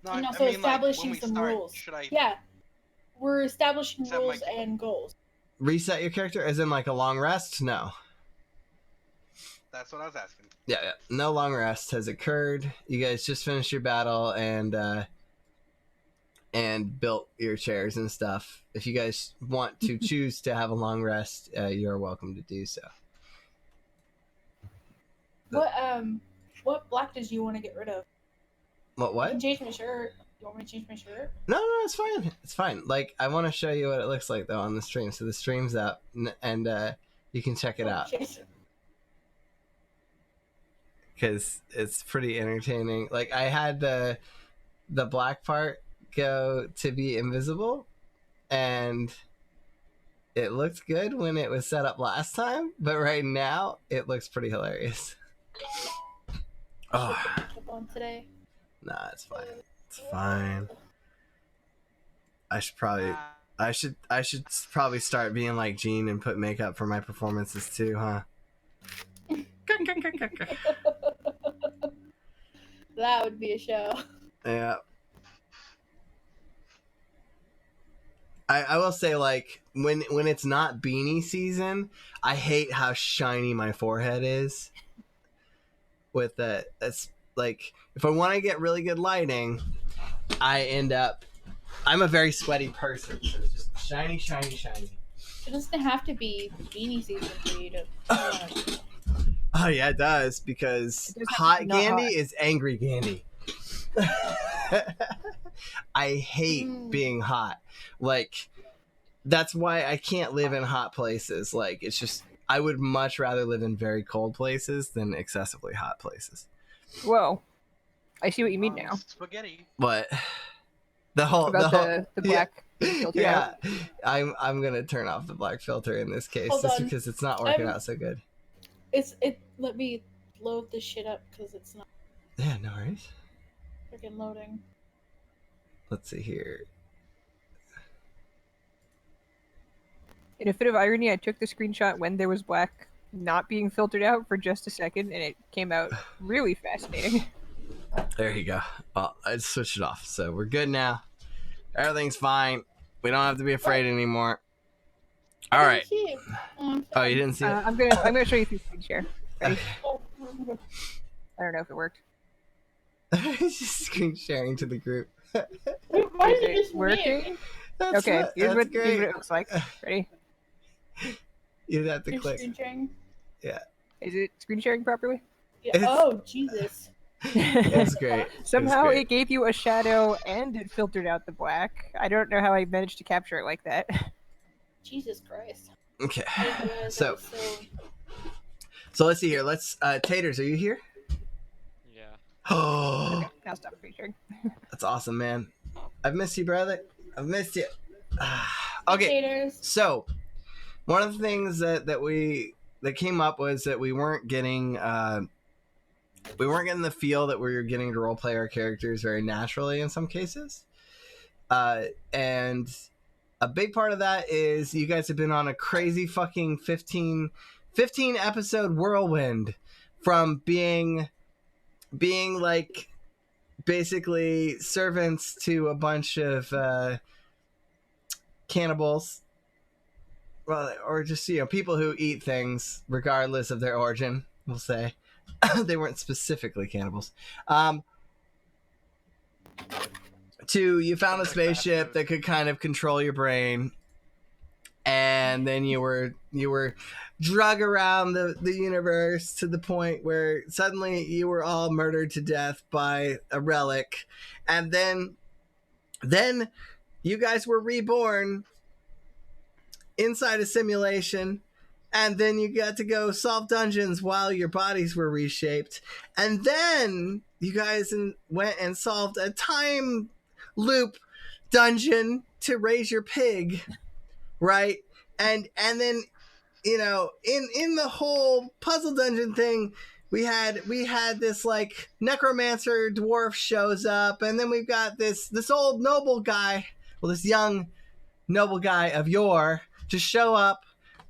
No, and I also mean, establishing like, when some we start, rules. should I? Yeah, we're establishing Set rules my- and goals. Reset your character, as in like a long rest? No. That's what I was asking. Yeah. No long rest has occurred. You guys just finished your battle and built your chairs and stuff. If you guys want to choose to have a long rest, you're welcome to do so. What black does you want to get rid of? I What? can change my shirt. You want me to change my shirt? No, it's fine. It's fine. Like, I want to show you what it looks like, though, on the stream. So the stream's up, and you can check it out. Shit. Because it's pretty entertaining. Like, I had the black part go to be invisible, and it looked good when it was set up last time, but right now, it looks pretty hilarious. Oh. On today. Nah, it's fine. It's fine. I should probably start being like Gene and put makeup for my performances too, huh? That would be a show. Yeah. I will say, like, when it's not beanie season, I hate how shiny my forehead is. With that, it's like, if I want to get really good lighting, I'm a very sweaty person, so it's just shiny, shiny, shiny. It doesn't have to be beanie season for you to. Oh yeah, it does, because hot Gandy is angry Gandy. I hate being hot. Like, that's why I can't live in hot places. Like, it's just, I would much rather live in very cold places than excessively hot places. Whoa, I see what you mean now. Spaghetti. But the black filter. Yeah, I'm gonna turn off the black filter in this case, just because it's not working out so good. Let me load this shit up because it's not. Yeah, no worries. Freaking loading. Let's see here. In a fit of irony, I took the screenshot when there was black not being filtered out for just a second, and it came out really fascinating. There you go. Well, I switched it off, so we're good now. Everything's fine. We don't have to be afraid anymore. All right. Oh, you didn't see it? I'm gonna show you through screen share. Ready? Okay. I don't know if it worked. It's just screen sharing to the group. Why is it working? That's Okay, here's what great. it looks like. Ready? You'd have to You're click. screen sharing? Yeah. Is it screen sharing properly? Yeah. Oh, Jesus. It's great. Somehow great. it gave you a shadow and it filtered out the black. I don't know how I managed to capture it like that. Jesus Christ. Okay. So let's see here. Taters, are you here? Yeah. Oh, Okay, I'll stop screen sharing. that's awesome, man. I've missed you, brother. I've missed you. Okay. Taters. So, one of the things that came up was that we weren't getting the feel that we were getting to roleplay our characters very naturally in some cases, and a big part of that is you guys have been on a crazy fucking 15 episode whirlwind from being like basically servants to a bunch of cannibals, well, or just, you know, people who eat things regardless of their origin, we'll say. They weren't specifically cannibals. You found a spaceship that could kind of control your brain, and then you were drug around the universe to the point where suddenly you were all murdered to death by a relic, and then you guys were reborn inside a simulation, and then you got to go solve dungeons while your bodies were reshaped, and then you guys went and solved a time loop dungeon to raise your pig, right? And then, you know, in the whole puzzle dungeon thing, we had this like necromancer dwarf shows up, and then we've got this old noble guy, well, this young noble guy of yore to show up.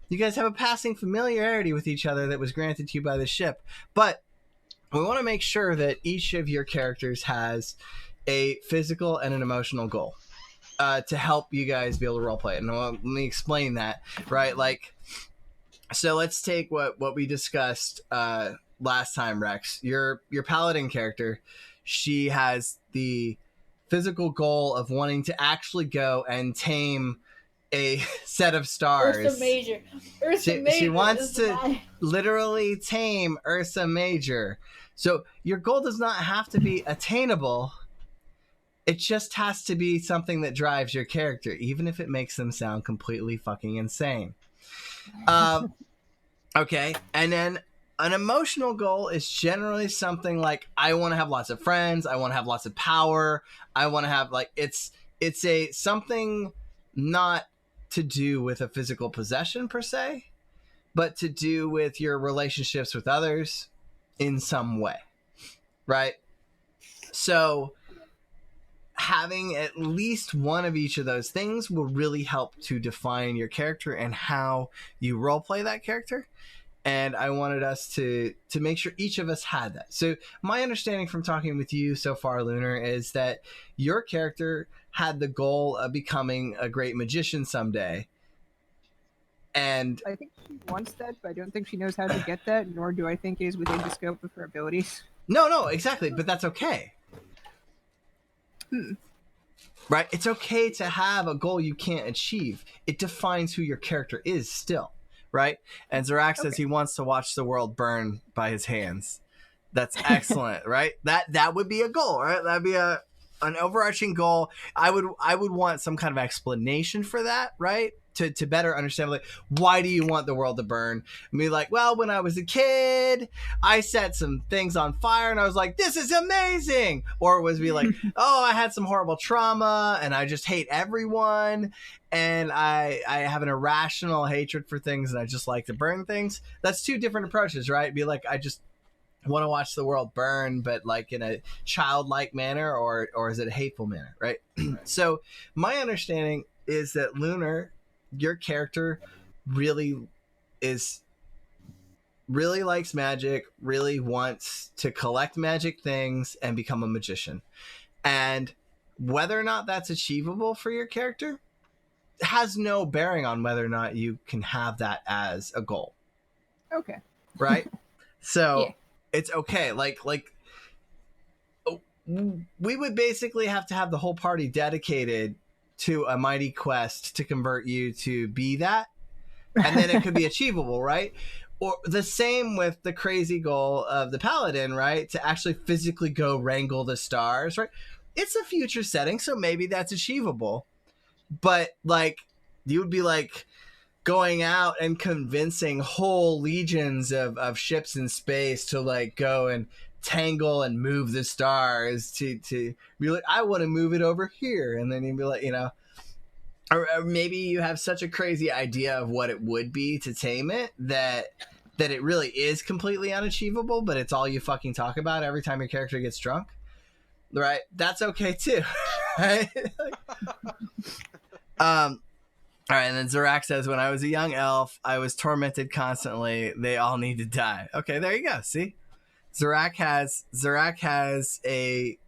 You guys have a passing familiarity with each other that was granted to you by the ship, but we want to make sure that each of your characters has a physical and an emotional goal to help you guys be able to roleplay it. And let me explain that, right? Like, so let's take what we discussed last time, Rex. Your paladin character, she has the physical goal of wanting to actually go and tame a set of stars. Ursa Major. Ursa Major. She wants to literally tame Ursa Major. So your goal does not have to be attainable. It just has to be something that drives your character, even if it makes them sound completely fucking insane. Okay, and then an emotional goal is generally something like, I want to have lots of friends, I want to have lots of power, I want to have, like, it's a something not to do with a physical possession per se, but to do with your relationships with others in some way, right? So having at least one of each of those things will really help to define your character and how you roleplay that character. And I wanted us to make sure each of us had that. So my understanding from talking with you so far, Lunar, is that your character had the goal of becoming a great magician someday. And I think she wants that, but I don't think she knows how to get that, nor do I think it is within the scope of her abilities. No, exactly. But that's okay. Right? It's okay to have a goal you can't achieve. It defines who your character is still. Right? And Zorak says he wants to watch the world burn by his hands. That's excellent, right? That would be a goal, right? That'd be an overarching goal. I would want some kind of explanation for that, right? To better understand, like, why do you want the world to burn? And be like, well, when I was a kid, I set some things on fire and I was like, this is amazing. Or it was be like, oh, I had some horrible trauma and I just hate everyone. And I have an irrational hatred for things and I just like to burn things. That's two different approaches, right? Be like, I just want to watch the world burn, but like in a childlike manner, or is it a hateful manner, right? So my understanding is that Lunar, your character really likes magic, really wants to collect magic things and become a magician. And whether or not that's achievable for your character has no bearing on whether or not you can have that as a goal. Okay. Right? So yeah. It's okay. Like we would basically have to have the whole party dedicated to a mighty quest to convert you to be that, and then it could be achievable, right? Or the same with the crazy goal of the paladin, right? To actually physically go wrangle the stars, right? It's a future setting, so maybe that's achievable. But like, you would be like going out and convincing whole legions of ships in space to like go and tangle and move the stars to be like, I want to move it over here. And then you'd be like, you know, or maybe you have such a crazy idea of what it would be to tame it that it really is completely unachievable, but it's all you fucking talk about every time your character gets drunk, right? That's okay too. Right? All right, and then Zorak says, when I was a young elf, I was tormented constantly. They all need to die. Okay, there you go. See? Zorak has a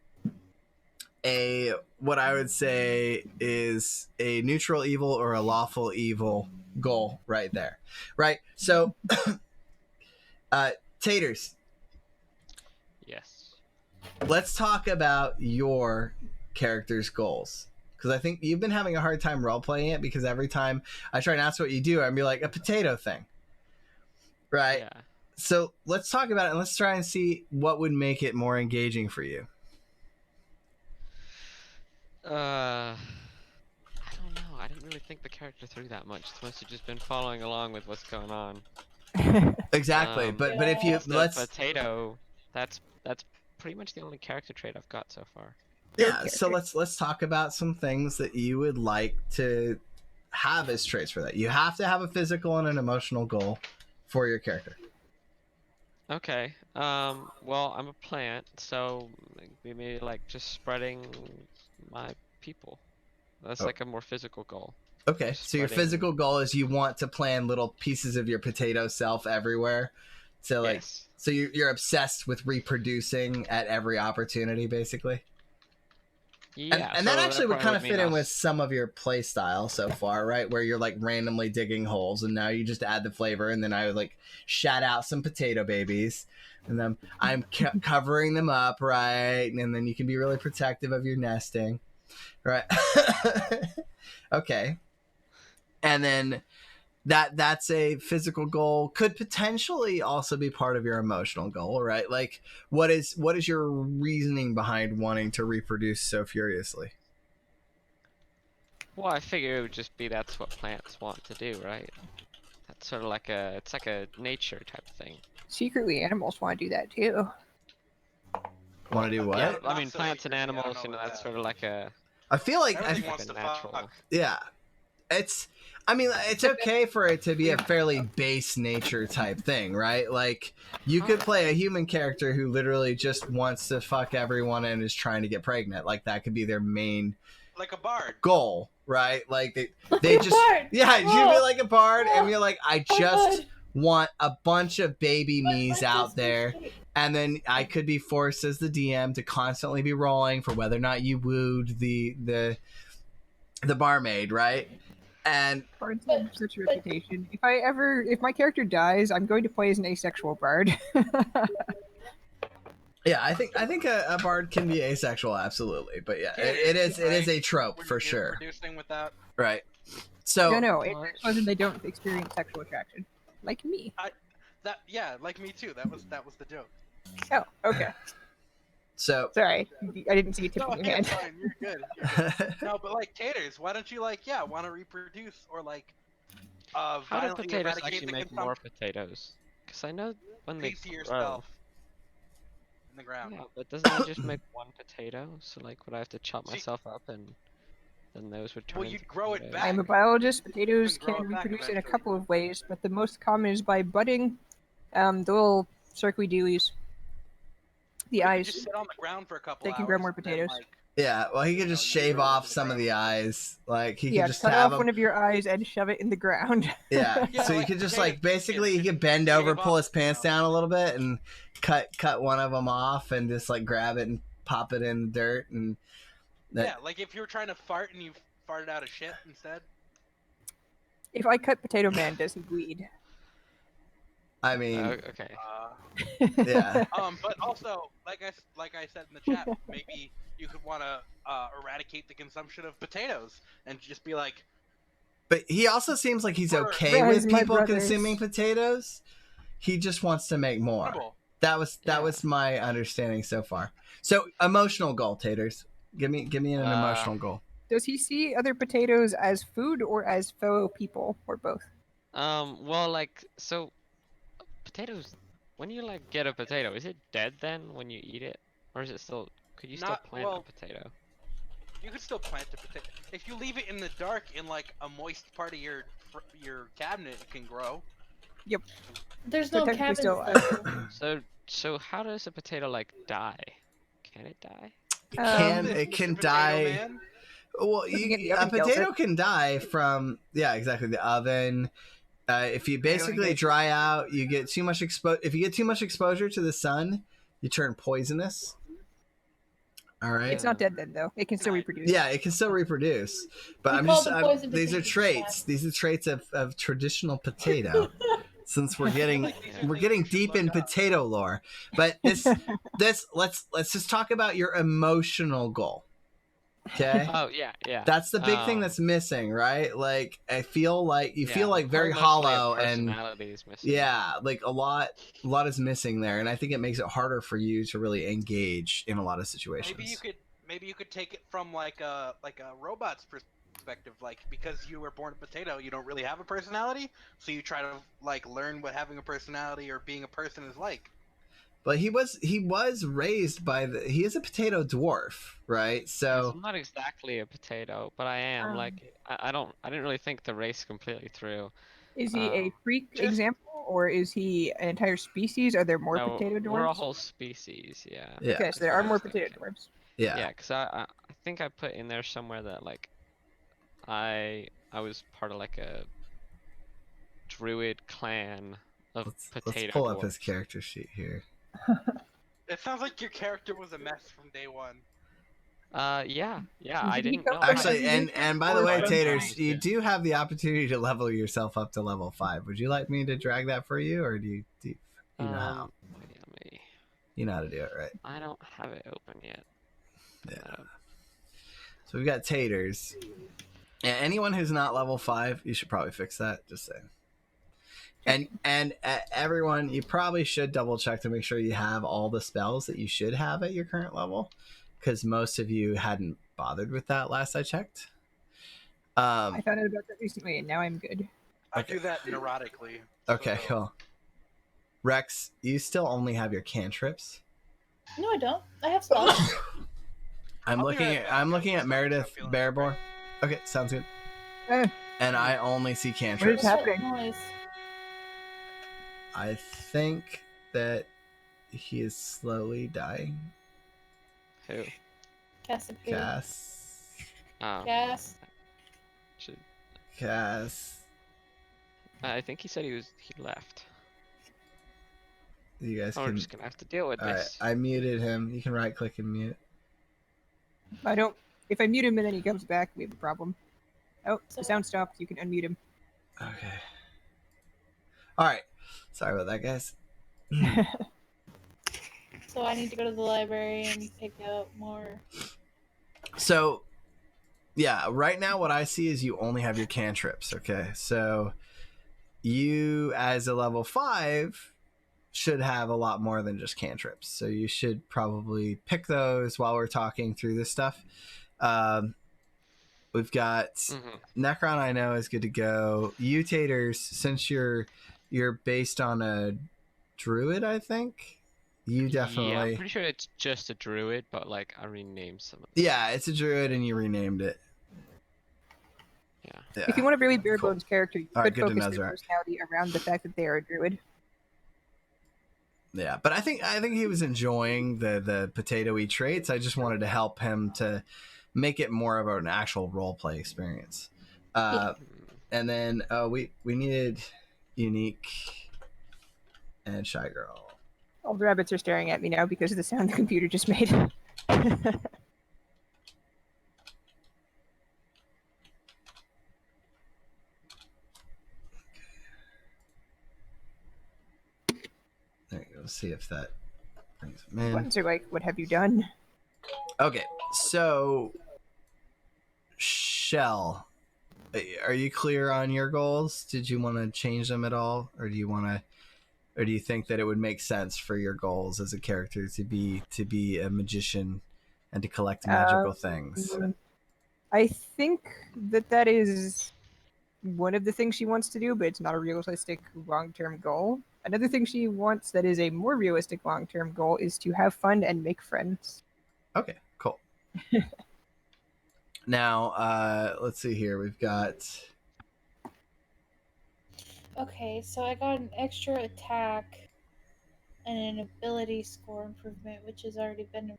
what I would say is a neutral evil or a lawful evil goal right there. Right? So Taters. Yes. Let's talk about your character's goals. Because I think you've been having a hard time role-playing it, because every time I try and ask what you do, I'd be like, a potato thing. Right? Yeah. So let's talk about it, and let's try and see what would make it more engaging for you. I don't know. I didn't really think the character through that much. It's mostly just been following along with what's going on. Exactly. But if you... The potato, that's pretty much the only character trait I've got so far. Yeah, so let's talk about some things that you would like to have as traits for that. You have to have a physical and an emotional goal for your character. Okay. Well, I'm a plant, so maybe like just spreading my people. That's like a more physical goal. Okay, so your physical goal is you want to plant little pieces of your potato self everywhere. So like, yes. So you're obsessed with reproducing at every opportunity, basically. Yeah, and so that actually would probably kind of mean fit in us. with some of your play style so far, right? Where you're like randomly digging holes, and now you just add the flavor, and then I would like shout out some potato babies, and then I'm covering them up, right? And then you can be really protective of your nesting, right? Okay, and then that's a physical goal. Could potentially also be part of your emotional goal, right? Like, what is your reasoning behind wanting to reproduce so furiously? Well, I figure it would just be that's what plants want to do, right? That's sort of like it's like a nature type thing. Secretly, animals want to do that too. Want to do what? Yeah, Not- I not mean, so plants and secretly, I don't animals, know about that's that. sort of like a I feel like Everything like wants a to natural. fuck. yeah, it's. I mean, it's okay for it to be a fairly base nature type thing, right? Like, you could play a human character who literally just wants to fuck everyone and is trying to get pregnant. Like, that could be their main Like a bard. goal, right? Like, they just. Bard! Yeah, you'd be Whoa! like a bard, and Whoa! you're like, I Oh, just God. want a bunch of baby me's Let out this be there. straight. And then I could be forced as the DM to constantly be rolling for whether or not you wooed the barmaid, right? And Bards have such a reputation. If my character dies, I'm going to play as an asexual bard. yeah, I think a bard can be asexual, absolutely. But yeah, it is a trope When for you're sure, Producing with that. right? So No, it just wasn't they don't experience sexual attraction. Like me. That like me too. That was the joke. Oh, okay. so Sorry. I didn't see you No, tipping your it's hand. fine. You're good. You're good. No, but like taters, why don't you want to reproduce or like How do violently potatoes eradicate actually the make more consumption potatoes? Because I know when they piece of grow. yourself in the ground? Yeah, but doesn't it just make one potato? So like, would I have to chop See- myself up and then those would turn Well, into you'd grow it potatoes? back. I'm a biologist. Potatoes You can grow can it back reproduce in a eventually. couple of ways, but the most common is by budding. The little circly dealies. The You could eyes. just sit on the ground for a couple They can hours. grow more and then, potatoes. like, yeah, well, he could just you shave grow off into the some of ground. the eyes. Like he Yeah, could just cut have off them. one of your eyes and shove it in the ground. Yeah, Yeah, so you like could just potato like basically he skin. could bend Shave over, pull off, his pants you know. down a little bit, and cut one of them off, and just like grab it and pop it in the dirt, and that, Yeah, like if you were trying to fart and you farted out of shit instead. If I cut Potato Man, does he bleed? I mean, Okay. yeah, But also, like I said in the chat, maybe you could want to eradicate the consumption of potatoes and just be like, but he also seems like he's Or- okay Rise, with my people brothers. consuming potatoes. He just wants to make more. "Cannibal." That was Yeah. my understanding so far. So emotional goal, taters. Give me an emotional goal. Does he see other potatoes as food or as fellow people, or both? Well, like, so potatoes. When you like get a potato, is it dead then when you eat it, or is it still? Could you still Not- plant well, a potato? You could still plant a potato if you leave it in the dark in like a moist part of your cabinet. It can grow. There's So no technically cabins still, though. So how does a potato like die? Can it die? It can Mr. Potato die. Man. Well, Something in the a oven kills potato it. can die from exactly the oven. If you basically engagement. dry out, you get too much If you get too much exposure to the sun, you turn poisonous. All right. It's not dead then, though. It can still reproduce. Yeah, it can still reproduce, but We I'm call just the poison these are potato traits. These are traits of traditional potato. Since we're getting Like, these are we're things getting you should deep look in up. potato lore, but this let's just talk about your emotional goal. Okay. Oh yeah. That's the big thing Um, that's missing, right? Like I feel like you feel yeah, like very probably mostly a hollow and personality is missing. yeah, like a lot is missing there, and I think it makes it harder for you to really engage in a lot of situations. Maybe you could take it from like a robot's perspective, like because you were born a potato, you don't really have a personality, so you try to like learn what having a personality or being a person is like. But he was raised by he is a potato dwarf, right? Yes, So I'm not exactly a potato, but I am. Like I didn't really think the race completely through. Is he a freak Just- example, or is he an entire species? Are there more No, potato dwarves? we're a whole species. Yeah. yeah, Okay, so there That's are what I more was potato thinking. dwarves. yeah. Yeah, because I think I put in there somewhere that like I was part of like a druid clan of potato Let's pull up dwarves. his character sheet here. It sounds like your character was a mess from day one. Yeah, Did I you didn't become know. friends? Actually, and by the way, Right. Taters, you do have the opportunity to level yourself up to level 5. Would you like me to drag that for you, or do you know how? Wait, let me. You know how to do it, right? I don't have it open yet. Yeah. So we've got Taters. And anyone who's not level 5, you should probably fix that. Just saying. And everyone, you probably should double check to make sure you have all the spells that you should have at your current level, because most of you hadn't bothered with that last I checked. I found out about that recently, and now I'm good. I do that neurotically. Okay, so- cool. Rex, you still only have your cantrips. No, I don't. I have spells. I'm I'll be looking right at back. I'm looking I'm at just Meredith feeling Bearborn. Okay, sounds good. Eh, And I only see What is cantrips. What's that happening? noise? I think that he is slowly dying. Who? Cassie. Oh, Gas. should, Cass. I think he said he left. You guys We're can. just gonna have to deal with Alright, this. I muted him. You can right click and mute. I don't. If I mute him and then he comes back, we have a problem. Oh, So- the sound stopped. You can unmute him. Okay. Alright. Sorry about that, guys. So I need to go to the library and pick out more. So, yeah, right now what I see is you only have your cantrips, okay? So, you as a level 5 should have a lot more than just cantrips. So, you should probably pick those while we're talking through this stuff. We've got Necron, I know, is good to go. You, Taters, since you're based on a druid, I think. You definitely. Yeah, I'm pretty sure it's just a druid, but like I renamed some of Yeah, it's a druid and you renamed it. Yeah. If you want a really bare Cool. bones character, you Alright, could good to focus know, their Zarek. personality around the fact that they are a druid. Yeah, but I think he was enjoying the potatoy traits. I just wanted to help him to make it more of an actual role play experience. And then we needed unique and shy girl. All the rabbits are staring at me now because of the sound the computer just made. There you go. See if that brings him in. Ones are like, "What have you done?" Okay, so Shell, are you clear on your goals? Did you want to change them at all, or do you think that it would make sense for your goals as a character to be a magician and to collect magical things? I think that is one of the things she wants to do, but it's not a realistic long-term goal. Another thing she wants that is a more realistic long-term goal is to have fun and make friends. Okay, cool. Now, let's see here. We've got. Okay, so I got an extra attack and an ability score improvement, which has already been.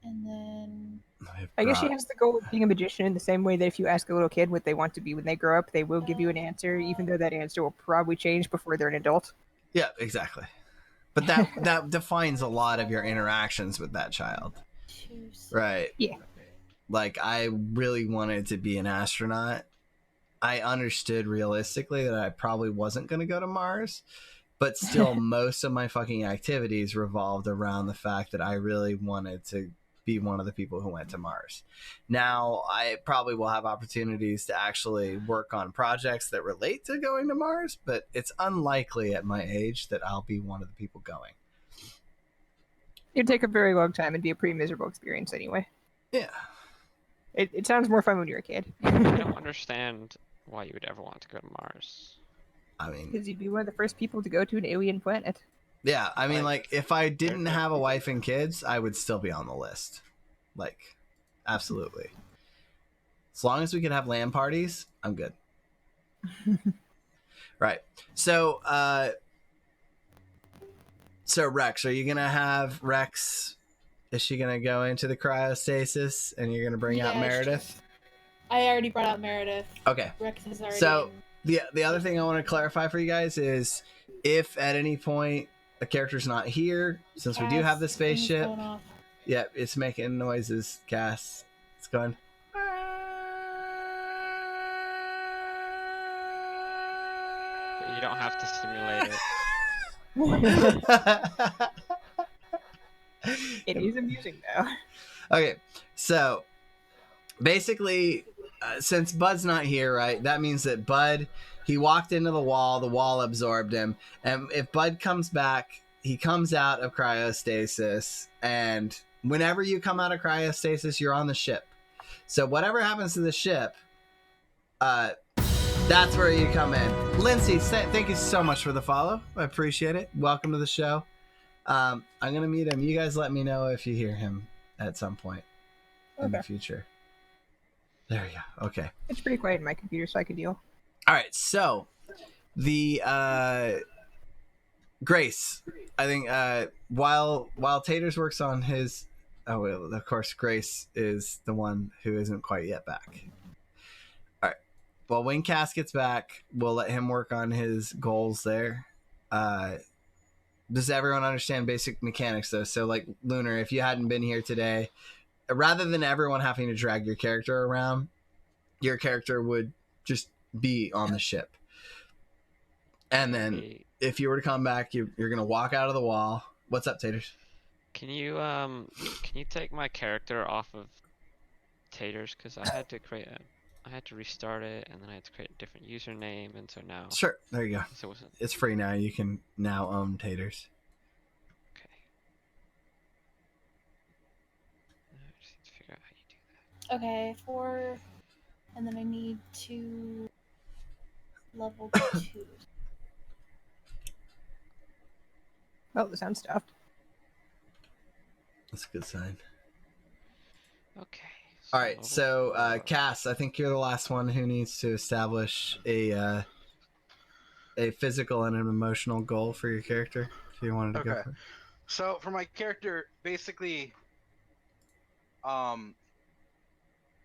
And then. I guess she has the goal of being a magician in the same way that if you ask a little kid what they want to be when they grow up, they will give you an answer, even though that answer will probably change before they're an adult. Yeah, exactly. But that defines a lot of your interactions with that child. Right. Yeah. Like, I really wanted to be an astronaut. I understood realistically that I probably wasn't going to go to Mars, but still most of my fucking activities revolved around the fact that I really wanted to be one of the people who went to Mars. Now, I probably will have opportunities to actually work on projects that relate to going to Mars, but it's unlikely at my age that I'll be one of the people going. It'd take a very long time and be a pretty miserable experience anyway. Yeah. It sounds more fun when you're a kid. I don't understand why you would ever want to go to Mars. I mean, Because you'd be one of the first people to go to an alien planet. yeah, I mean, like, if I didn't they're- have a wife and kids, I would still be on the list. Like, absolutely. As long as we could have LAN parties, I'm good. Right. So, Rex, are you gonna have Rex? Is she gonna go into the cryostasis, and you're gonna bring out Yeah, Meredith? I already brought out Meredith. Okay. Rex is already. So- in. The other thing I want to clarify for you guys is, if at any point a character's not here, since we do have the Cass, things spaceship, going off. Yeah, it's making noises, Cass. It's going. But you don't have to simulate it. It is amusing though. Okay, so basically, since Bud's not here, right, that means that Bud, he walked into the wall absorbed him, and if Bud comes back, he comes out of cryostasis, and whenever you come out of cryostasis, you're on the ship. So whatever happens to the ship, that's where you come in. Lindsay, thank you so much for the follow. I appreciate it. Welcome to the show. I'm going to mute him. You guys let me know if you hear him at some point in the future. There you go. Okay. It's pretty quiet in my computer, so I can deal. All right. So the Grace, I think while Taters works on his, oh, well, of course, Grace is the one who isn't quite yet back. All right. Well, when Cass gets back, we'll let him work on his goals there. Does everyone understand basic mechanics though? So like Lunar, if you hadn't been here today, rather than everyone having to drag your character around, your character would just be on the ship. And then if you were to come back, you're going to walk out of the wall. What's up, Taters? Can you take my character off of Taters? Because I had to restart it, and then I had to create a different username, and so now. Sure, there you go. So it's free now. You can now own Taters. Okay. I just need to figure out how you do that. Okay, 4, and then I need to level 2. Oh, the sound stopped. That's a good sign. Okay. All right, so Cass, I think you're the last one who needs to establish a physical and an emotional goal for your character. If you wanted to go for it. So for my character, basically, a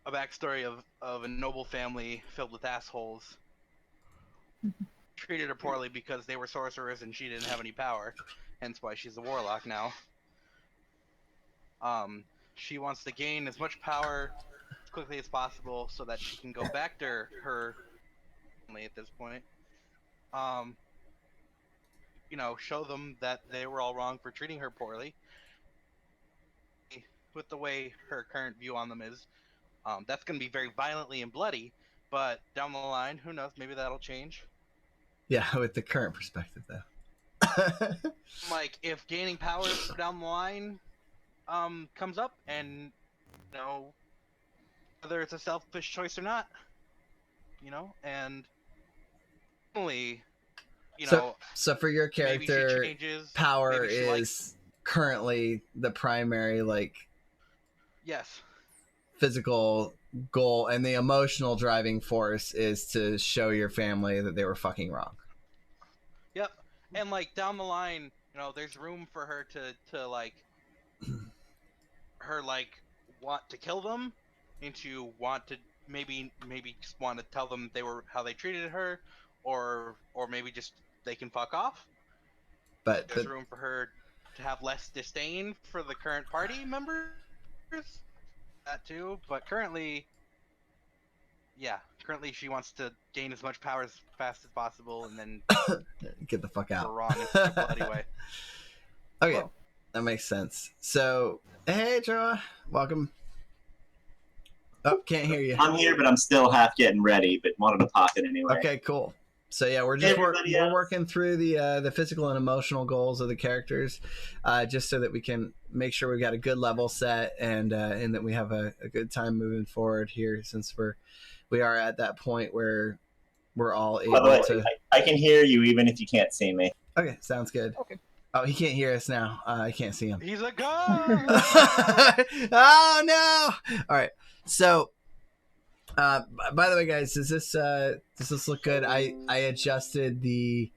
backstory of a noble family filled with assholes. Treated her poorly because they were sorcerers and she didn't have any power, hence why she's a warlock now. She wants to gain as much power as quickly as possible so that she can go back to her family at this point. Show them that they were all wrong for treating her poorly. With the way her current view on them is, that's going to be very violently and bloody, but down the line, who knows, maybe that'll change. Yeah, with the current perspective, though. Like, if gaining power down the line comes up, and whether it's a selfish choice or not, and only so for your character, changes, power is currently the primary yes, physical goal, and the emotional driving force is to show your family that they were fucking wrong. Yep. And down the line, there's room for her to want to kill them, and to want to maybe just want to tell them how they treated her, or maybe just they can fuck off. But there's room for her to have less disdain for the current party members. That too, but currently she wants to gain as much power as fast as possible, and then get the fuck out. Wrong in such a bloody way. Okay, that makes sense. So, hey, Joa, welcome. Oh, can't hear you. I'm here, but I'm still half getting ready, but wanted to pop it anyway. Okay, cool. So yeah, we're working through the physical and emotional goals of the characters, just so that we can make sure we've got a good level set, and that we have a good time moving forward here, since we are at that point where we're all able to. I can hear you even if you can't see me. Okay, sounds good. Okay. Oh, he can't hear us now. I can't see him. He's a ghost. Oh no! All right, so. By the way, guys, does this look good? I adjusted the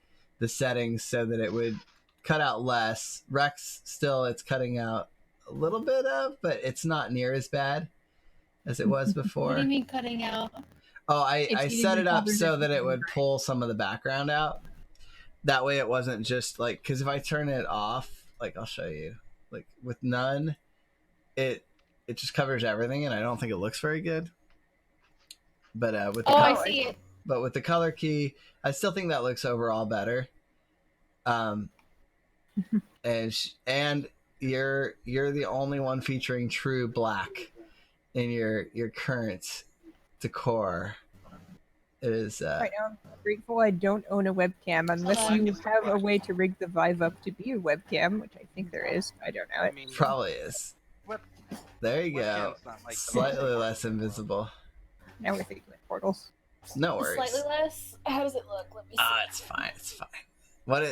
settings so that it would cut out less. Rex, still, it's cutting out a little bit of, but it's not near as bad as it was before. What do you mean cutting out? Oh, I set it up so that it would pull some of the background out. That way it wasn't just because if I turn it off, I'll show you, with none, it just covers everything, and I don't think it looks very good. But with the Oh, I color, see it. but with the color key, I still think that looks overall better. And you're the only one featuring true black in your current decor. It is Right now, I'm grateful I don't own a webcam unless Black you is the have a black. way to rig the Vive up to be a webcam, which I think there is. I don't know I it. mean, probably is. Web- There you go. webcam's not like the Slightly most less invisible. Now we're thinking of portals. No worries. Slightly less. How does it look? Let me see. It's fine. It's fine. What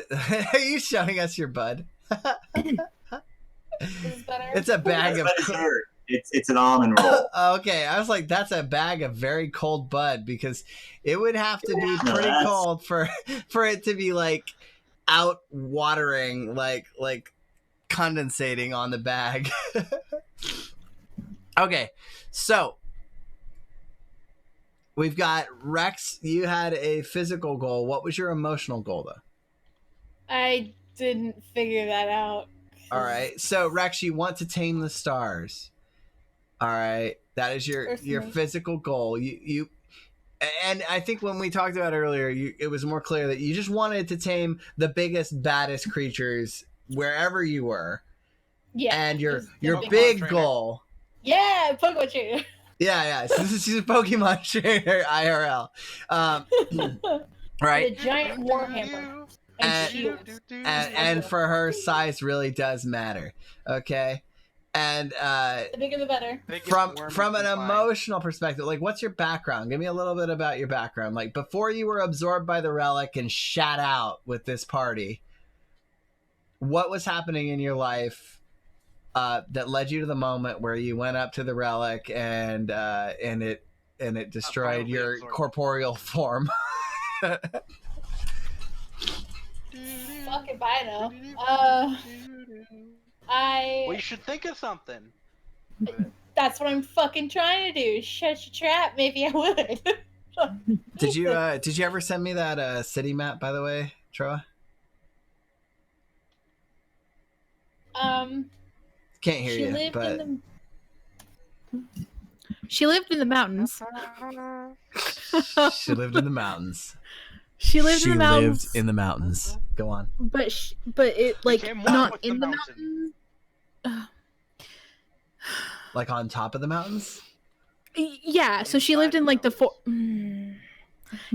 are you showing us your bud? Is this better? It's a bag of. What is hurt? It's an almond roll. Okay, I was like, that's a bag of very cold bud because it would have to be No, pretty that's- cold for it to be like out watering, like condensating on the bag. Okay, so we've got Rex. You had a physical goal. What was your emotional goal, though? I didn't figure that out. All right, so Rex, you want to tame the stars. All right, that is your Personally. physical goal. You and I think when we talked about it earlier, it was more clear that you just wanted to tame the biggest, baddest creatures wherever you were. Yeah. And your just the Pokemon big trainer. goal. Yeah, Pokemon trainer. Yeah. So she's a Pokemon trainer IRL. Right. The giant warhammer and And- shields. And for her, size really does matter. Okay. And The bigger the better. Biggest from worm an you can find. emotional perspective, like, what's your background? Give me a little bit about your background. Like, before you were absorbed by the relic and shat out with this party, what was happening in your life that led you to the moment where you went up to the relic and it destroyed violently your absorbed. corporeal form? Fucking I know. Well, you should think of something. That's what I'm fucking trying to do. Shut your trap. Maybe I would. Did you ever send me that city map, by the way, Troa? Can't hear She you, lived but in the. She lived in the mountains. she lived in the mountains. She lived in the mountains. lived in the mountains. Go on. But it like Became one not with the in the mountain. mountain. Like on top of the mountains? Yeah, so she lived in like the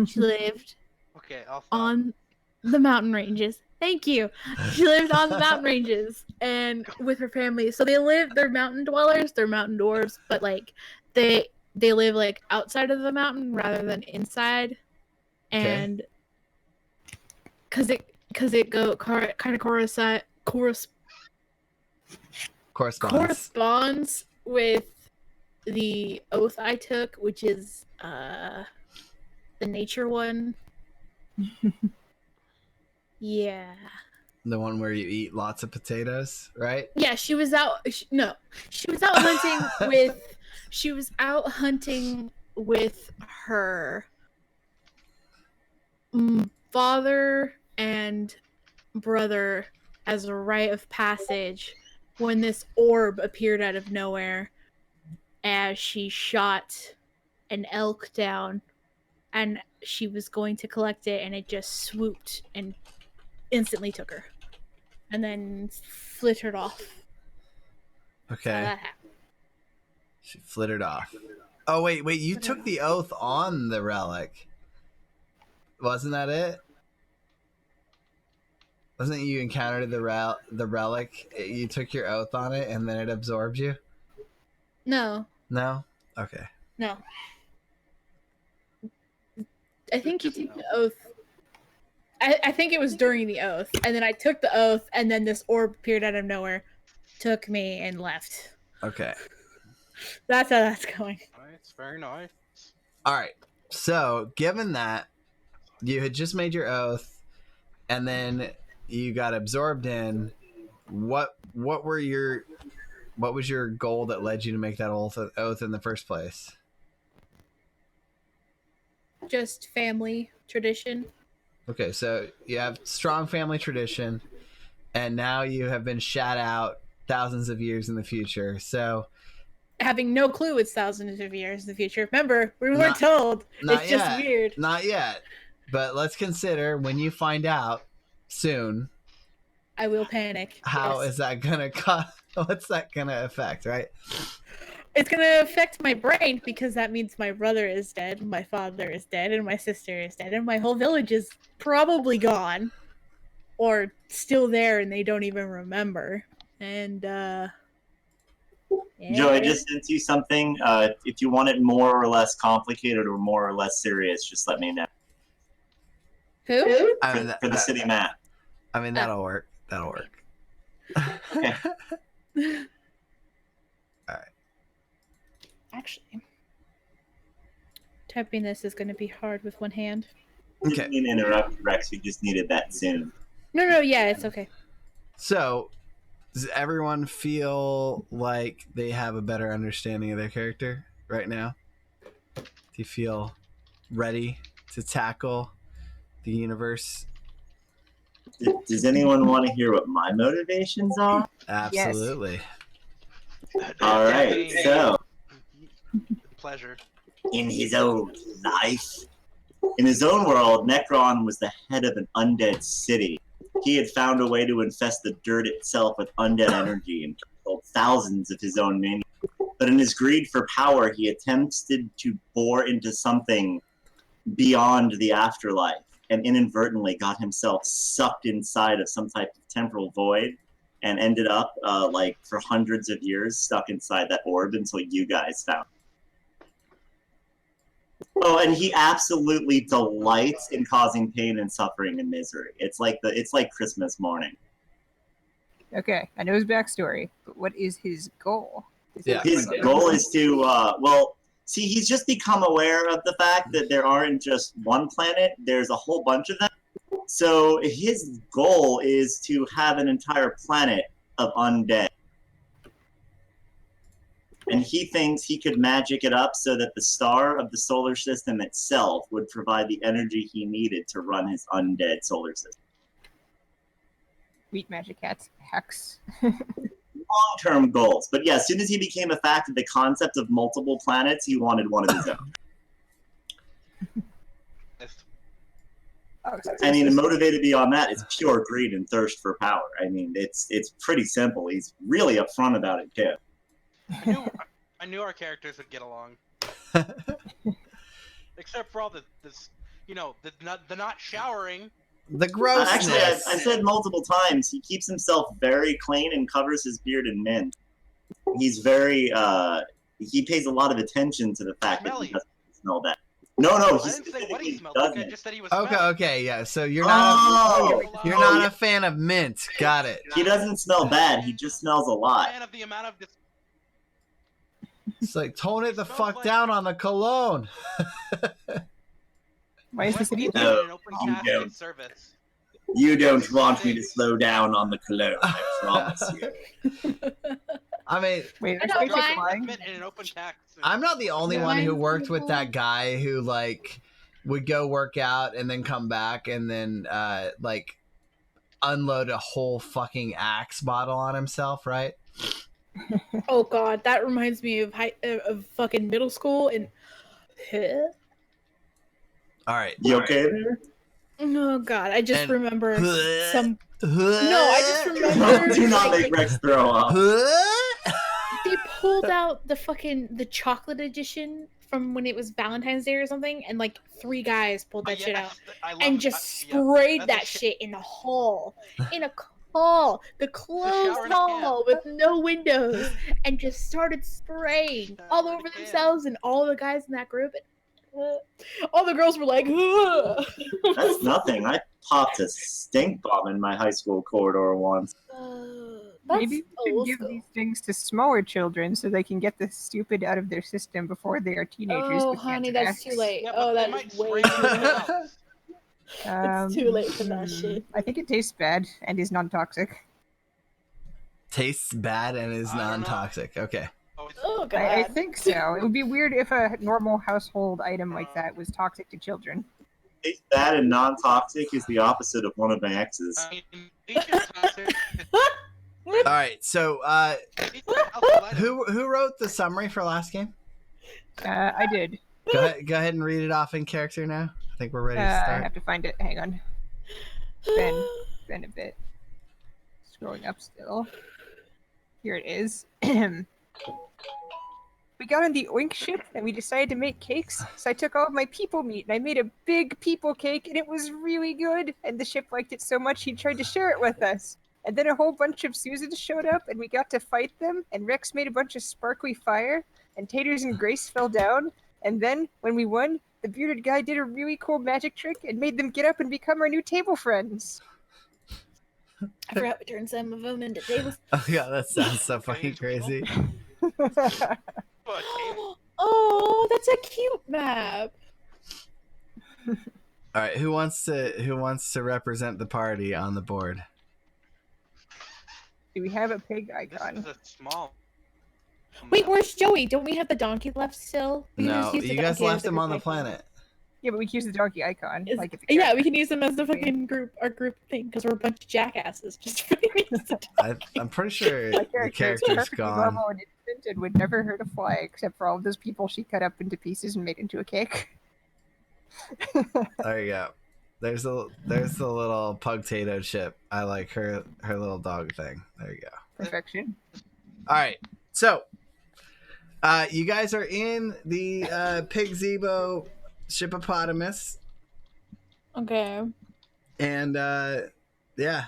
She lived Okay, I'll stop. on the mountain ranges. Thank you. She lived on the mountain ranges and with her family. So they're mountain dwellers, they're mountain dwarves, but like they live like outside of the mountain rather than inside. And cuz it kind of corresponds with the oath I took, which is the nature one. Yeah. The one where you eat lots of potatoes, right? Yeah, she was out hunting with her father and brother as a rite of passage when this orb appeared out of nowhere as she shot an elk down, and she was going to collect it and it just swooped and instantly took her and then flittered off. Okay. How that happened. She flittered off. Oh, wait, you took the oath on the relic. Wasn't that it? Wasn't it you encountered the relic? You took your oath on it and then it absorbed you? No. Okay. No. I think you took the oath. I think it was during the oath, and then I took the oath, and then this orb appeared out of nowhere, took me, and left. Okay. That's how that's going. Nice, very nice. All right. So, given that you had just made your oath, and then you got absorbed in, what was your goal that led you to make that oath in the first place? Just family tradition. Okay, so you have strong family tradition, and now you have been shat out thousands of years in the future. So Having no clue it's thousands of years in the future. Remember, we weren't Not- told. not It's just yet. weird. Not yet. But let's consider when you find out soon, I will panic. how Yes. is that gonna what's that gonna affect, right? It's gonna affect my brain because that means my brother is dead, my father is dead, and my sister is dead, and my whole village is probably gone. Or still there and they don't even remember. And Joe, I yeah. just sent you something. If you want it more or less complicated or more or less serious, just let me know. Who? I mean, For the city map. I mean that'll work. That'll work. Okay. Actually, typing this is gonna be hard with one hand. Didn't Okay. mean to interrupt you, Rex. We just needed that soon. No, yeah, it's okay. So, does everyone feel like they have a better understanding of their character right now? Do you feel ready to tackle the universe? Does anyone want to hear what my motivations are? Absolutely. All right. So, Pleasure. in his own life, in his own world, Necron was the head of an undead city. He had found a way to infest the dirt itself with undead energy and killed thousands of his own minions. But in his greed for power, he attempted to bore into something beyond the afterlife and inadvertently got himself sucked inside of some type of temporal void and ended up, like, for hundreds of years stuck inside that orb until you guys found it. Oh, and he absolutely delights in causing pain and suffering and misery. It's like Christmas morning. Okay, I know his backstory, but what is his goal? Yeah. His goal is to, see, he's just become aware of the fact that there aren't just one planet, there's a whole bunch of them. So his goal is to have an entire planet of undead. And he thinks he could magic it up so that the star of the solar system itself would provide the energy he needed to run his undead solar system. Sweet magic hats. Hex. Long-term goals. But yeah, as soon as he became a fact of the concept of multiple planets, he wanted one of his own. Oh, I mean, motivated beyond that is pure greed and thirst for power. I mean, it's pretty simple. He's really upfront about it too. I knew our characters would get along. Except for all the not showering. The grossness. Actually, I said multiple times, he keeps himself very clean and covers his beard in mint. He's very, he pays a lot of attention to the fact that he doesn't smell bad. No, I he didn't say what he smelled doesn't. like. I just said he was Okay, smelly. okay, yeah. So you're Oh! you're not a fan of mint. Got it. He doesn't smell bad, he just smells a lot. Fan of the amount of It's like tone it the Smells fuck like- down on the cologne. Why is this Wesley idiot? did No, an open you casket don't. service. You don't want me to slow down on the cologne, I promise you. I mean, Wait, I there's don't spaceship mind. flying? Met in an open casket. I'm not the only Yeah. one who Mine's worked with beautiful. that guy who like would go work out and then come back and then like unload a whole fucking Axe bottle on himself, right? Oh god, that reminds me of fucking middle school and All right. You okay? oh god, I just And- remember some No, I just remember Do not like, make Rex throw up. they pulled out the chocolate edition from when it was Valentine's Day or something, and like 3 guys pulled that shit out I love, and just yeah, sprayed that's a that shit in the hall, the closed shower in a hall with no windows, and just started spraying all Shower in a over can. themselves and all the guys in that group. All the girls were like, "Ugh." That's nothing. I popped a stink bomb in my high school corridor once. Maybe we old should give school. these things to smaller children so they can get the stupid out of their system before they are teenagers. Oh, with honey, cancer that's too X. late. Yeah, Oh, but they that might is way spray too it in late. the house. It's too late for that shit. I think it tastes bad and is non-toxic. Tastes bad and is I don't know. non-toxic. Okay. Oh, it's- Oh god. I think so. It would be weird if a normal household item like that was toxic to children. Tastes bad and non-toxic is the opposite of one of my exes. I mean, bleach is toxic. All right. So, Alpha who wrote the summary for last game? I did. Go ahead and read it off in character now. I think we're ready to I start. have to find it. Hang on. Been a bit. Scrolling up still. Here it is. We got on the Oink ship and we decided to make cakes. So I took all of my people meat and I made a big people cake and it was really good. And the ship liked it so much he tried to share it with us. And then a whole bunch of Susans showed up and we got to fight them. And Rex made a bunch of sparkly fire. And Taters and Grace fell down. And then when we won, the bearded guy did a really cool magic trick and made them get up and become our new table friends. I forgot we turned some of them into tables. Oh yeah, that sounds so fucking crazy. Oh, that's a cute map. All right, who wants to represent the party on the board? Do we have a pig This icon? is a small. Wait, where's Joey? Don't we have the donkey left still? We can No, just use the you guys donkey as left the him on the group planet. Yeah, but we can use the donkey icon. icon. Like if Yeah, we can use them as the fucking our group thing because we're a bunch of jackasses. Just for the reason. I'm pretty sure My the character is character's perfectly gone. normal and innocent and would never hurt a fly, except for all of those people she cut up into pieces and made into a cake. There you go. There's the little pugtato chip. I like her little dog thing. There you go. Perfection. All right, so you guys are in the Pig Zebo Shippopotamus, Okay. and yeah,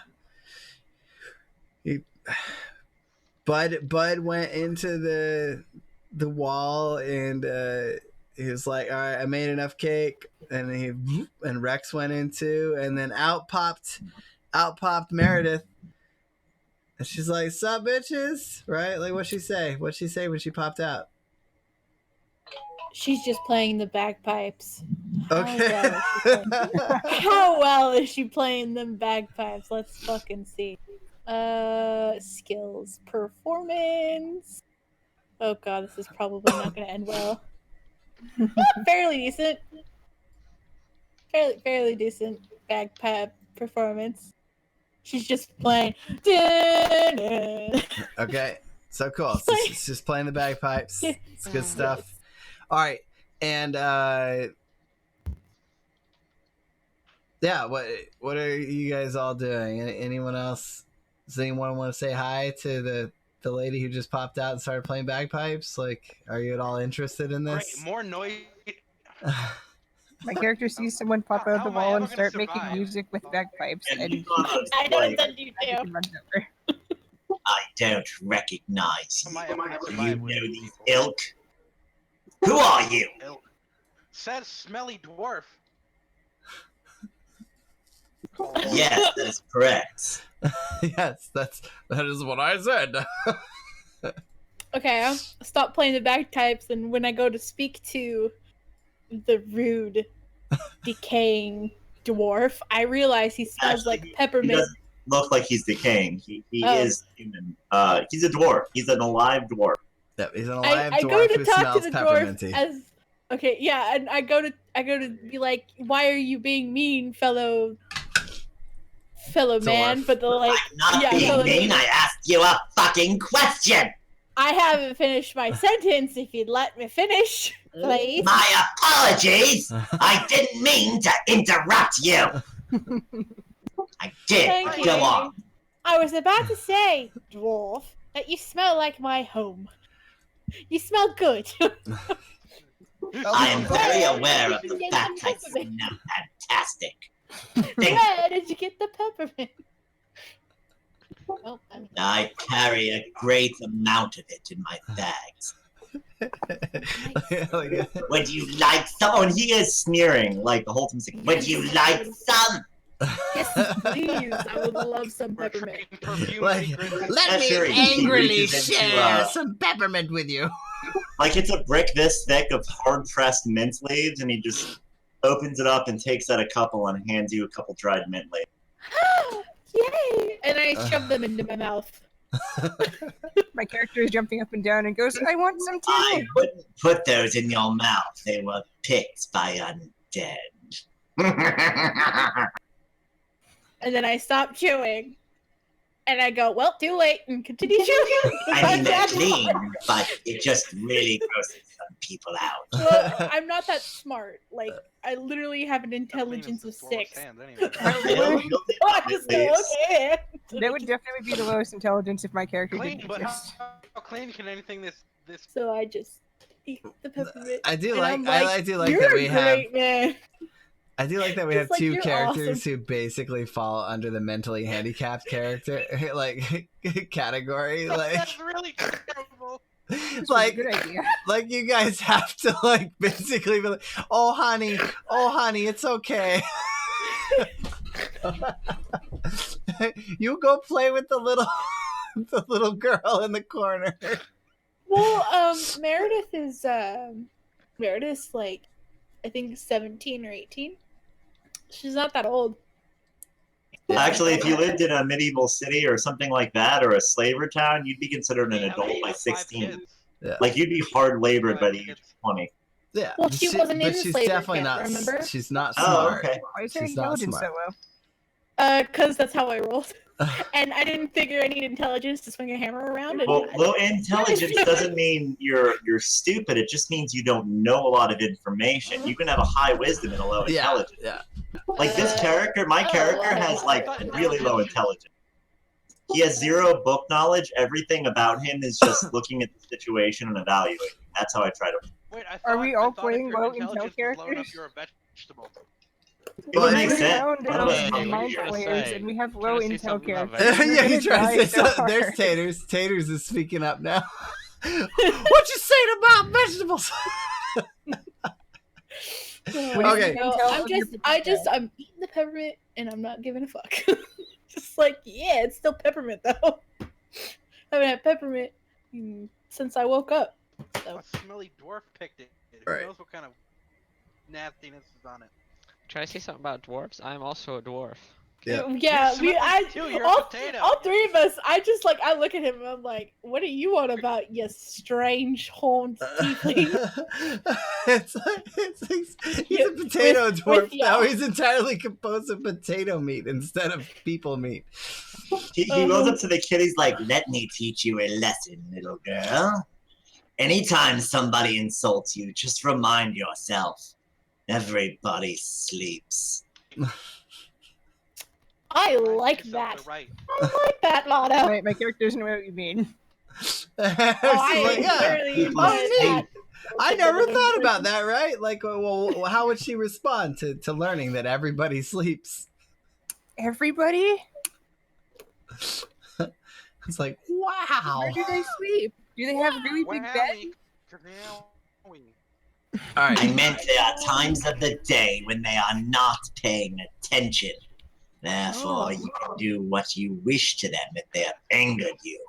Bud went into the wall, and he was like, "All right, I made enough cake," and Rex went into, and then out popped Meredith. And she's like, "Sup, bitches?" Right? Like, what'd she say? What'd she say when she popped out? She's just playing the bagpipes. Okay. How well is she playing them bagpipes? Let's fucking see. Skills, performance. Oh god, this is probably not gonna end well. Fairly decent. Fairly decent bagpipe performance. She's just playing. Okay, so cool. So she's just playing the bagpipes. It's good stuff. All right, and yeah, what are you guys all doing? Anyone else? Does anyone want to say hi to the lady who just popped out and started playing bagpipes? Like, are you at all interested in Great, this? more noise. My character sees someone pop out of How the am I wall ever and gonna start making survive? music with bagpipes, And and you gotta, I know like, that you do. runs over. I don't recognize How you. am I ever gonna Do you survive know with these people? ilk? Who are you? Says smelly dwarf. Yes, that is correct. Yes, that is what I said. Okay, I'll stop playing the bagpipes, and when I go to speak to the rude, decaying dwarf, I realize he smells Actually, like He peppermint. doesn't look like he's decaying. He Oh. is human. He's a dwarf. He's an alive dwarf. Yep, he's an alive I go dwarf to who talk smells to the dwarf pepperminty. as okay, yeah, and I go to be like, why are you being mean, fellow man? Dwarf. But the like, I'm not yeah, being fellow- mean. I asked you a fucking question. I haven't finished my sentence. If you'd let me finish, please. My apologies. I didn't mean to interrupt you. I did. Thank you. Go on. I was about to say, dwarf, that you smell like my home. You smell good. I am very aware of the fact I smell fantastic. Thank you. Where did you get the peppermint? Oh, I mean, I carry a great amount of it in my bags. Like, Would you like some? Oh, and he is sneering like the whole time. Saying, would you like some? yes, please. I would love some We're peppermint. trading perfume Like, secrets. let me Sure, he angrily reaches into, share some peppermint with you. Like it's a brick this thick of hard pressed mint leaves, and he just opens it up and takes out a couple and hands you a couple dried mint leaves. Yay! And I shove them into my mouth. My character is jumping up and down and goes, I want some I too! wouldn't put those in your mouth. They were picked by undead. And then I stop chewing. And I go, well, too late, and continue choking. I mean, they're clean, but it just really grosses some people out. Well, I'm not that smart. Like, I literally have an intelligence of 6. Anyway. I just go, okay. That would definitely be the lowest intelligence if my character Clean, didn't but exist. how clean can anything this? So I just eat the peppermint. I do and like, I'm I do like You're that we a have. great man. I do like that we Just have like, 2 you're characters awesome. who basically fall under the mentally handicapped character like category. Like, That's really terrible. This was like, a good idea. like you guys have to like basically be like, oh honey, it's okay. You go play with the little girl in the corner. Well, Meredith's like, I think 17 or 18. She's not that old. Actually, if you lived in a medieval city or something like that, or a slaver town, you'd be considered an adult by 16. Yeah. Like, you'd be hard labored by the age of 20. Yeah. Well, she wasn't in but the she's slavery definitely camp, not. remember? She's not Oh, smart. okay. Why is her She's not intelligence so smart. low? Because that's how I rolled. And I didn't figure I need intelligence to swing a hammer around. And Well, low intelligence doesn't mean you're stupid. It just means you don't know a lot of information. You can have a high wisdom and a low Yeah. intelligence. Yeah. Like this character, my character has like really low intelligence. He has 0 book knowledge. Everything about him is just looking at the situation and evaluating. That's how I try to. Wait, Are we all I thought playing if your low intelligence intel was low enough, characters? you're a vegetable. It would make We're sense. around None of us Hey, know what mind you trying to players, say? and we have Trying low to say intel something about characters. vegetable? We're Yeah, gonna you trying to die say so? so There's hard. Taters. Taters is speaking up now. What you saying about vegetables? Okay. No, I'm eating the peppermint and I'm not giving a fuck. Just like, yeah, it's still peppermint though. I haven't had peppermint since I woke up. So. A smelly dwarf picked it. Right. Who knows what kind of nastiness is on it? Try to say something about dwarves? I'm also a dwarf. Yeah. Yeah, You're smelly too, you're a all, potato. all 3 of us. I look at him and I'm like, "What are you on about, you strange horned tiefling?" It's like he's a potato with dwarf now. y'all. He's entirely composed of potato meat instead of people meat. He goes up to the kid. He's like, "Let me teach you a lesson, little girl. Anytime somebody insults you, just remind yourself, everybody sleeps." I like Yourself, that. they're Right. I like that motto. My character doesn't know what you mean. It's I like, yeah. literally People love sleep. that. I never thought about that, right? Like, well, how would she respond to learning that everybody sleeps? Everybody? It's like, wow. Where do they sleep? Do they have really big beds? All right. I meant there are times of the day when they are not paying attention. Therefore, you can do what you wish to them if they have angered you.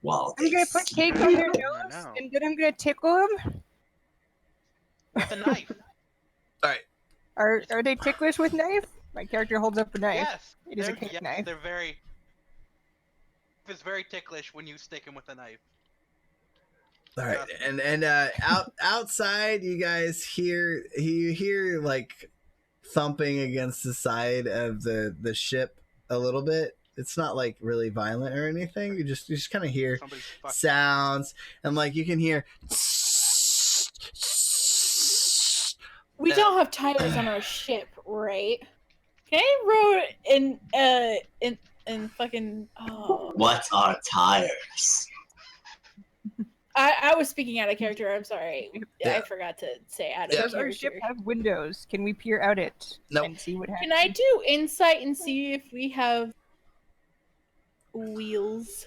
While I'm they gonna put sleep. cake on their I nose, know. and then I'm gonna tickle them. With a knife. All right. Are they ticklish with knife? My character holds up a knife. Yes. It is a they're- cake yes, knife. They're very. It's very ticklish when you stick him with a knife. All right, and outside, you guys hear like thumping against the side of the ship a little bit. It's not like really violent or anything. You just kind of hear Somebody's fucking. sounds, and like you can hear. We don't have tires on our ship, right? Can I row in fucking? Oh. What are tires? I was speaking out of character. I'm sorry. Yeah. I forgot to say out of Yeah. Does our ship character. have windows? Can we peer out it Nope. and see what happens? Can I do insight and see if we have wheels?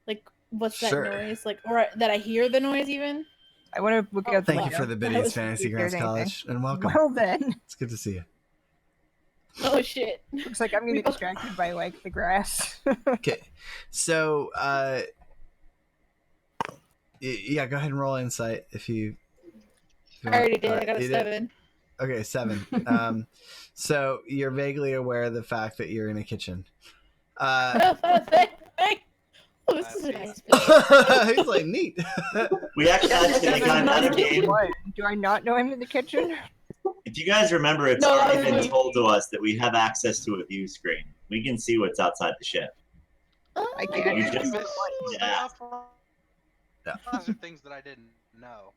Like, what's that Sure. noise? Like, or that I hear the noise even? I want to look Oh, out the Thank you window. for the That Biddy's was- Fantasy if there's Grounds anything. College, and welcome. Well then, It's good to see you. Oh shit! looks like I'm gonna be distracted by like the grass. Okay, so yeah, go ahead and roll insight if you. I already did. I Alright, got a you did. 7. Okay, 7. So you're vaguely aware of the fact that you're in a kitchen. Oh, this is a nice place. He's like, neat. We actually got another game. What? Do I not know I'm in the kitchen? If you guys remember, it's No, that already was been me. told to us that we have access to a view screen. We can see what's outside the ship. I can't. You just This yeah. stuff, Yeah. those are things that I didn't know.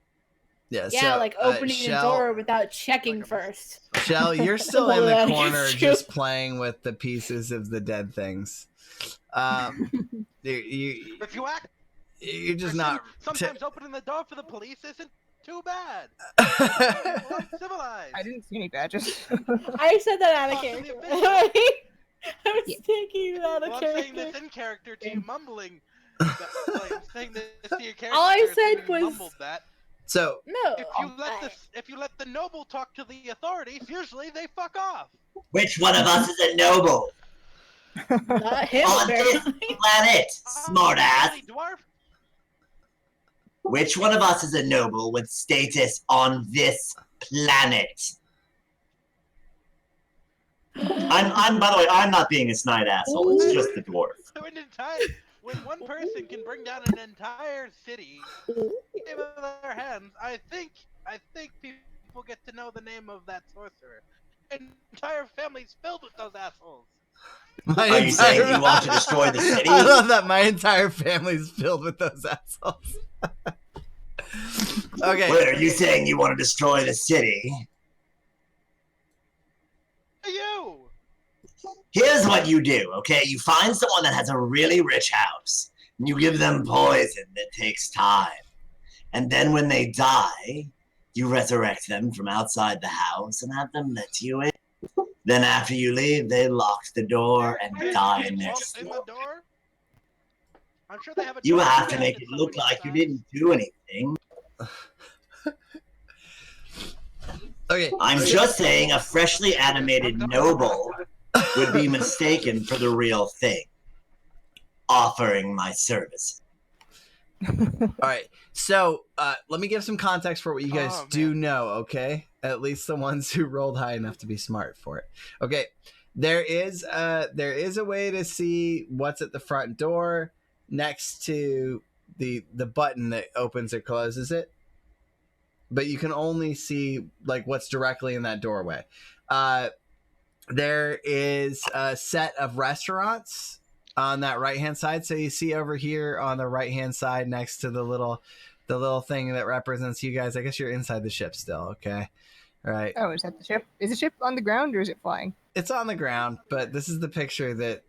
Yeah, Yeah, so, like opening the Shell, door without checking Like a first. Shell, you're still Well, in the that corner is just true. playing with the pieces of the dead things. If you act, You're just not. sometimes opening the door for the police isn't too bad. People aren't civilized. I didn't see any badges. I said that out of Talk to the character. official. I was thinking that out of Well, I'm saying character. this in character to you, mumbling. That, like, I'm saying this to your character. All I said assuming you was- mumbled that. So No. If you let the noble talk to the authorities, usually they fuck off. Which one of us is a noble Not him, on this apparently. planet, smartass? Really, dwarf? Which one of us is a noble with status on this planet? I'm by the way, I'm not being a snide asshole, it's just the dwarf. So when one person can bring down an entire city with their hands, I think people get to know the name of that sorcerer. An entire family's filled with those assholes. Are you saying you want to destroy the city? I love that my entire family's filled with those assholes. Okay. Wait, are you saying you want to destroy the city? You! Here's what you do, okay? You find someone that has a really rich house, and you give them poison that takes time. And then when they die, you resurrect them from outside the house and have them let you in. Then after you leave, they lock the door and die in their In sleep. the door? I'm sure they have a You door have to that make gets it look somebody like you inside. didn't do anything. Okay. I'm just saying a freshly animated noble would be mistaken for the real thing. Offering my service. All right. So let me give some context for what you guys Oh, do man. know, okay? At least the ones who rolled high enough to be smart for it. Okay. There is a way to see what's at the front door next to the button that opens or closes it. But you can only see like what's directly in that doorway. There is a set of restaurants on that right hand side. So you see over here on the right hand side next to the little thing that represents you guys. I guess you're inside the ship still, okay? All right. Oh, is that the ship? Is the ship on the ground or is it flying? It's on the ground, but this is the picture that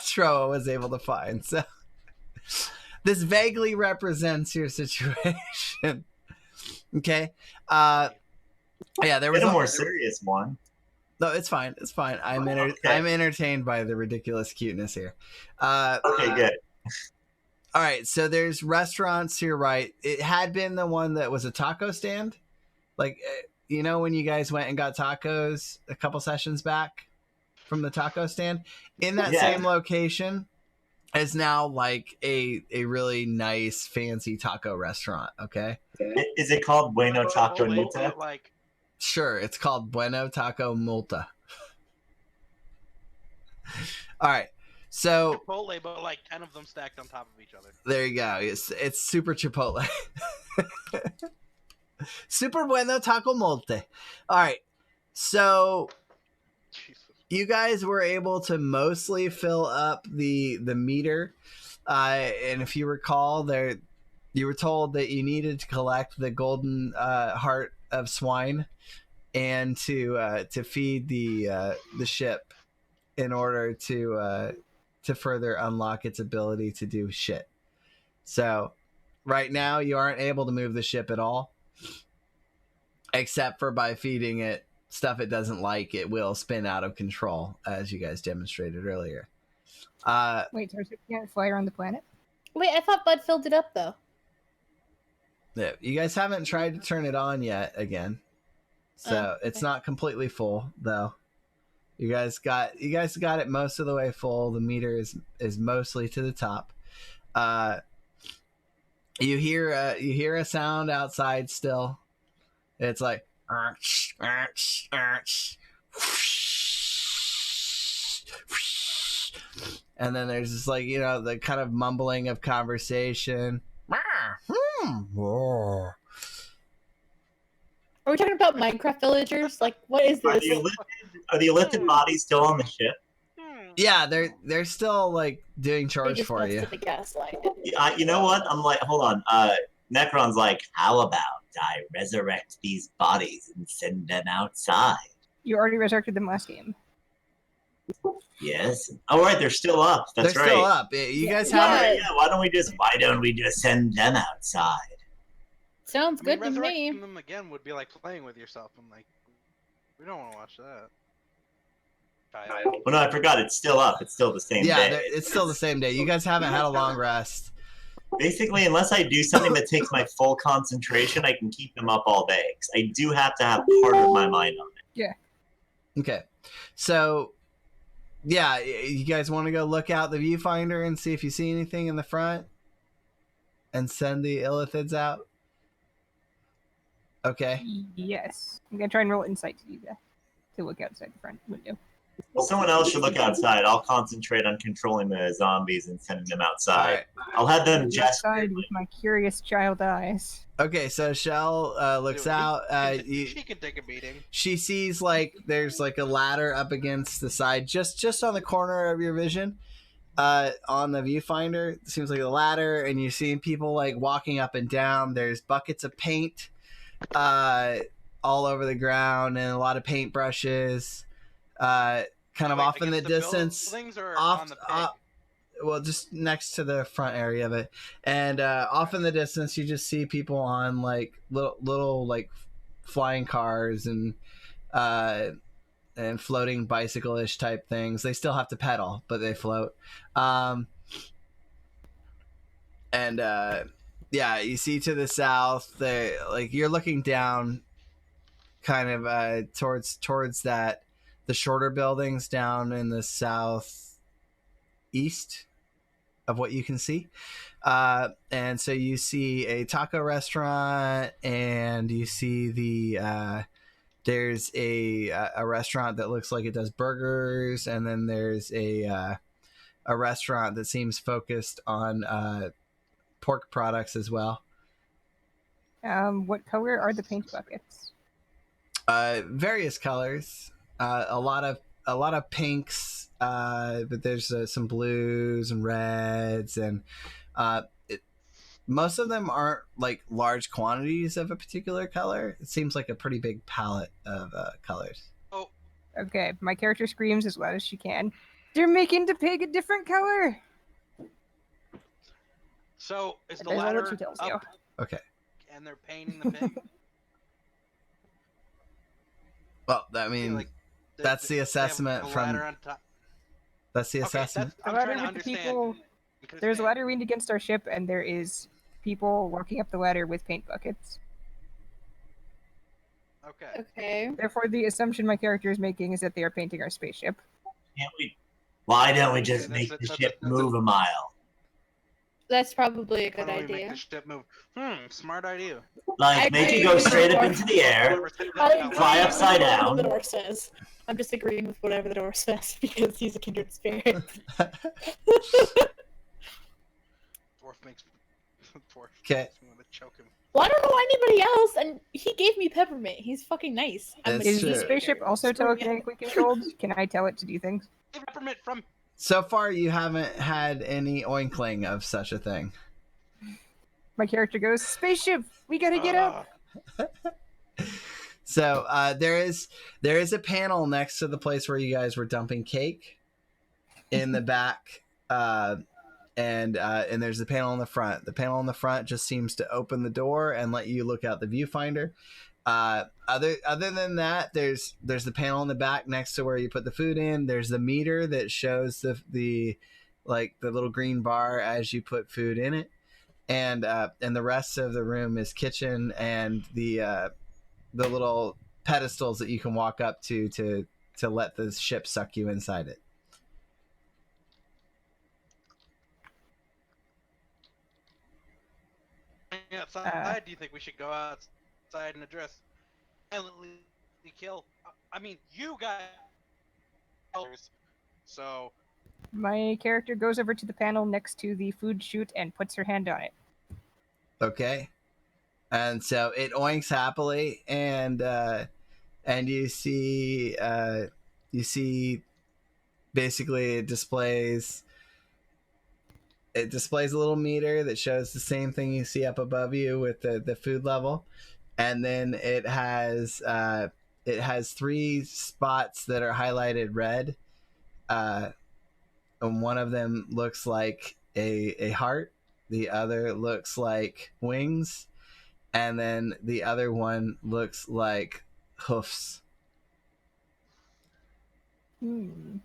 Troa was able to find. So this vaguely represents your situation. Okay. Yeah, there was Get a more serious one. No, it's fine. It's fine. I'm Okay. I'm entertained by the ridiculous cuteness here. Okay, good. All right, so there's restaurants here, right? It had been the one that was a taco stand, like you know when you guys went and got tacos a couple sessions back from the taco stand. In that Yeah. same location is now like a really nice fancy taco restaurant. Okay, Is it called Bueno Taco Chipotle, Nita? but, like, sure, it's called Bueno Taco Multa. All right. So Chipotle, but like 10 of them stacked on top of each other. there you go. It's super Chipotle. Super bueno taco molte. All right. So Jesus. you guys were able to mostly fill up the meter. And if you recall, you were told that you needed to collect the golden heart of swine and to feed the ship in order to further unlock its ability to do shit. So right now you aren't able to move the ship at all, except for by feeding it stuff it doesn't like. It will spin out of control, as you guys demonstrated earlier. Wait, so it can't fly around the planet? Wait, I thought Bud filled it up though. Yeah, you guys haven't tried to turn it on yet again, so Oh, it's okay. not completely full though. You guys got it most of the way full. The meter is mostly to the top. You hear a sound outside still. It's like arch, arch, arch. And then there's just like, the kind of mumbling of conversation. Are we talking about Minecraft villagers? Like, what is Are this? the ellipted bodies still on the ship? Yeah, they're still like doing They chores just for you. busted the gaslight. You know what? I'm like, hold on. Necron's like, how about I resurrect these bodies and send them outside? You already resurrected them last game. Yes. Oh, right, they're still up. That's They're right. still up. You guys All have right, yeah. Why don't we just send them outside? Sounds I mean, good to me. resurrecting them again would be like playing with yourself. I'm like, we don't want to watch that. Child. Well, no, I forgot. It's still up. It's still the same yeah, day. it's still the same day. You guys haven't had a long rest. Basically, unless I do something that takes my full concentration, I can keep them up all day. 'Cause I do have to have part of my mind on it. Okay, so yeah, you guys want to go look out the viewfinder and see if you see anything in the front, and send the illithids out. Okay. Yes. I'm gonna try and roll insight to do that. To look outside the front window. Well, someone else should look outside. I'll concentrate on controlling the zombies and sending them All outside. right. I'll have them Outside with my curious child eyes. Okay, so Shell looks Dude, out. She can take a beating. She sees like there's like a ladder up against the side, just on the corner of your vision. On the viewfinder, it seems like a ladder, and you're seeing people like walking up and down. There's buckets of paint all over the ground, and a lot of paintbrushes. Kind of off in the distance, off, well, just next to the front area of it, and off in the distance, you just see people on like little like flying cars and floating bicycle-ish type things. They still have to pedal, but they float. Yeah, you see to the south, they like you're looking down, kind of towards that. The shorter buildings down in the southeast of what you can see. And so you see a taco restaurant, and you see there's a restaurant that looks like it does burgers, and then there's a restaurant that seems focused on pork products as well. What color are the paint buckets? Various colors. A lot of pinks, but there's some blues and reds, and most of them aren't like large quantities of a particular color. It seems like a pretty big palette of colors. Oh, Okay, my character screams as loud as she can. They're making the pig a different color! so is the That's all ladder that she tells up, you. Okay. and they're painting the pig? Well, I mean, Like, that's the they have assessment the from. ladder on top. That's the Okay, assessment. A I'm ladder trying to with the understand. people. because There's a they- ladder leaned against our ship, and there is people walking up the ladder with paint buckets. Okay. Okay. Therefore, the assumption my character is making is that they are painting our spaceship. Can't we? Why don't we Okay, just that's make it, the that's ship it, that's it. move a mile? That's probably a Why good don't we make idea. the ship move? Smart idea. Like, make agree it go with straight up you. into the air. I Fly agree upside with whatever down. the door says. I'm just agreeing with whatever the door says because he's a kindred spirit. Dwarf makes. Dwarf. 'Kay. makes me want to choke him. Well, I don't know anybody else, and he gave me peppermint. He's fucking nice. That's Is true. the spaceship also telekinetically controlled? Can I tell it to do things? Peppermint from. So far, you haven't had any oinkling of such a thing. My character goes, "Spaceship, we gotta get up." So there is a panel next to the place where you guys were dumping cake in the back, and there's a panel in the front. The panel in the front just seems to open the door and let you look out the viewfinder. Other than that, there's the panel in the back next to where you put the food in. There's the meter that shows the little green bar as you put food in it, and the rest of the room is kitchen and the little pedestals that you can walk up to let the ship suck you inside it. Outside, do you think we should go outside and address violently kill? I mean, you guys. So My character goes over to the panel next to the food chute and puts her hand on it. Okay. And so it oinks happily, and you see basically it displays a little meter that shows the same thing you see up above you with the food level, and then it has 3 spots that are highlighted red, and one of them looks like a heart, the other looks like wings, and then the other one looks like hoofs. Hmm.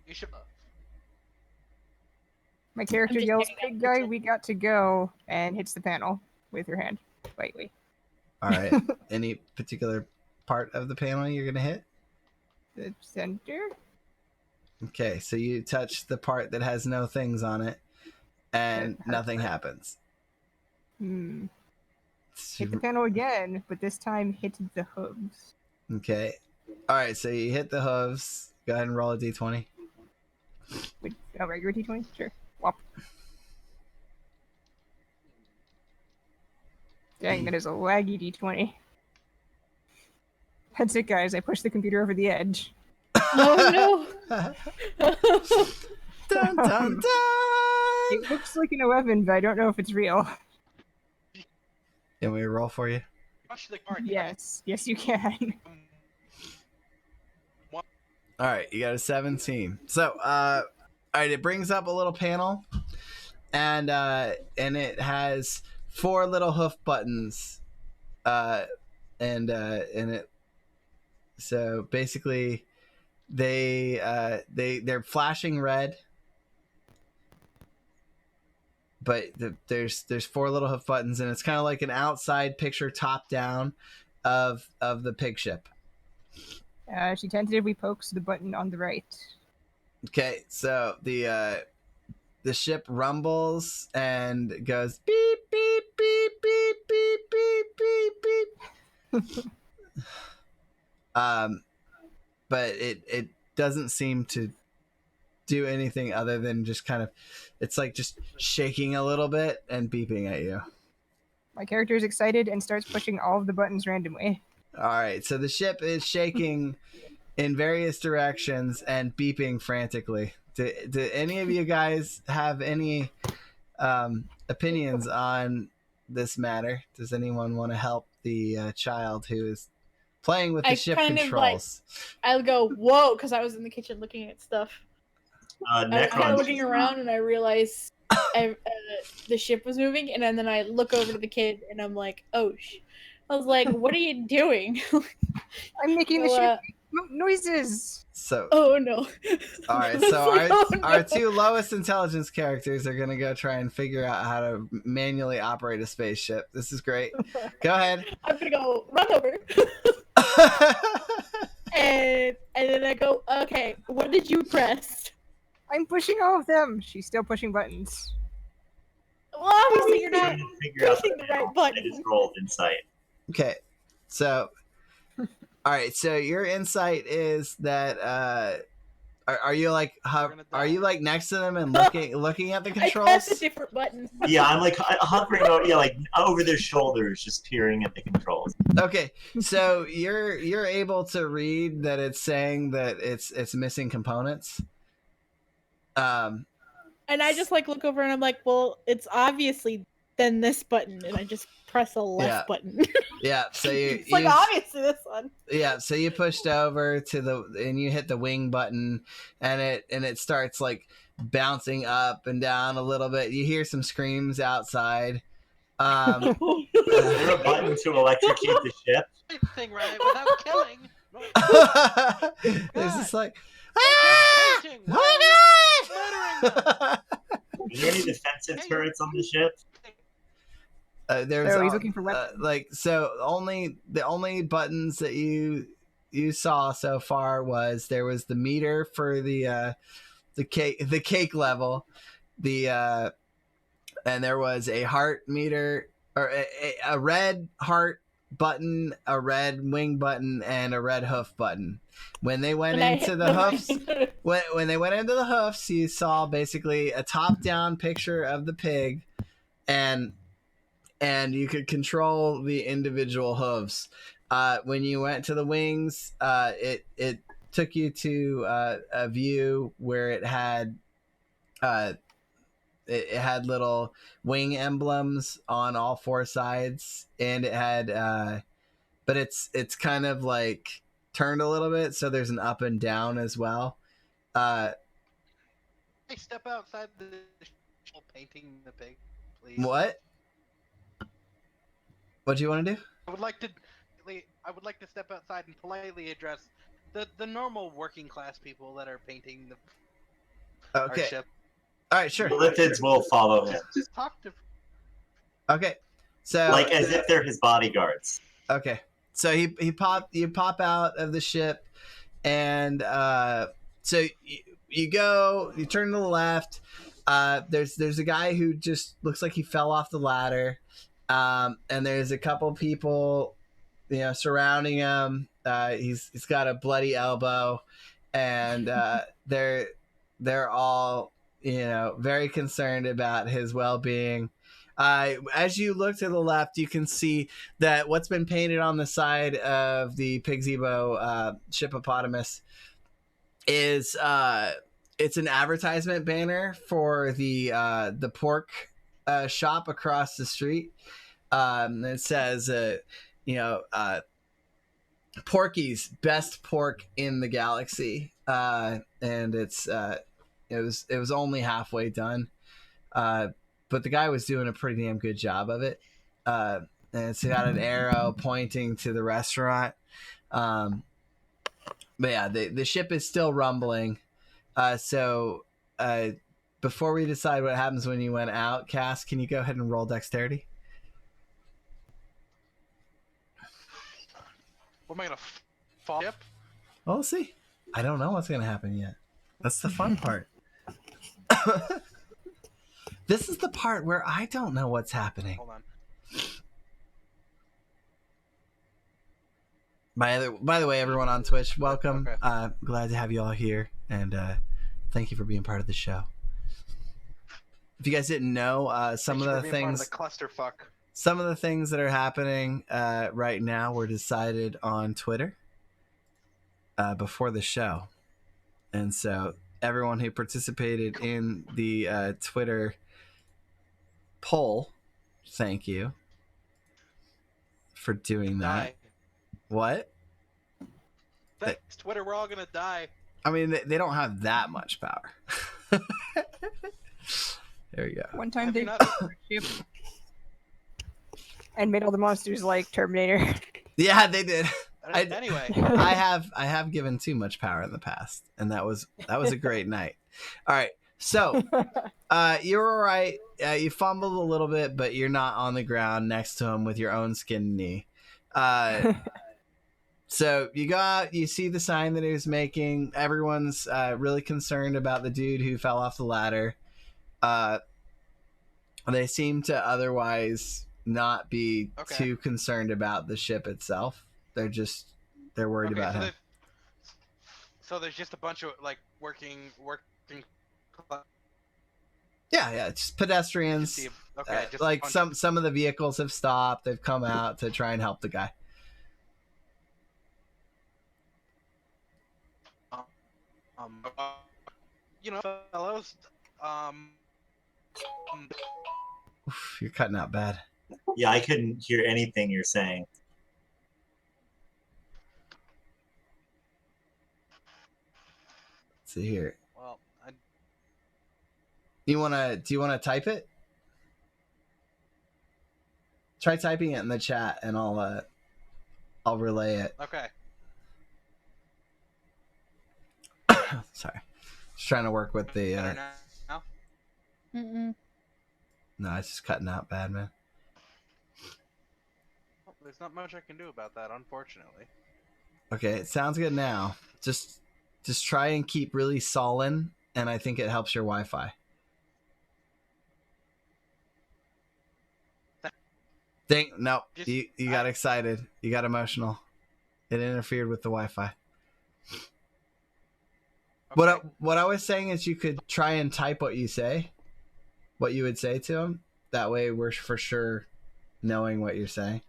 You should. My character I'm just yells, checking out "Pig the guy, kitchen. we got to go," and hits the panel with her hand. Lightly. All right. Any particular part of the panel you're gonna hit? The center? Okay, so you touch the part that has no things on it, and That nothing hurt. happens. Hit the panel again, but this time hit the hooves. Okay. All right, so you hit the hooves. Go ahead and roll a d20. With a regular d20? Sure. Whop. Dang, that is a laggy d20. That's it, guys. I pushed the computer over the edge. Oh no! Dun, dun, dun! It looks like an 11, but I don't know if it's real. Can we roll for you? Push the card. Yes. Yes, you can. All right, you got a 17. So, all right, it brings up a little panel, and it has 4 little hoof buttons, and it. So basically, they're flashing red, but there's 4 little hoof buttons, and it's kind of like an outside picture, top down, of the pig ship. She tentatively pokes the button on the right. Okay, so the ship rumbles and goes beep beep beep beep beep beep beep beep. But it doesn't seem to do anything other than just kind of, it's like just shaking a little bit and beeping at you. My character is excited and starts pushing all of the buttons randomly. All right, so the ship is shaking in various directions and beeping frantically. Do any of you guys have any opinions on this matter? Does anyone want to help the child who is playing with the I ship kind of, controls? I'll go, whoa, because I was in the kitchen looking at stuff. I was kind Necron of looking around and I realized the ship was moving, and then I look over to the kid and I'm like, oh, I was like, what are you doing? I'm making the So, ship make noises. So, oh no. all right, I was so like, oh, no. our 2 lowest intelligence characters are gonna go try and figure out how to manually operate a spaceship. This is great. Go ahead. I'm gonna go run over. And then I go, okay, what did you press? I'm pushing all of them. She's still pushing buttons. Well, obviously you're not Figure out pushing the right I button. just rolled insight. Okay, so all right, so your insight is that are you like are you like next to them and looking at the I pressed a controls? different button. Yeah, I'm like hovering over, like over their shoulders, just peering at the controls. Okay, so you're able to read that it's saying that it's missing components. And I just like look over and I'm like, well, it's obviously then this button, and I just press a left button. Yeah, so It's like obviously this one. Yeah, so you pushed over to and you hit the wing button, and it starts like bouncing up and down a little bit. You hear some screams outside. Is there a button to electrocute the ship? Thing right without killing. There's just like, Painting. oh god! Is there any defensive turrets on the ship? There's So he's looking for weapons. the only buttons that you saw so far was there was the meter for the cake level, and there was a heart meter, or a red heart button, a red wing button, and a red hoof button. When they went into the hoofs, when they went into the hoofs, you saw basically a top-down picture of the pig, and you could control the individual hooves. When you went to the wings, it took you to a view where it had it had little wing emblems on all four sides, and it had but it's kind of like turned a little bit, so there's an up and down as well. Hey, step outside the painting the pig, please. What do you want to do? I would like to step outside and politely address the normal working class people that are painting our Okay, ship. all right, sure. The lithids will follow him, Just talk to. Okay, so like as if they're his bodyguards. okay, so you pop out of the ship, and so you turn to the left. There's a guy who just looks like he fell off the ladder, and there's a couple people, surrounding him. He's got a bloody elbow, and they're all very concerned about his well-being. As you look to the left, you can see that what's been painted on the side of the Pigzebo shippopotamus is it's an advertisement banner for the pork shop across the street. It says, Porky's best pork in the galaxy, and it was only halfway done, but the guy was doing a pretty damn good job of it. And it's got an arrow pointing to the restaurant. But yeah, the ship is still rumbling. So before we decide what happens when you went out, Cass, can you go ahead and roll dexterity? What am I gonna fall ship? Well, we'll see. I don't know what's gonna happen yet. That's the fun part. This is the part where I don't know what's happening. Hold on. By the way, everyone on Twitch, welcome. Okay. Glad to have you all here, and thank you for being part of the show. If you guys didn't know, some of the clusterfuck. some of the things that are happening right now were decided on Twitter before the show, and so everyone who participated in the Twitter poll, thank you for doing that. Die. What? Thanks, Twitter. We're all gonna die. I mean, they don't have that much power. There we go. One time Have they you not- ship and made all the monsters like Terminator. Yeah, they did. Anyway, I have given too much power in the past, and that was a great night. All right, so you're all right. You fumbled a little bit, but you're not on the ground next to him with your own skinned knee. So you go out, you see the sign that he was making. Everyone's really concerned about the dude who fell off the ladder. They seem to otherwise not be too concerned about the ship itself. They're worried about him. So there's just a bunch of like working. Yeah, just pedestrians. Just like some of the vehicles have stopped. They've come out to try and help the guy. Fellows. Oof, you're cutting out bad. Yeah, I couldn't hear anything you're saying. Let's see here. Well, Do you wanna type it? Try typing it in the chat, and I'll relay it. okay. Sorry, just trying to work with the. Better now? Mm-mm. No, it's just cutting out bad, man. Well, there's not much I can do about that, unfortunately. Okay, it sounds good now. Just try and keep really sullen, and I think it helps your Wi-Fi. No, you got excited. You got emotional. It interfered with the Wi-Fi. Okay. What I was saying is you could try and type what you would say to him. That way we're for sure knowing what you're saying.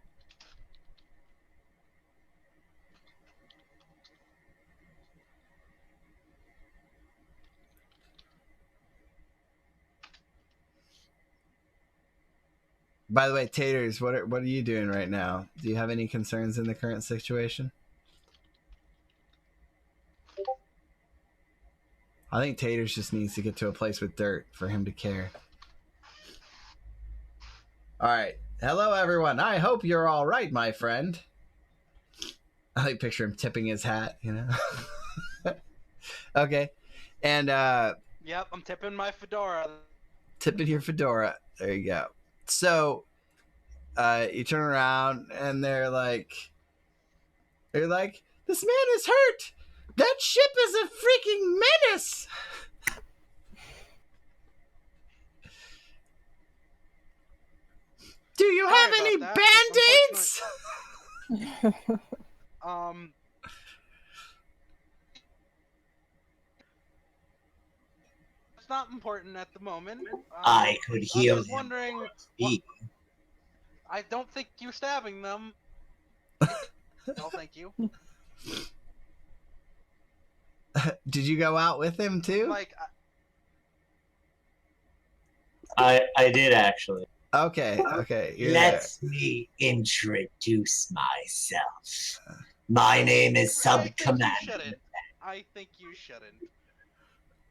By the way, Taters, what are you doing right now? Do you have any concerns in the current situation? I think Taters just needs to get to a place with dirt for him to care. All right. Hello, everyone. I hope you're all right, my friend. I like picture him tipping his hat, you know? Okay. And, Yep, I'm tipping my fedora. tipping your fedora. There you go. So, you turn around and they're like, this man is hurt. That ship is a freaking menace. Do you have Sorry any about that. band-aids? It's not important at the moment. I could I'm heal just him. wondering. Speak. I don't think you stabbing them. No, thank you. Did you go out with him too? Like, I did actually. Okay. You're Let me introduce myself. My name is Sub Commander. I think you shouldn't.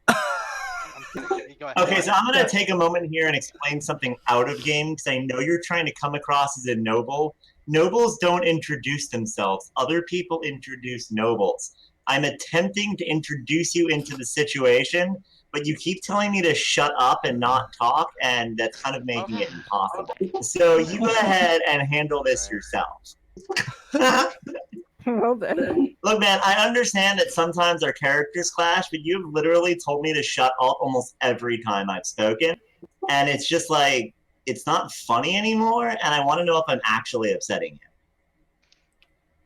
I'm kidding. Go ahead. Okay, so I'm gonna take a moment here and explain something out of game because I know you're trying to come across as a noble. Nobles don't introduce themselves. Other people introduce nobles. I'm attempting to introduce you into the situation, but you keep telling me to shut up and not talk, and that's kind of making it impossible. So you go ahead and handle this yourself. Well then. Look, man, I understand that sometimes our characters clash, but you've literally told me to shut up almost every time I've spoken. And it's just like, it's not funny anymore, and I want to know if I'm actually upsetting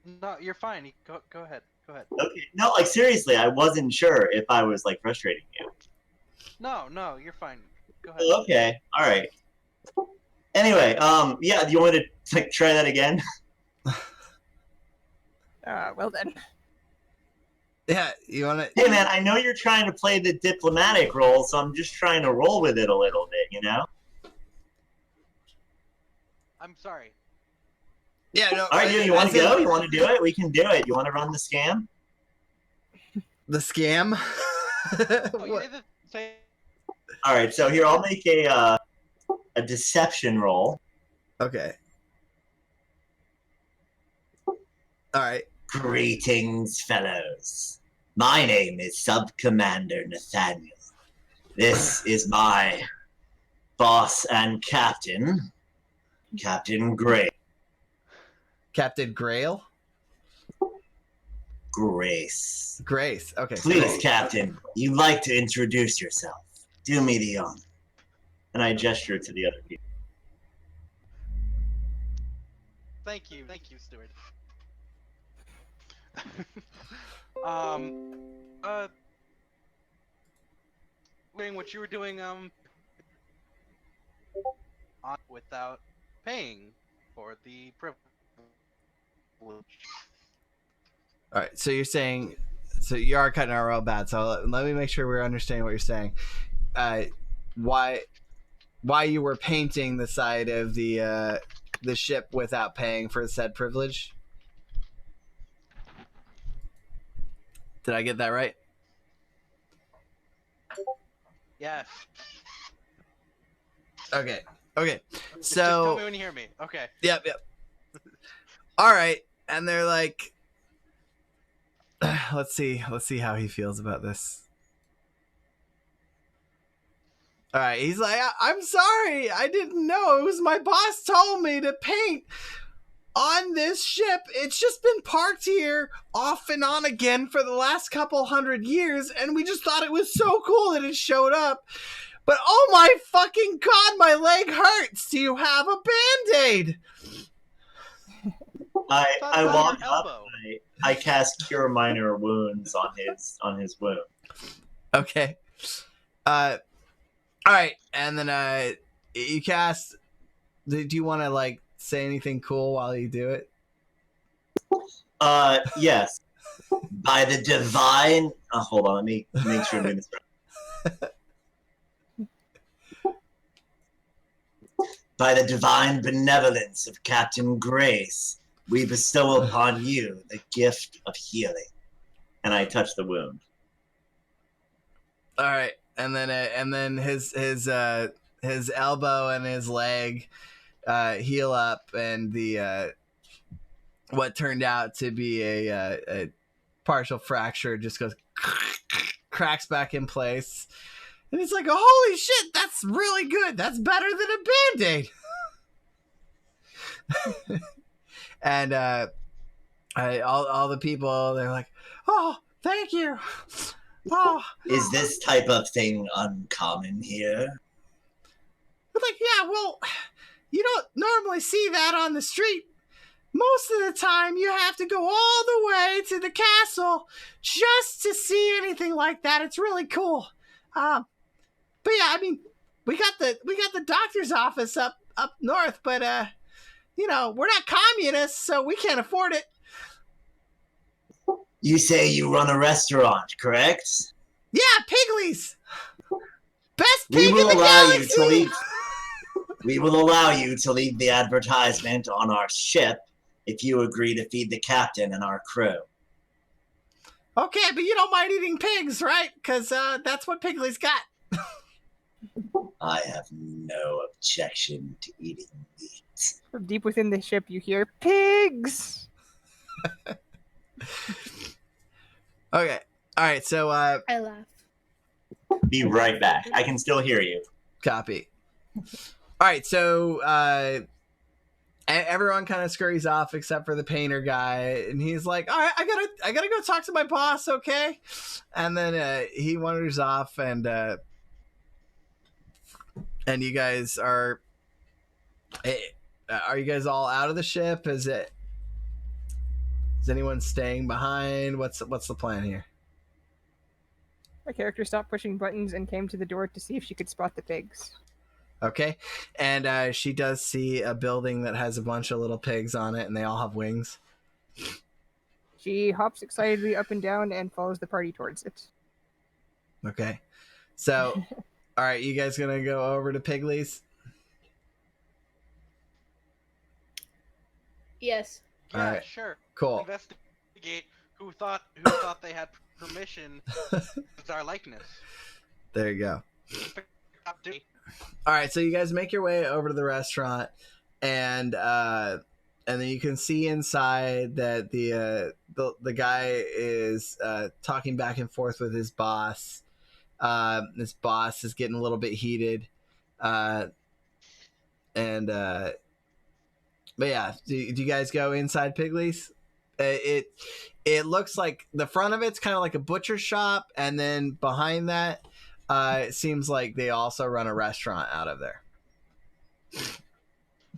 you. No, you're fine. Go ahead. Go ahead. Okay. No, like, seriously, I wasn't sure if I was, like, frustrating you. No, you're fine. Go ahead. Okay, alright. Anyway, yeah, do you want me to, like, try that again? Well then. Yeah, you want to? Hey, man, I know you're trying to play the diplomatic role, so I'm just trying to roll with it a little bit, you know? I'm sorry. Yeah, no. All right, you want to go? You want to do it? We can do it. You want to run the scam? The scam? Oh, you did the same. All right, so here, I'll make a deception roll. Okay. All right. Greetings, fellows. My name is Sub-Commander Nathaniel. This is my boss and captain, Captain Gray. Captain Grail? Grace. Grace. Okay. Please, Grace. Captain, you'd like to introduce yourself. Do me the honor. And I gesture to the other people. Thank you, Stuart. Doing what you were doing, without paying for the privilege. All right. So you're saying, so you are cutting out real bad. So let me make sure we're understanding what you're saying. Why you were painting the side of the ship without paying for said privilege? Did I get that right? Yes. Okay. Just tell So me when you hear me. Okay. Yep. All right. And they're like, let's see how he feels about this. All right. He's like, I'm sorry. I didn't know. It was my boss told me to paint on this ship. It's just been parked here off and on again for the last couple 100 years. And we just thought it was so cool that it showed up. But oh my fucking God, my leg hurts. Do you have a Band-Aid? I walk up. I cast Cure Minor Wounds on his wound. Okay. All right, and then you cast. Do you want to like say anything cool while you do it? Yes. By the divine. Hold on. Let me make sure I'm doing this right. By the divine benevolence of Captain Grace, we bestow upon you the gift of healing. And I touch the wound. All right, and then his elbow and his leg heal up, and the what turned out to be a partial fracture just goes cracks back in place, and it's like, oh, holy shit, that's really good. That's better than a Band-Aid. And all the people, they're like, oh, thank you. Oh. Is this type of thing uncommon here? But like, yeah, well, you don't normally see that on the street. Most of the time, you have to go all the way to the castle just to see anything like that. It's really cool. But yeah, I mean, we got the doctor's office up north, but you know, we're not communists, so we can't afford it. You say you run a restaurant, correct? Yeah, Piggly's. Best pig in the galaxy. We will allow you to leave the advertisement on our ship if you agree to feed the captain and our crew. Okay, but you don't mind eating pigs, right? Because that's what Piggly's got. I have no objection to eating meat. From deep within the ship, you hear pigs. Okay. All right. So I laugh. Be right back. I can still hear you. copy. All right. So everyone kind of scurries off except for the painter guy, and he's like, "All right, I gotta go talk to my boss, okay?" And then he wanders off, and you guys are you guys all out of the ship? Is anyone staying behind? What's the plan here? My character stopped pushing buttons and came to the door to see if she could spot the pigs. Okay. And she does see a building that has a bunch of little pigs on it, and they all have wings. She hops excitedly up and down and follows the party towards it. Okay. So, all right, you guys gonna go over to Piggly's? Yes. All Yeah, right. sure. Cool. Investigate who thought they had permission to our likeness. There you go. All right, so you guys make your way over to the restaurant, and then you can see inside that the guy is talking back and forth with his boss. This boss is getting a little bit heated, but yeah, do you guys go inside Piggly's? It looks like the front of it's kind of like a butcher shop, and then behind that, it seems like they also run a restaurant out of there.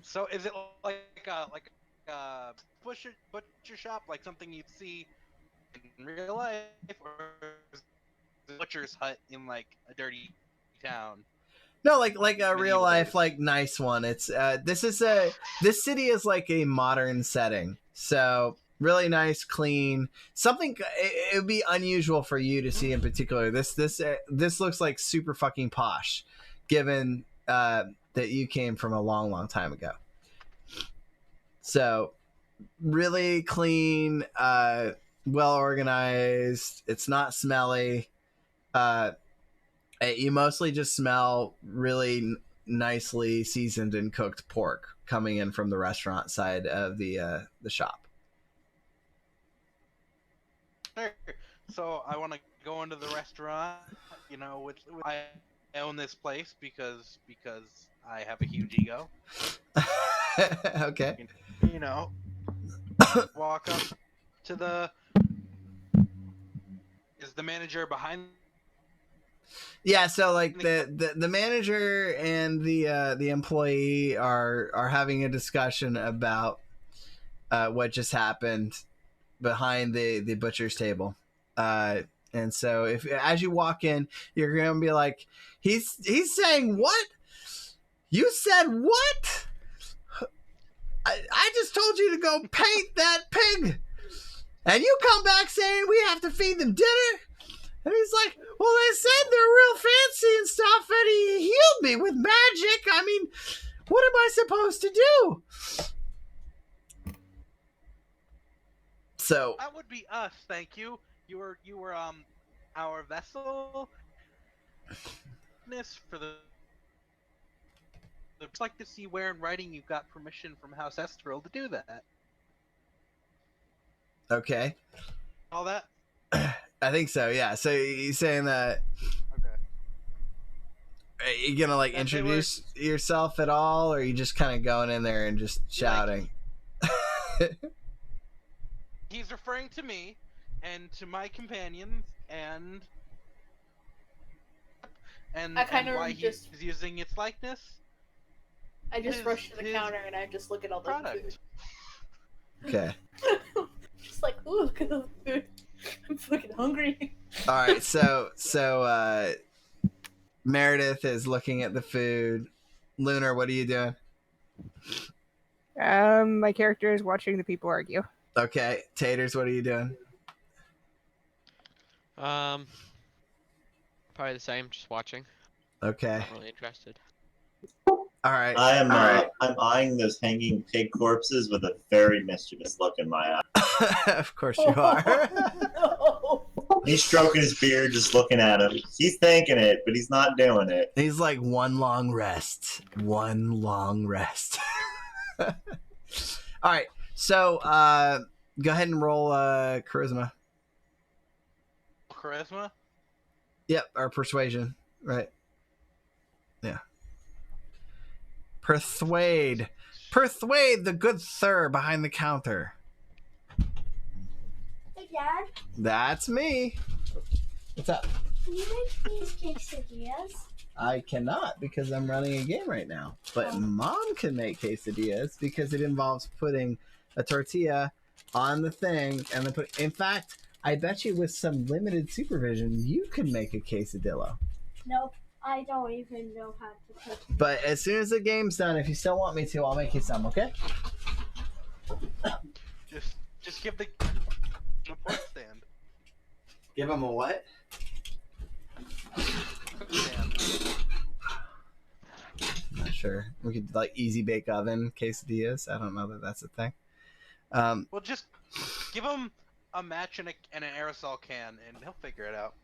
So is it like a butcher shop, like something you'd see in real life, or is it a butcher's hut in like a dirty town? No, like a real life, like nice one. It's this city is like a modern setting, so really nice, clean. Something it would be unusual for you to see in particular. This looks like super fucking posh, given that you came from a long time ago. So really clean, well organized. It's not smelly. You mostly just smell really nicely seasoned and cooked pork coming in from the restaurant side of the shop. Sure. So I want to go into the restaurant. You know, I own this place because I have a huge ego. Okay. You know, walk up to the. Is the manager behind? Yeah, so like the manager and the employee are having a discussion about what just happened behind the butcher's table, and so if as you walk in, you're gonna be like, he's saying what? You said what? I just told you to go paint that pig, and you come back saying we have to feed them dinner. And he's like, well, they said they're real fancy and stuff, and he healed me with magic. I mean, What am I supposed to do? So That would be us, thank you. You were our vessel. For the. I'd like to see where in writing you got permission from House Estrel to do that. okay, All that. I think so. Yeah. So you're saying that Okay. are you gonna like That they introduce yourself at all, or are you just kind of going in there and just shouting? He's referring to me and to my companions and I kind of why just- he's using its likeness. I just His- rush to the his counter and I just look at all the Product. Okay. food. Just like, ooh, look at the food. I'm fucking hungry. All right. So Meredith is looking at the food. Lunar, what are you doing? My character is watching the people argue. Okay. Taters, what are you doing? Probably the same, just watching. Okay. Not really interested. All right. I'm eyeing those hanging pig corpses with a very mischievous look in my eye. Of course you are. No. He's stroking his beard, just looking at him. He's thinking it, but he's not doing it. He's like one long rest. One long rest. All right. So go ahead and roll charisma. Charisma. Yep, or persuasion. Right. Yeah. Persuade. Persuade the good sir behind the counter. Hey, Dad, That's me. What's up? can you make these quesadillas? I cannot because I'm running a game right now. But Mom can make quesadillas because it involves putting a tortilla on the thing and then put. In fact, I bet you with some limited supervision, you can make a quesadilla. Nope, I don't even know how to cook. But as soon as the game's done, if you still want me to, I'll make you some. Okay? Just give the pork stand. Give him a what? Stand. Not sure. We could like easy bake oven quesadillas. I don't know that that's a thing. Well, just give him a match and an aerosol can, and he'll figure it out.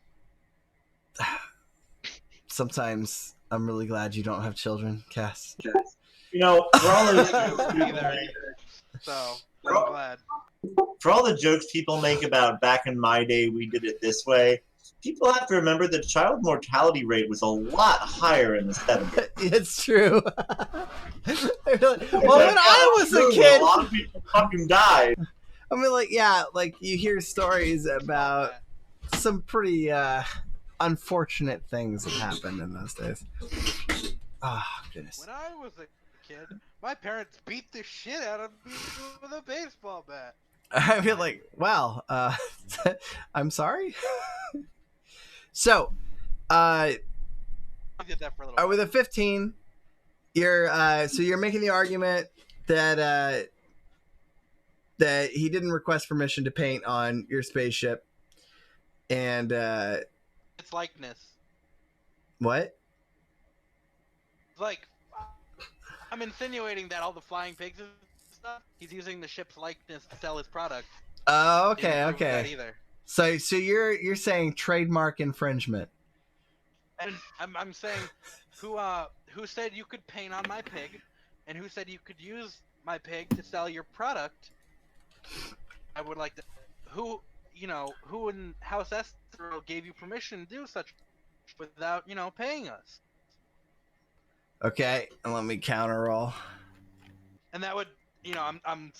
Sometimes I'm really glad you don't have children, Cass. You know, for all those jokes people Either. make, So Bro. I'm glad. for all the jokes people make about back in my day we did it this way, people have to remember the child mortality rate was a lot higher in the 70s. It's true. Well, when I was a A kid, lot of people fucking died. I mean, like, yeah, like you hear stories about some pretty unfortunate things that happened in those days. Oh, goodness. When I was a kid, my parents beat the shit out of me with a baseball bat. I mean, like, wow. I'm sorry. So, I did that for a little while. with a 15, you're making the argument that that he didn't request permission to paint on your spaceship, and It's likeness. what? Like, I'm insinuating that all the flying pigs and stuff, he's using the ship's likeness to sell his product. Oh, Didn't okay, approve of that okay. either. So you're saying trademark infringement? And I'm saying, who said you could paint on my pig, and who said you could use my pig to sell your product? I would like to. Who in House Esther gave you permission to do such without paying us? Okay, and let me counter roll. And that would, I'm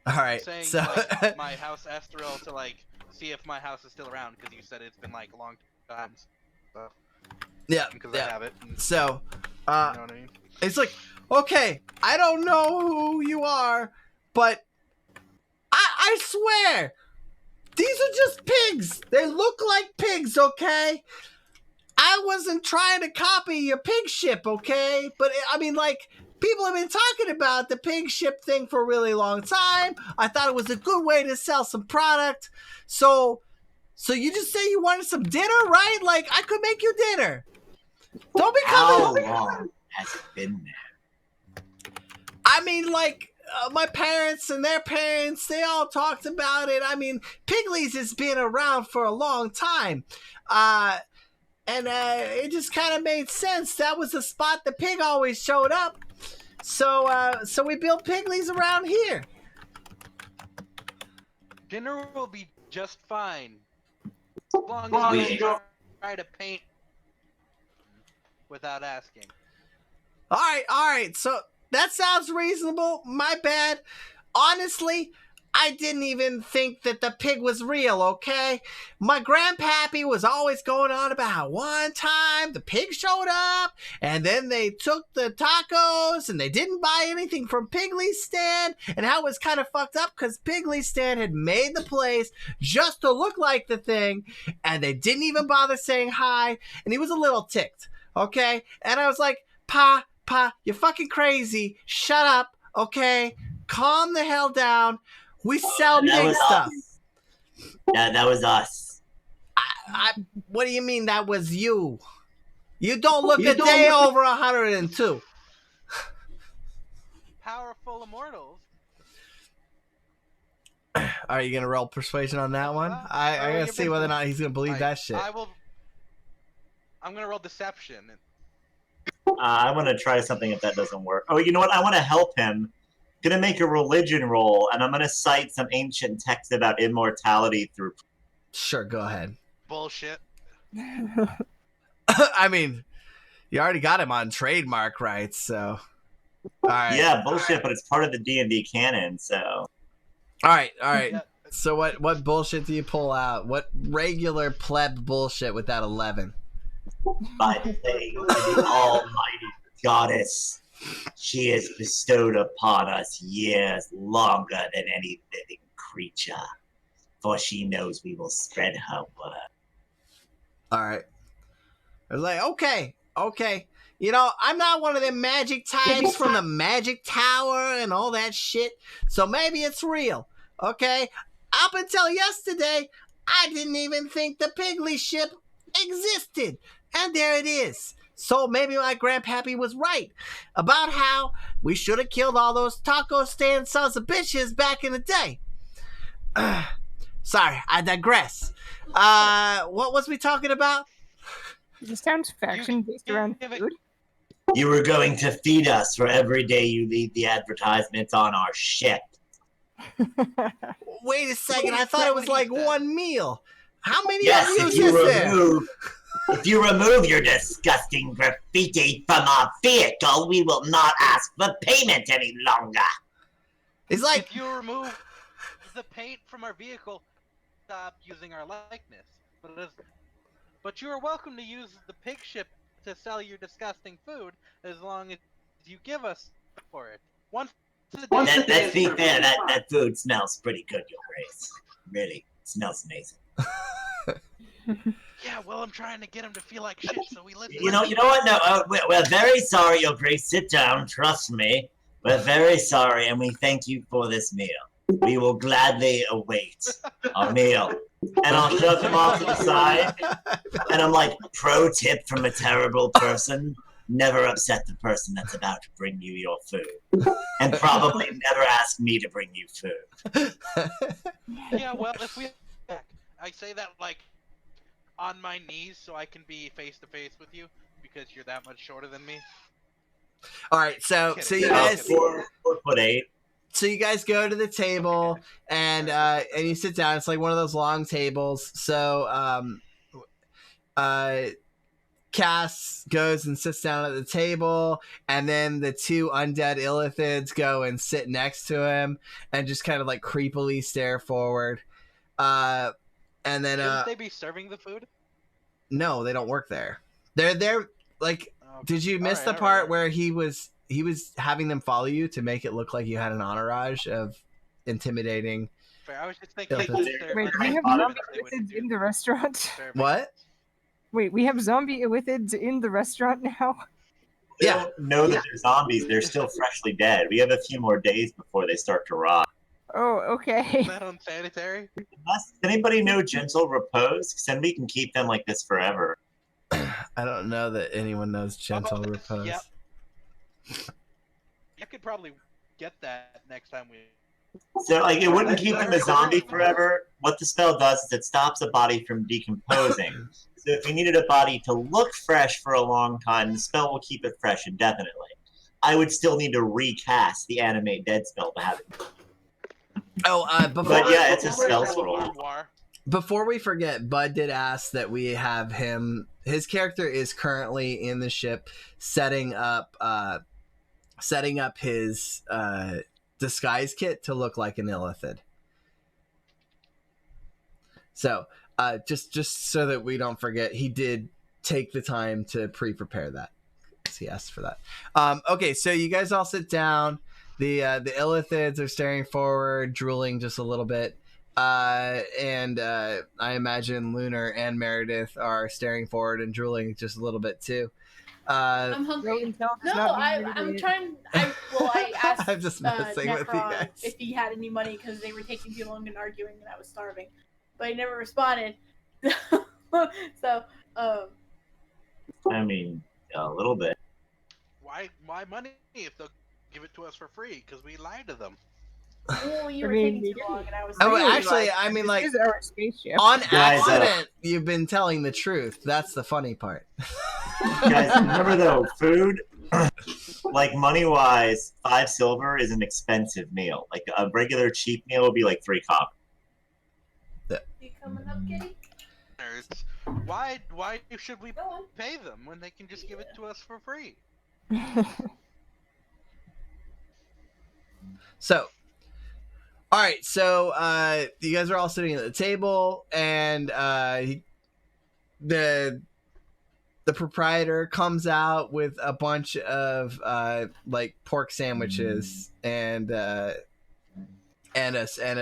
All right, saying so like, my House Astral to like see if my house is still around because you said it's been like a long time. So yeah, because I yeah. have it. And, So, you know what I mean? it's like, okay, I don't know who you are, but I swear, these are just pigs. They look like pigs, okay? I wasn't trying to copy your pig ship, okay? But I mean, like, people have been talking about the pig ship thing for a really long time. I thought it was a good way to sell some product. So you just say you wanted some dinner, right? Like, I could make you dinner. Don't be How coming. long has it been there? I mean, like, my parents and their parents, they all talked about it. I mean, Pigley's has been around for a long time. And it just kind of made sense. That was the spot the pig always showed up. So we built Pigley's around here. Dinner will be just fine. As long as We- you don't try to paint without asking. All right. So that sounds reasonable. My bad. Honestly, I didn't even think that the pig was real, okay? My grandpappy was always going on about how one time the pig showed up and then they took the tacos and they didn't buy anything from Pigley's stand, and how it was kind of fucked up because Pigley's stand had made the place just to look like the thing, and they didn't even bother saying hi, and he was a little ticked, okay? And I was like, Pa, you're fucking crazy. Shut up, okay? Calm the hell down. We sell That pig was stuff. us. That was us. What do you mean that was you? You don't look a day over 102. Powerful immortals. Are you gonna roll persuasion on that one? I gotta see whether or not he's gonna believe that shit. I'm gonna roll deception. I want to try something if that doesn't work. Oh, you know what? I want to help him. Gonna make a religion roll, and I'm gonna cite some ancient text about immortality through. Sure, go ahead. Bullshit. I mean, you already got him on trademark rights, so. All right. Yeah, bullshit, but it's part of the D&D canon, so. All right. Yeah. So what bullshit do you pull out? What regular pleb bullshit with that 11? By the name of the almighty goddess, she has bestowed upon us years longer than any living creature, for she knows we will spread her word. All right. I was like, okay. You know, I'm not one of them magic types from the magic tower and all that shit, so maybe it's real, okay? Up until yesterday, I didn't even think the Pigley ship existed, and there it is. So maybe my grandpappy was right about how we should have killed all those taco stand sons of bitches back in the day. Sorry, I digress. What was we talking about? This town's faction based around food. You were going to feed us for every day you leave the advertisements on our ship. Wait a second, I thought it was like one meal. How many Yes, of you is there? if you remove your disgusting graffiti from our vehicle, we will not ask for payment any longer. It's like, If you remove the paint from our vehicle, stop using our likeness. But you are welcome to use the pig ship to sell your disgusting food as long as you give us for it. Once a day. Let's be fair, that food smells pretty good, Your Grace. Really, it smells amazing. Yeah, well, I'm trying to get him to feel like shit, so we live. You know what? No, we're very sorry, Your Grace. Sit down, trust me. We're very sorry, and we thank you for this meal. We will gladly await our meal. And I'll shove him off to the side, and I'm like, pro tip from a terrible person: never upset the person that's about to bring you your food, and probably never ask me to bring you food. Yeah, well, if we I say that like on my knees so I can be face to face with you because you're that much shorter than me. all right, so you Yeah, guys, 4'8". so you guys go to the table and you sit down. It's like one of those long tables. So Cass goes and sits down at the table, and then the two undead illithids go and sit next to him and just kind of like creepily stare forward. And then Shouldn't they be serving the food? no, they don't work there. They're like, Okay. did you miss the Alright, part alright. where he was having them follow you to make it look like you had an entourage of intimidating? Fair. I was just thinking. Yeah. Wait, we have Auto- zombie illithids in the restaurant. What? Wait, we have zombie illithids in the restaurant now? They Yeah. don't know that they're zombies. They're still freshly dead. We have a few more days before they start to rot. Oh, okay. Is that unsanitary? Does anybody know gentle repose? Because then we can keep them like this forever. I don't know that anyone knows gentle repose. Yep. You could probably get that next time we. So, like, it wouldn't keep him a zombie forever. What the spell does is it stops a body from decomposing. So if you needed a body to look fresh for a long time, the spell will keep it fresh indefinitely. I would still need to recast the animate dead spell to have it. Before yeah, it's a spell scroll. Before we forget, Bud did ask that we have him. His character is currently in the ship, setting up his disguise kit to look like an illithid. So, just so that we don't forget, he did take the time to pre-prepare that. He asked for that. Okay, so you guys all sit down. The illithids are staring forward, drooling just a little bit. And I imagine Lunar and Meredith are staring forward and drooling just a little bit too. I'm hungry. I'm trying. I asked I'm just messing with you Necron guys. if he had any money because they were taking too long and arguing and I was starving, but he never responded. So, I mean, a little bit. Why money if they'll give it to us for free? Because we lied to them. well, you were taking too long and I was. Oh, starving. actually, I mean, like, This is our spaceship. on Guys, accident, you've been telling the truth. That's the funny part. Guys, remember though, food, like money-wise, 5 silver is an expensive meal. Like a regular cheap meal would be like 3 copper. You coming up, kitty? Nerds. Why should we pay them when they can just give it to us for free? So, all right. So, you guys are all sitting at the table, and the proprietor comes out with a bunch of like pork sandwiches and a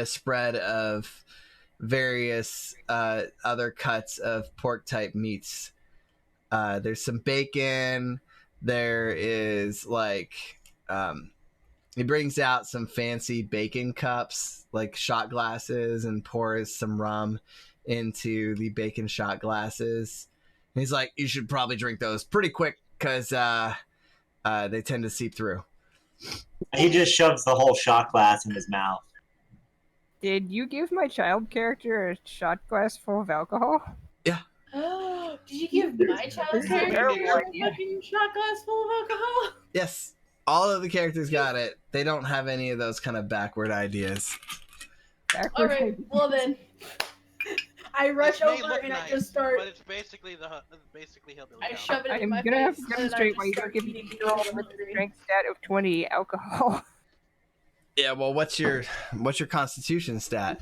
spread of various other cuts of pork type meats. There's some bacon. There is like he brings out some fancy bacon cups, like shot glasses, and pours some rum into the bacon shot glasses. And he's like, you should probably drink those pretty quick because they tend to seep through. He just shoves the whole shot glass in his mouth. Did you give my child character a shot glass full of alcohol? Yeah. Did you give my child This is a character terrible a idea. fucking shot glass full of alcohol? Yes. All of the characters got it. They don't have any of those kind of backward ideas. All right. Well then, I rush It may over look and I nice, just start. But it's basically hillbilly. I town. shove it in I'm my gonna have face. to and then I demonstrate just why you start don't give me eating a because I'm with the hungry. strength stat of 20 alcohol. Yeah, well, what's your constitution stat?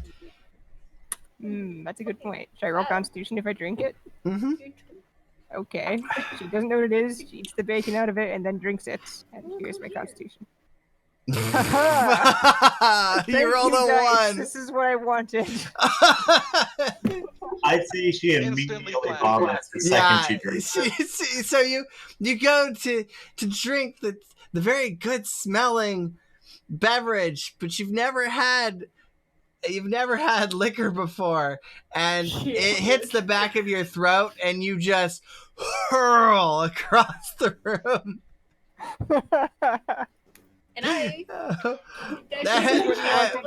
That's a good point. Should I roll Constitution if I drink it? Mm-hmm. Okay. She doesn't know what it is. She eats the bacon out of it and then drinks it. And here's my Constitution. You Thank rolled you, a dice. 1. This is what I wanted. I'd say she immediately vomits the second she drinks. So you go to drink the very good smelling beverage, but you've never had liquor before, and it hits the back of your throat, and you just hurl across the room. And I.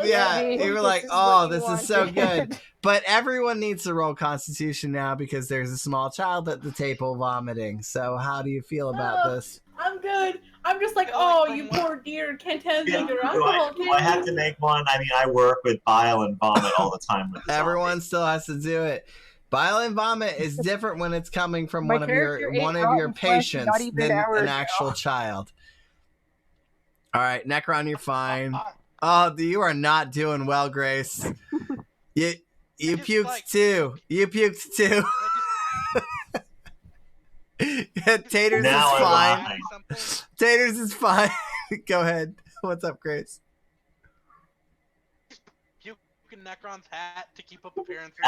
Yeah, you were like, oh, this is so good. But everyone needs to roll Constitution now because there's a small child at the table vomiting. So how do you feel about this? I'm good. I'm just like, oh, you poor dear, can't have Yeah, your do alcohol, I have to make one? I mean, I work with bile and vomit all the time. With Everyone still has to do it. Bile and vomit is different when it's coming from My one of your character ate rotten flesh patients not even than hours an ago. actual child. All right, Necron, you're fine. Oh, you are not doing well, Grace. You puked like- too. You puked too. Taters Now is I'm fine. lying. Taters is fine. Go ahead. What's up, Grace? Puking Necron's hat to keep up appearances.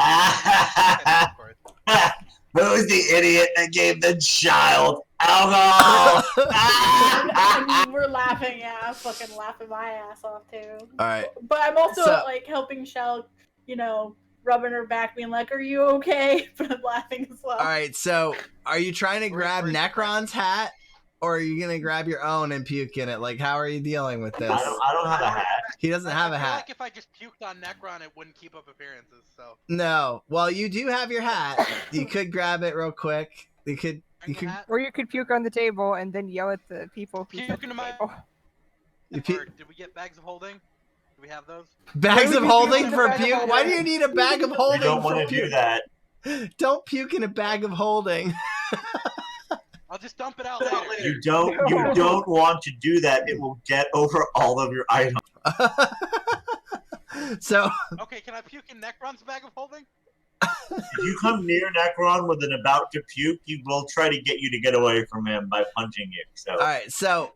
Who's the idiot that gave the child alcohol? I mean, we're laughing. Yeah, I'm fucking laughing my ass off too. All right. But I'm also So- like helping Shell, rubbing her back, being like, "Are you okay?" But I'm laughing as well. All right. So, are you trying to grab Where's Necron's hat, or are you gonna grab your own and puke in it? Like, how are you dealing with this? I don't have a hat. He doesn't have a I feel hat. like if I just puked on Necron, it wouldn't keep up appearances. So No. Well, you do have your hat. You could grab it real quick. You could. bring the hat. Or you could puke on the table and then yell at the people who Puke set the into my- table. You Or did we get bags of holding? Do we have those? bags Why of would you holding puke in a for bag of puke? Why do holding? you need a bag of We holding don't for want to do puke? that. Don't puke in a bag of holding. I'll just dump it out later. You don't want to do that. It will get over all of your items. So Okay, can I puke in Necron's bag of holding? If you come near Necron with an about to puke, he will try to get you to get away from him by punching you. So all right, so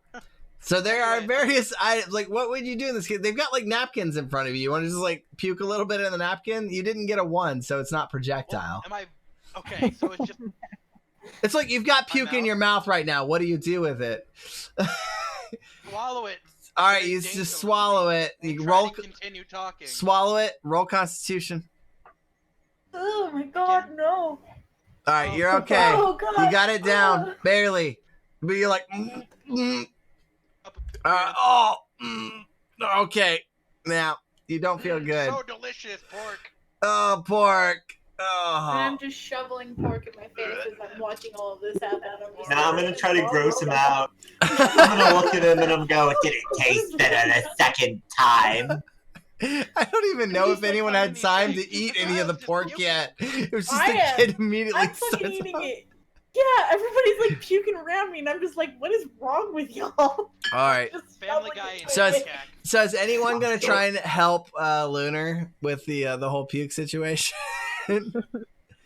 there are various items. Like, what would you do in this case? They've got like napkins in front of you. You want to just like puke a little bit in the napkin? You didn't get a 1, so it's not projectile. Am I okay? So it's just It's like you've got puke in mouth? your mouth right now. What do you do with it? swallow it. All right, Very you just daintily. swallow it. and You try roll, to continue talking. swallow it. Roll Constitution. Oh my god, no. All right, you're okay. Oh god. You got it down, barely. But you're like, Up okay. Now you don't feel good. So delicious pork. Oh, pork. And Oh. I'm just shoveling pork in my face as I'm watching all of this happen. now I'm gonna try to gross him out. I'm gonna look at him and I'm going, did it taste better the second time? I don't even know if Like anyone how had many time to things eat you any of the just pork puke. yet. It was just I the am. kid immediately I'm fucking starts eating off. it. Yeah, everybody's like puking around me, and I'm just like, what is wrong with y'all? All right. Just Family shoveling Guy it and So away. Cat. So is anyone gonna try and help Lunar with the whole puke situation?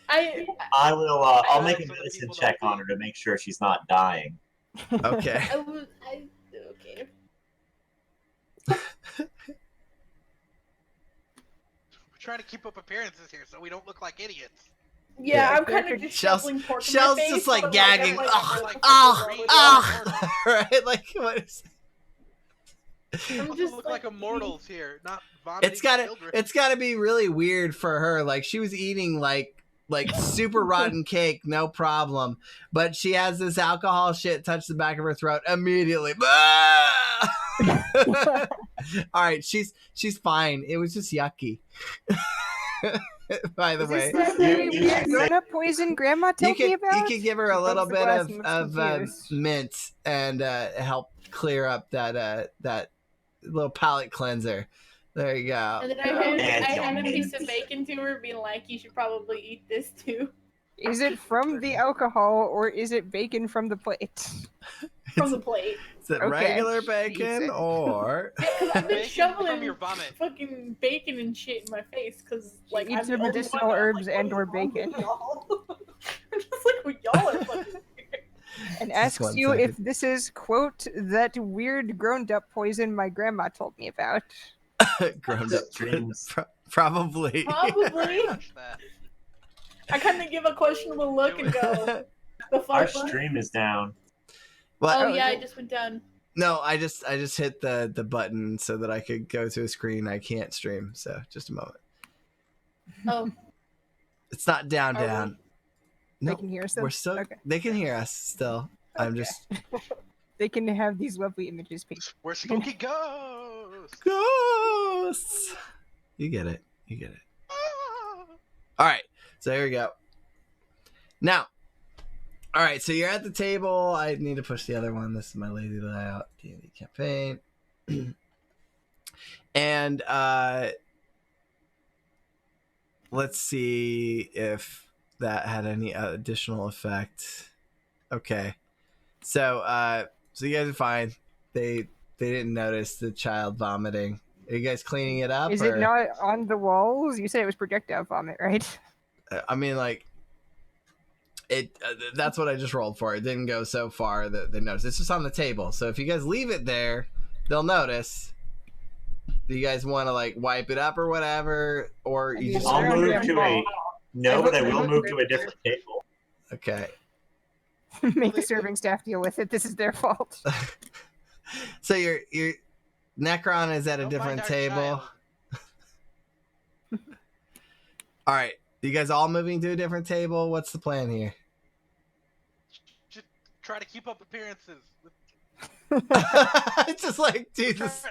I will. I'll make a So the medicine people check don't on her to make sure she's not dying. Okay. Okay. We're trying to keep up appearances here, so we don't look like idiots. Yeah, Yeah. I'm kind of just Shell's- shoveling pork in Shell's my face. just, like, but, gagging. I'm, Ugh, like, ugh, right? Like what is? I'm We just look like immortals here, not vomiting It's gotta children. it's gotta be really weird for her. Like she was eating like super rotten cake, no problem. But she has this alcohol shit touch the back of her throat immediately. All right, she's fine. It was just yucky. By the Is way, this that You- you- weird grown-up poison Grandma told me you about? could give her a She little bumps the bit glass of and looks confused. mint and help clear up that little palate cleanser. There you go. And then I Yeah, hand a it's piece of bacon to her, being like, you should probably eat this too. Is it from the alcohol or is it bacon from the plate? From the plate. Is it Okay, regular she bacon eats it. or? Yeah, because I've been Bacon from shoveling your vomit. fucking bacon and shit in my face, because, like, eats I'm her the only medicinal one that I'm herbs like, what and is or wrong with bacon. y'all? I'm just like, well, y'all are fucking weird. And Just asks one you if second. this is, quote, that weird grown-up poison my grandma told me about. Grown up Dreams. Probably. Probably. Watch that. I kind of give a questionable look and go, the Our fuck? stream is down. What? Oh, Oh, yeah, is I it? just went down. No, I just hit the button so that I could go to a screen I can't stream. So just a moment. Oh, It's not down. Are we? No, They can hear us though? we're still. Okay. They can hear us still. I'm Okay. just They can have these lovely images painted. We're spooky ghosts. ghosts. You get it. You get it. All right. So here we go. Now, all right. So you're at the table. I need to push the other one. This is my lazy layout D&D campaign. And let's see if that had any additional effect. Okay. So so you guys are fine. They didn't notice the child vomiting. Are you guys cleaning it up? Is or- it not on the walls? You said it was projectile vomit, right? I mean, like, it. That's what I just rolled for. It didn't go so far that they noticed. It's just on the table. So if you guys leave it there, they'll notice. Do you guys want to like wipe it up or whatever, or you just I'll move Yeah. to a. No, but I will move to a different table. okay? Make the serving staff deal with it. This is their fault. So your Necron is at a Don't different mind our table. child. All right, you guys all moving to a different table. What's the plan here? Just try to keep up appearances. It's just like, Jesus.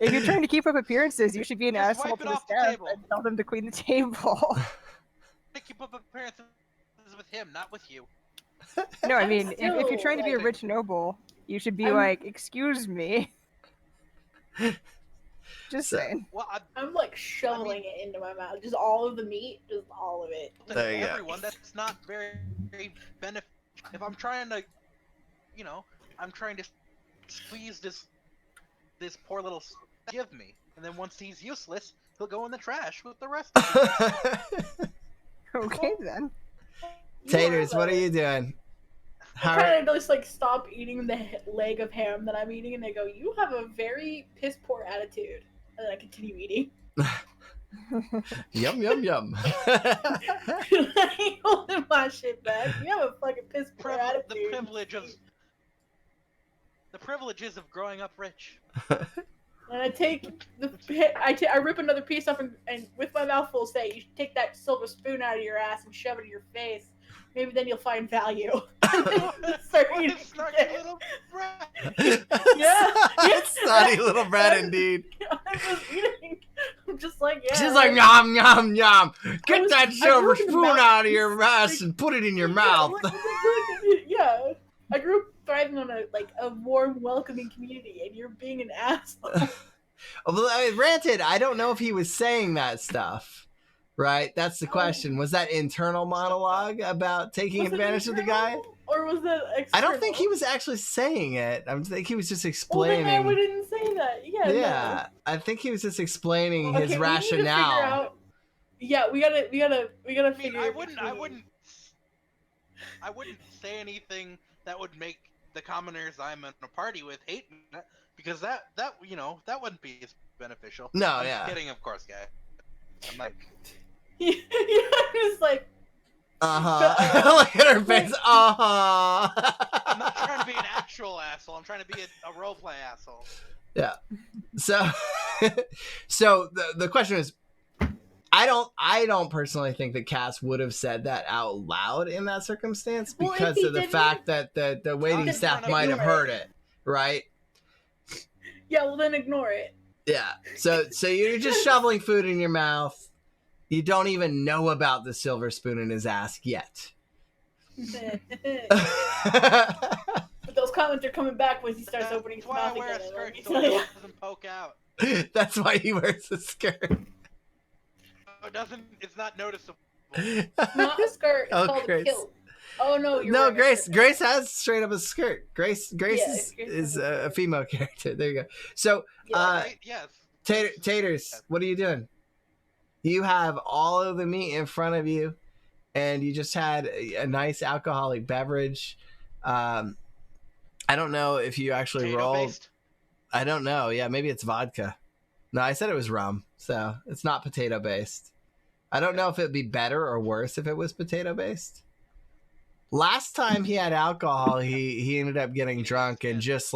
If you're trying to keep up appearances, you should be an Just asshole wipe to it the off the staff table. and tell them to clean the table. To keep up appearances with him, not with you. No, I I'm mean, if you're still, trying to be a like- rich noble, you should be I'm- like, excuse me. Just So- saying. Well, I'm like shoveling it into my mouth. Just all of the meat, just all of it. There you go. everyone, that's not very, very beneficial. If I'm trying to, I'm trying to squeeze this poor little give me, and then once he's useless, he'll go in the trash with the rest of them. Okay then. Taters, what are you doing? How I kind of just like stop eating the leg of ham that I'm eating, and they go, "You have a very piss poor attitude," and then I continue eating. Yum yum yum. I ain't holding my shit back. You have a fucking piss poor attitude. The privileges of growing up rich. And I take I rip another piece off and with my mouth full say, "You should take that silver spoon out of your ass and shove it in your face. Maybe then you'll find value." Start What a eating snarky it. little brat. It's snotty little brat indeed. I was eating. I'm just like, yeah. She's like, yum yum yum. Get was- that I silver grew up in the spoon mountains. out of your ass and put it in your mouth. Yeah. I grew up thriving on a warm, welcoming community, and you're being an asshole. Well, granted, I don't know if he was saying that stuff. Right? That's the question. Was that internal monologue about taking Was it advantage of the guy? internal, or was that external? I don't think he was actually saying it. I think he was just Well, explaining. then we didn't say that. Yeah. Yeah, I think he was just explaining No. his Okay, we need to figure rationale. out- Yeah, we gotta I mean, figure. I wouldn't say anything that would make the commoners I'm in a party with hate me, because that wouldn't be as beneficial. No, I'm yeah. kidding, of course, guy. I'm like, Yeah, just like Look at her face. I'm not trying to be an actual asshole. I'm trying to be a roleplay asshole. Yeah. So, so the question is, I don't personally think that Cass would have said that out loud in that circumstance Well, if because he of the didn't- fact that the waiting Then staff ignore might have it. heard it, right? yeah. Well, then ignore it. Yeah. So you're just shoveling food in your mouth. You don't even know about the silver spoon in his ass yet. But those comments are coming back when he starts opening his That's why I mouth wear a again. skirt Like, so it doesn't poke out. That's why he wears a skirt. It's not noticeable. not a skirt. It's Oh, called Grace. a kilt. Oh no, you're No, wearing a Grace. skirt. Grace has straight up a skirt. Grace Yeah, is, Grace is has a a female character. There you go. So, Yeah. Right? Yes. Taters, what are you doing? You have all of the meat in front of you, and you just had a nice alcoholic beverage. I don't know if you actually Potato rolled. based? I don't know. Yeah, maybe it's vodka. No, I said it was rum, so it's not potato based. I don't know if it'd be better or worse if it was potato based. Last time he had alcohol, he ended up getting drunk and just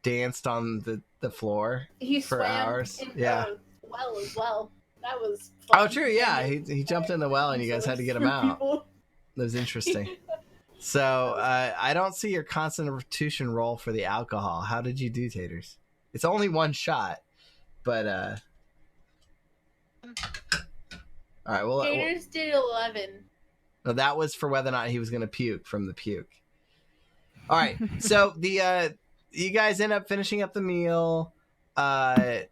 danced on the floor. He for swam hours. in Yeah. the well as well. That was. Oh, fun. true. Yeah, he jumped in the well and you guys had to get him out. People. That was interesting. So I don't see your constitution roll for the alcohol. How did you do, Taters? It's only one shot, but all right. Well, Gators did 11. no, that was for whether or not he was going to puke from the puke. All right. So you guys end up finishing up the meal, and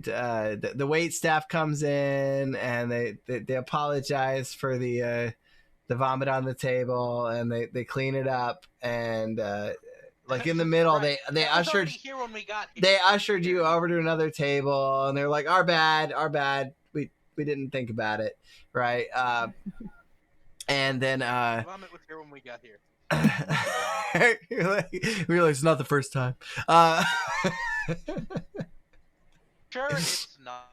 the wait staff comes in and they apologize for the vomit on the table, and they clean it up, and like in the middle Right. they That was ushered already here when we got here. they ushered you over to another table, and they're like, our bad, we didn't think about it, right? And then Vomit was here when we got here. you're like, we realize it's not the first time. Sure, it's not.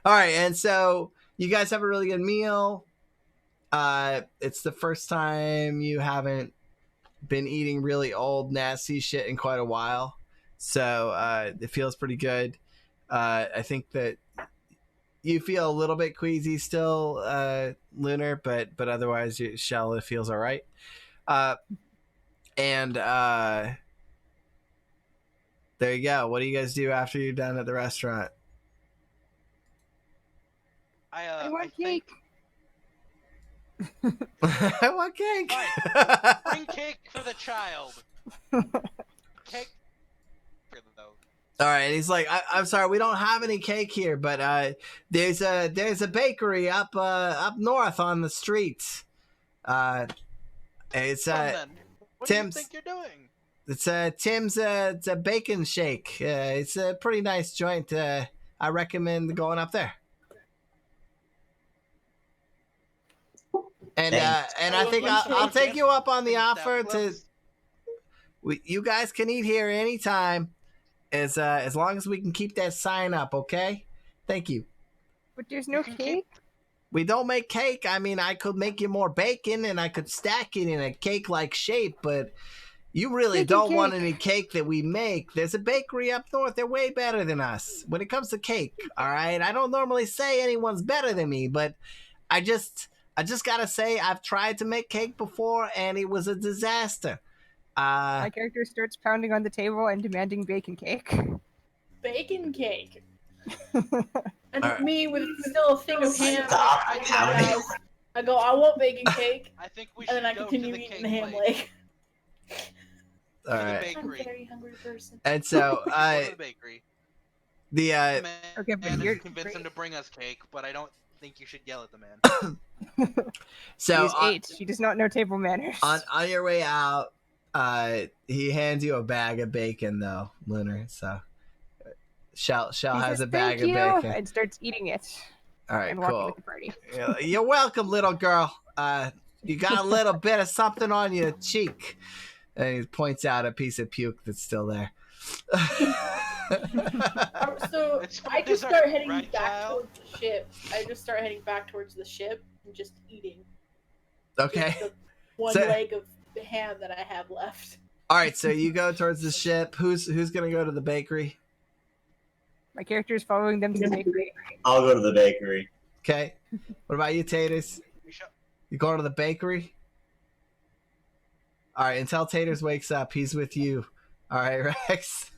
All right, and so you guys have a really good meal. It's the first time you haven't been eating really old, nasty shit in quite a while, so it feels pretty good. I think that you feel a little bit queasy still, Lunar, but otherwise, Shell feels all right. And there you go. What do you guys do after you're done at the restaurant? I want think- cake. I want cake. Fine. Bring cake for the child. Cake for those. All right, and he's like, I'm sorry, we don't have any cake here, but there's a bakery up north on the street. It's Then, what Tim's- do you think you're doing? It's Tim's it's a bacon shake. It's a pretty nice joint. I recommend going up there. And Thanks. and I think I'll take you up on the offer to. You guys can eat here anytime, as long as we can keep that sign up. Okay, thank you. But there's no cake. We don't make cake. I mean, I could make you more bacon, and I could stack it in a cake-like shape, but. You really Bacon don't want cake. any cake that we make. There's a bakery up north. They're way better than us when it comes to cake. All right. I don't normally say anyone's better than me, but I just gotta say I've tried to make cake before and it was a disaster. My character starts pounding on the table and demanding bacon cake. Bacon cake. And Alright. me with still a thing of ham. Stop I pounding. go, I want bacon cake, I think we and should then I go continue to the eating cake the ham place. leg. all To the right. I'm a bakery. very hungry person. And so Go to the bakery. the Man, Okay, but and you're- convince him to bring us cake, but I don't think you should yell at the man. so She's 8. She does not know table manners. on your way out, he hands you a bag of bacon though, Lunar. So Shell He has says, a bag "Thank of you," bacon. and starts eating it All right, and walking cool. with the party. You're welcome, little girl. You got a little bit of something on your cheek. And he points out a piece of puke that's still there. So It's for I just dessert, start heading right, back child? towards the ship. I just start heading back towards the ship and just eating. Okay. Just the one So- leg of the ham that I have left. All right, so you go towards the ship. Who's gonna go to the bakery? My character is following them to the bakery. I'll go to the bakery. Okay. What about you, Taters? We should- You going to the bakery? All right. Until Taters wakes up, he's with you. All right, Rex.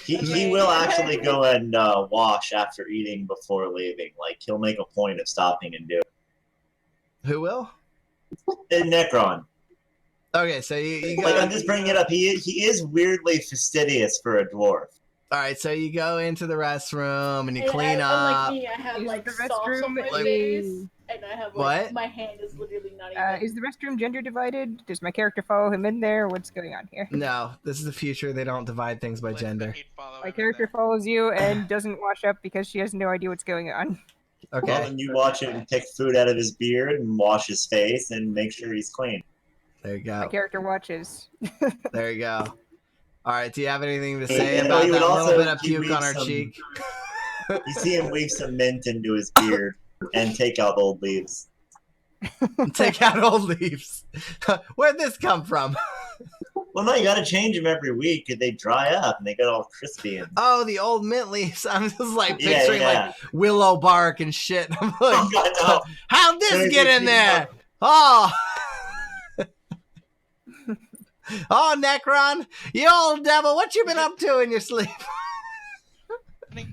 He will actually go and wash after eating before leaving. Like, he'll make a point of stopping and doing Who will? it. Necron. Okay, so you go. Like, I'm just bringing it up. He is weirdly fastidious for a dwarf. All right, so you go into the restroom and you And clean unlike up. me, I have Is like the sauce on restroom my like- face, and I have like What? my hand is literally not even. Is the restroom gender divided? Does my character follow him in there? What's going on here? No, this is the future. They don't divide things by Listen, gender. he'd follow him My in character there. follows you and doesn't wash up because she has no idea what's going on. Well, Okay, then you watch him pick food out of his beard and wash his face and make sure he's clean. there you My go. character watches. There you go. All right, do you have anything to Hey, say and about he that would little also bit of give puke me on her some- cheek? You see him weave some mint into his beard and take out old leaves. Take out old leaves. Where'd this come from? Well, no, you gotta change them every week. They dry up and they get all crispy. And... Oh, the old mint leaves. I'm just like Yeah, picturing yeah. like willow bark and shit. I'm like, Oh, God, no. how'd this There's get a in there? Oh. Oh, Necron, you old devil, what you been up to in your sleep?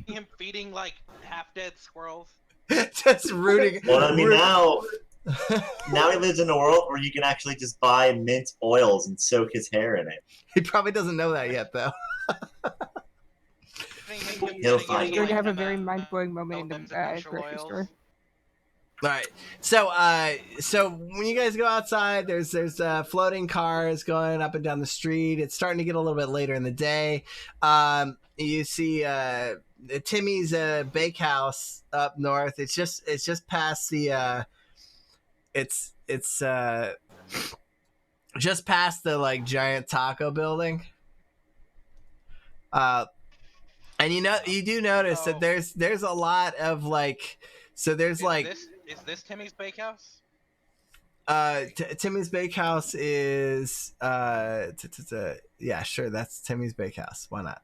Him feeding like half-dead squirrels. Just rooting. Well, I mean, root- now he lives in a world where you can actually just buy mint oils and soak his hair in it. He probably doesn't know that yet, though. He'll find You're going to have a very mind-blowing moment in the grocery store. All right. So when you guys go outside, there's floating cars going up and down the street. It's starting to get a little bit later in the day. You see Timmy's bakehouse up north. It's just past the it's just past the like giant taco building. And you do notice that there's a lot of like there's Is this Timmy's Bakehouse? Timmy's Bakehouse is yeah, sure, that's Timmy's Bakehouse. Why not?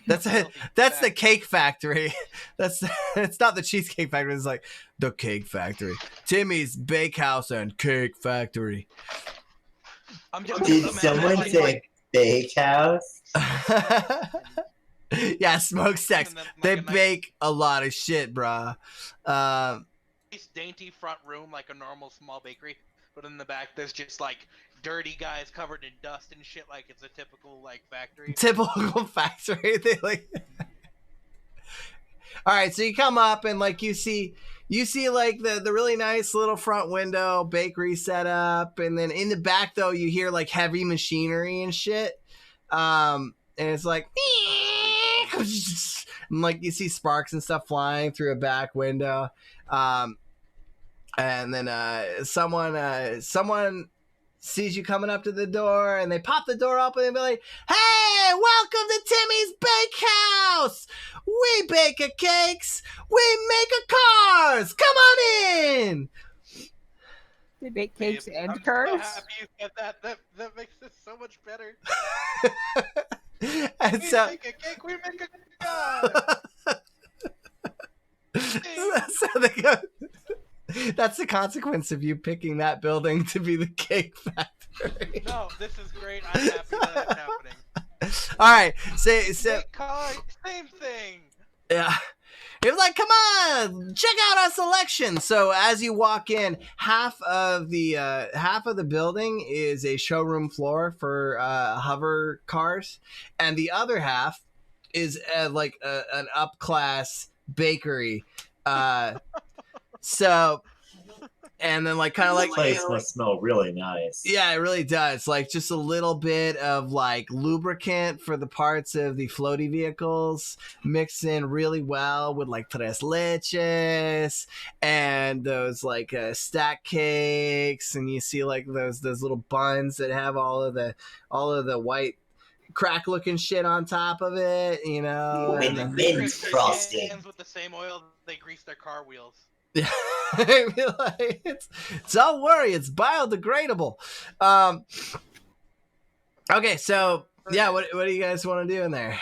That's it. Filthy That's the bastard. cake factory. That's it's not the cheesecake factory. It's like the cake factory. Timmy's Bakehouse and Cake Factory. I'm just Did imagining, someone like, say bakehouse? Yeah, smokestacks. and then, like, They a nice- bake a lot of shit, bruh. nice dainty front room like a normal small bakery, but in the back there's just like dirty guys covered in dust and shit like it's a typical like factory. Typical factory. They like. All right, so you come up and like you see like the really nice little front window bakery set up, and then in the back though you hear like heavy machinery and shit. And it's like and like you see sparks and stuff flying through a back window. And then someone sees you coming up to the door, and they pop the door open and be like, "Hey, welcome to Timmy's Bakehouse! We bake a cakes, we make a cars. Come on in." They bake cakes Babe, and I'm cars. so happy you said that. That makes this so much better. And We so, make a cake, we make a car. so they go. That's the consequence of you picking that building to be the cake factory. No, this is great. I'm happy that it's happening. All right, so Cake car, same thing. yeah. It was like, come on, check out our selection. So as you walk in, half of the building is a showroom floor for hover cars, and the other half is like an up class bakery. So, and then like kind of like This place must smell really nice. yeah, it really does. Like just a little bit of like lubricant for the parts of the floaty vehicles mixed in really well with like tres leches and those like stack cakes, and you see like those little buns that have all of the white crack looking shit on top of it, you know. With And the mint frosting. With the same oil they grease their car wheels. yeah, like, don't worry, it's biodegradable. Okay, so yeah, what do you guys want to do in there?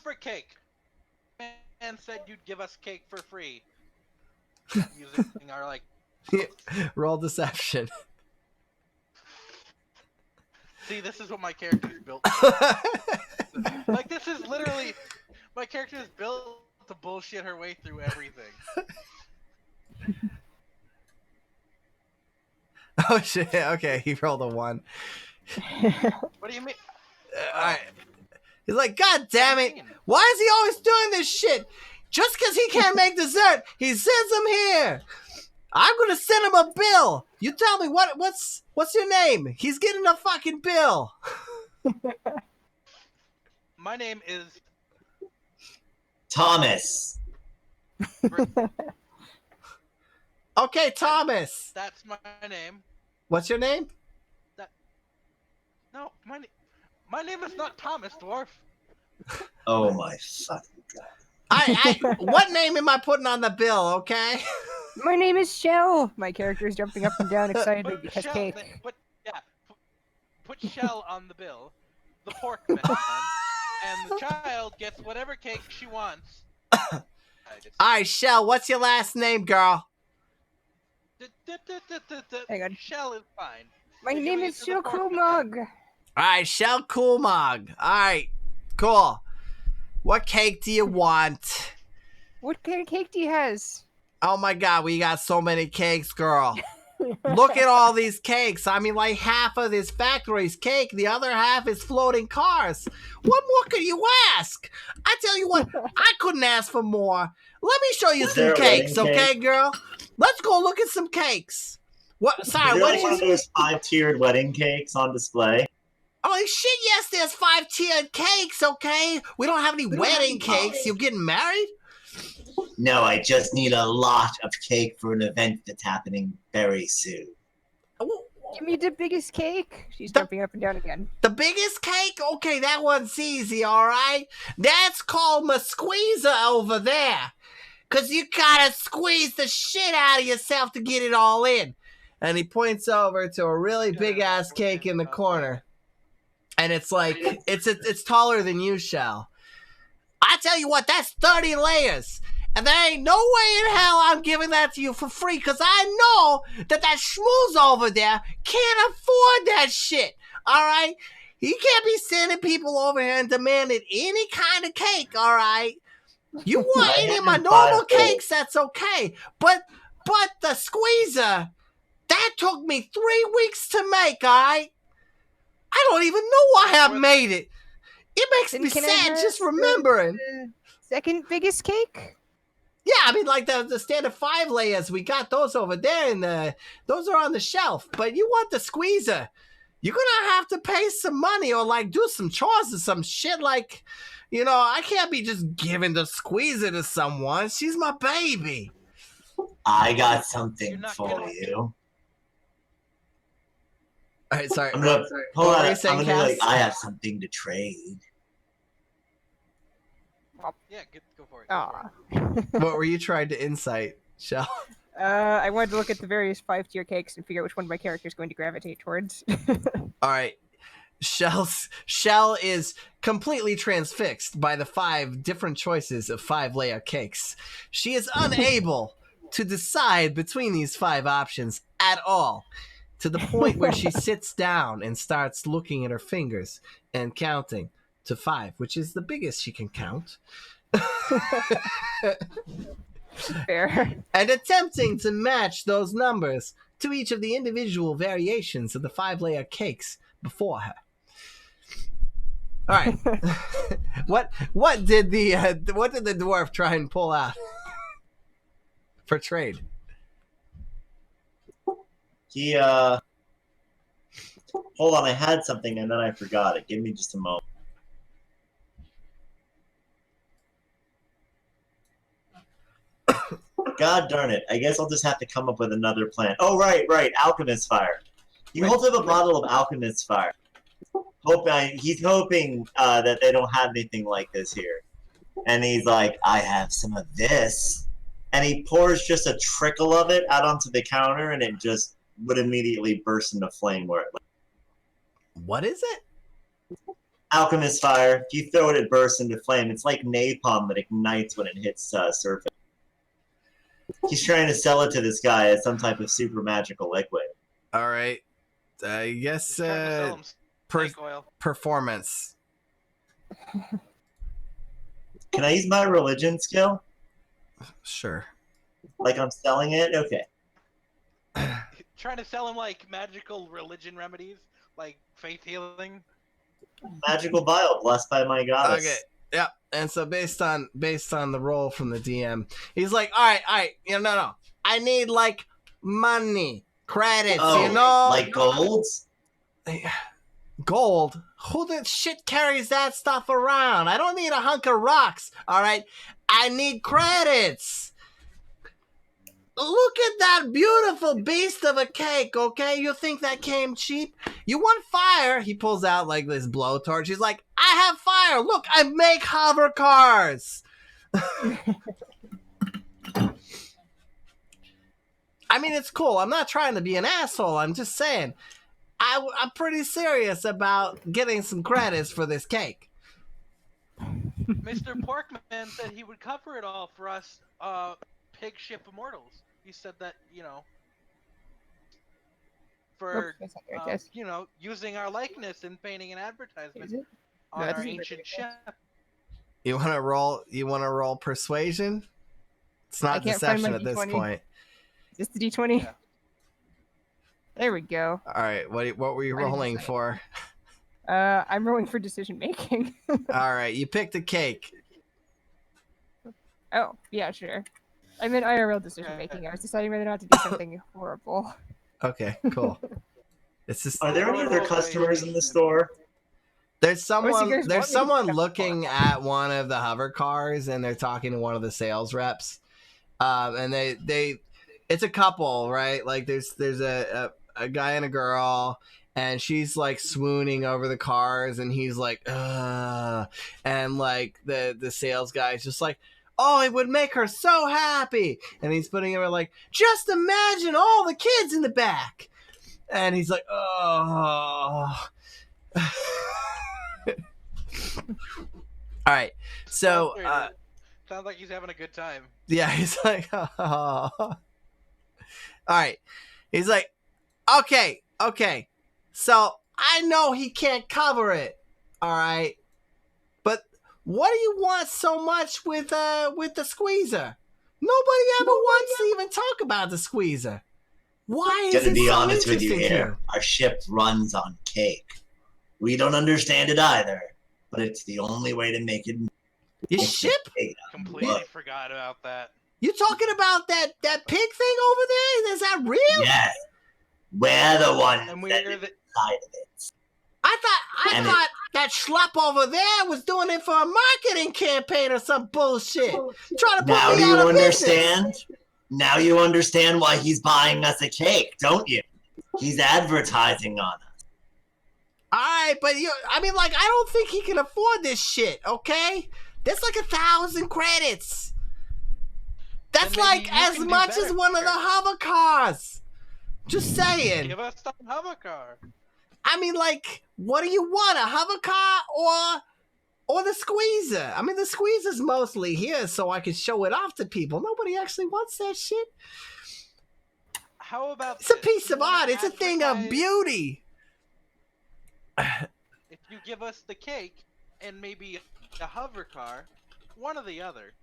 For cake. Man said you'd give us cake for free. Using our like. Roll deception. See, this is what my character is built. Like this is literally my character is built to bullshit her way through everything. Oh shit! Okay, he rolled a 1. What do you mean? All right. He's like, God damn it! Why is he always doing this shit? Just because he can't make dessert, he sends him here. I'm gonna send him a bill. You tell me what's your name? He's getting a fucking bill. My name is Thomas. Okay, Thomas. That's my name. What's your name? No, my name is not Thomas, dwarf. Oh my fucking god. What name am I putting on the bill? Okay. My name is Shell. My character is jumping up and down excitedly Put because Shell, cake. put Shell on the bill, the pork man, and the child gets whatever cake she wants. All right, Shell. What's your last name, girl? Hang on. Shell is fine. My You're name doing is it to the Shell pork Krumog. All right, Shell Coolmog. All right, cool. What cake do you want? What kind of cake do you has? Oh my god, we got so many cakes, girl. Look at all these cakes. I mean, like half of this factory's cake, the other half is floating cars. What more could you ask? I tell you what, I couldn't ask for more. Let me show you Is some there a cakes, wedding okay, cake? girl? Let's go look at some cakes. What? Is Sorry, there what like one of is? those 5-tiered wedding cakes on display? Oh shit! Yes, there's 5-tiered cakes. Okay, we don't have any wedding cakes. You getting married? No, I just need a lot of cake for an event that's happening very soon. Give me the biggest cake. She's The- jumping up and down again. The biggest cake? Okay, that one's easy, alright? That's called my squeezer over there. Cause you gotta squeeze the shit out of yourself to get it all in. And he points over to a really big ass cake in the corner. and it's like it's taller than you, Shell. I tell you what, that's 30 layers. And there ain't no way in hell I'm giving that to you for free, because I know that schmooze over there can't afford that shit. All right? He can't be sending people over here and demanding any kind of cake, all right? You want any of my normal cakes, that's okay. But the squeezer, that took me 3 weeks to make, all right? I don't even know I have made it. It makes me sad just remembering. The second biggest cake? Yeah, I mean, like the standard 5 layers, we got those over there, and those are on the shelf. But you want the squeezer, you're gonna have to pay some money or like do some chores or some shit. Like, you know, I can't be just giving the squeezer to someone. She's my baby. I got something for you. All right, sorry. I'm gonna What were you I'm saying, gonna be like, Cass? I have something to trade. Yeah, go for it. Aw. What were you trying to insight, Shell? I wanted to look at the various 5-tier cakes and figure out which one my character is going to gravitate towards. All right. Shell is completely transfixed by the 5 different choices of 5-layer cakes. She is unable to decide between these 5 options at all, to the point where she sits down and starts looking at her fingers and counting to 5, which is the biggest she can count. Fair. And attempting to match those numbers to each of the individual variations of the 5-layer cakes before her. All right. what did the dwarf try and pull out for trade? He hold on, I had something and then I forgot it. Give me just a moment. God darn it. I guess I'll just have to come up with another plan. Oh, right. Alchemist Fire. He holds up a bottle of Alchemist Fire. He's hoping that they don't have anything like this here. And he's like, I have some of this. And he pours just a trickle of it out onto the counter, and it just would immediately burst into flame where it What is it? Alchemist Fire. If you throw it, it bursts into flame. It's like napalm that ignites when it hits surface. He's trying to sell it to this guy as some type of super magical liquid. All right. I guess He's trying to sell him snake oil. performance. Can I use my religion skill? Sure. Like I'm selling it? Okay. Trying to sell him like magical religion remedies, like faith healing. Magical vial blessed by my goddess. Okay. Yeah. And so based on the roll from the DM, he's like, all right. No. I need like money, credits, Oh, like golds? Gold? Who the shit carries that stuff around? I don't need a hunk of rocks, all right? I need credits. Look at that beautiful beast of a cake, okay? You think that came cheap? You want fire? He pulls out like this blowtorch. He's like, I have fire. Look, I make hover cars. I mean, it's cool. I'm not trying to be an asshole. I'm just saying, I'm pretty serious about getting some credits for this cake. Mr. Porkman said he would cover it all for us, pig ship immortals. He said that, for, using our likeness and painting an advertisement on our ancient ship. You want to roll persuasion? It's not deception at this point. Is this the D20? Yeah. There we go. All right, what were you rolling for? I'm rolling for decision making. All right, you picked a cake. Oh, yeah, sure. I meant IRL decision making. I was deciding whether or not to do something horrible. Okay, cool. It's just. Are there any other customers in the store? There's someone to looking at one of the hover cars, and they're talking to one of the sales reps. And it's a couple, right? Like there's a guy and a girl, and she's like swooning over the cars, and he's like, ugh. And like the sales guy's just like, oh, it would make her so happy. And he's putting her like, just imagine all the kids in the back. And he's like, oh. All right. So, Sounds like he's having a good time. yeah, he's like, oh. All right. He's like, okay. So I know he can't cover it. All right. But what do you want so much with the squeezer? Nobody ever wants to even talk about the squeezer. Why is To it be so honest with you interesting to here, our ship runs on cake. We don't understand it either, but it's the only way to make it. Your ship? Completely forgot about that. You talking about that pig thing over there? Is that real? Yes. We're the ones And that we're inside the of it. I thought that schlep over there was doing it for a marketing campaign or some bullshit. Trying to put Now me do you out of understand? business. Now you understand why he's buying us a cake, don't you? He's advertising on us. All right, but I don't think he can afford this shit. Okay, that's like 1,000 credits. That's Then maybe like you as can do much as better. one of the hover cars. Just saying. Give us some hover car. I mean, like, what do you want? A hover car or the squeezer? I mean, the squeezer's mostly here so I can show it off to people. Nobody actually wants that shit. How about It's a this? piece You of wanna art. It's a thing of advertise- beauty. If you give us the cake and maybe a hover car, one or the other,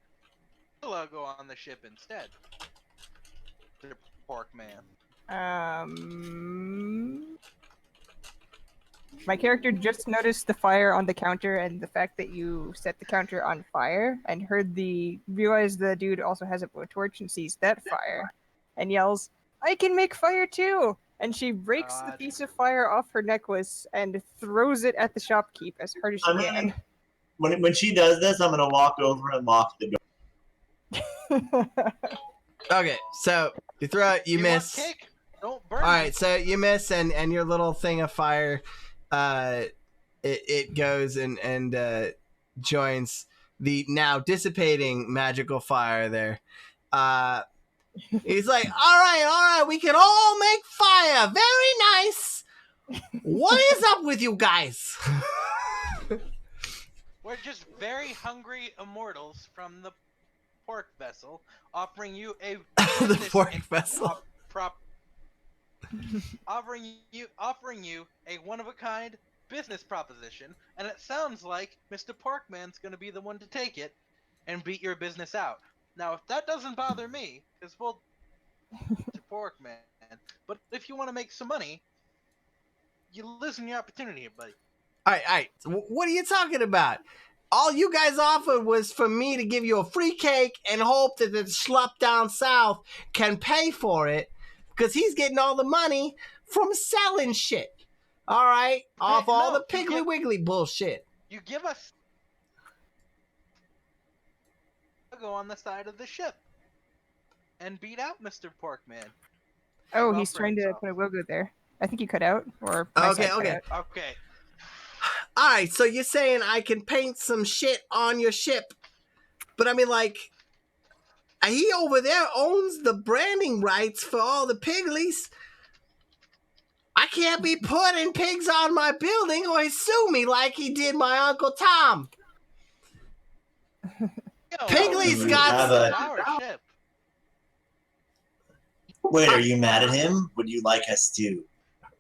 we'll go on the ship instead. Mr. Pork Man. My character just noticed the fire on the counter and the fact that you set the counter on fire, and realized the dude also has a blowtorch and sees that fire, and yells, "I can make fire too!" And she breaks the God. piece of fire off her necklace and throws it at the shopkeep as hard as she I can. mean, when she does this, I'm gonna walk over and lock the door. Okay, so you throw it, you want miss. cake? Don't burn All right, me. so you miss, and your little thing of fire, it goes and joins the now dissipating magical fire there. He's like, all right, we can all make fire. Very nice. What is up with you guys? We're just very hungry immortals from the pork vessel, offering you a The business pork and vessel. offering you a one-of-a-kind business proposition, and it sounds like Mr. Porkman's gonna be the one to take it and beat your business out. Now, if that doesn't bother me, because we'll Mr. Porkman, but if you want to make some money, you losing your opportunity here, buddy. All right. What are you talking about? All you guys offered was for me to give you a free cake and hope that the schlup down south can pay for it because he's getting all the money from selling shit. All right? Off all no, the Piggly Wiggly bullshit. You give us go on the side of the ship and beat out Mr. Porkman. Oh, Well, he's trying to friends, put a logo there. I think you cut out, or my Okay, side cut okay. out. Okay. All right, so you're saying I can paint some shit on your ship. But I mean, like, he over there owns the branding rights for all the Pigglies. I can't be putting pigs on my building or he'd sue me like he did my Uncle Tom. Pigly's You got... have a- Our ship. Wait, are you mad at him? Would you like us to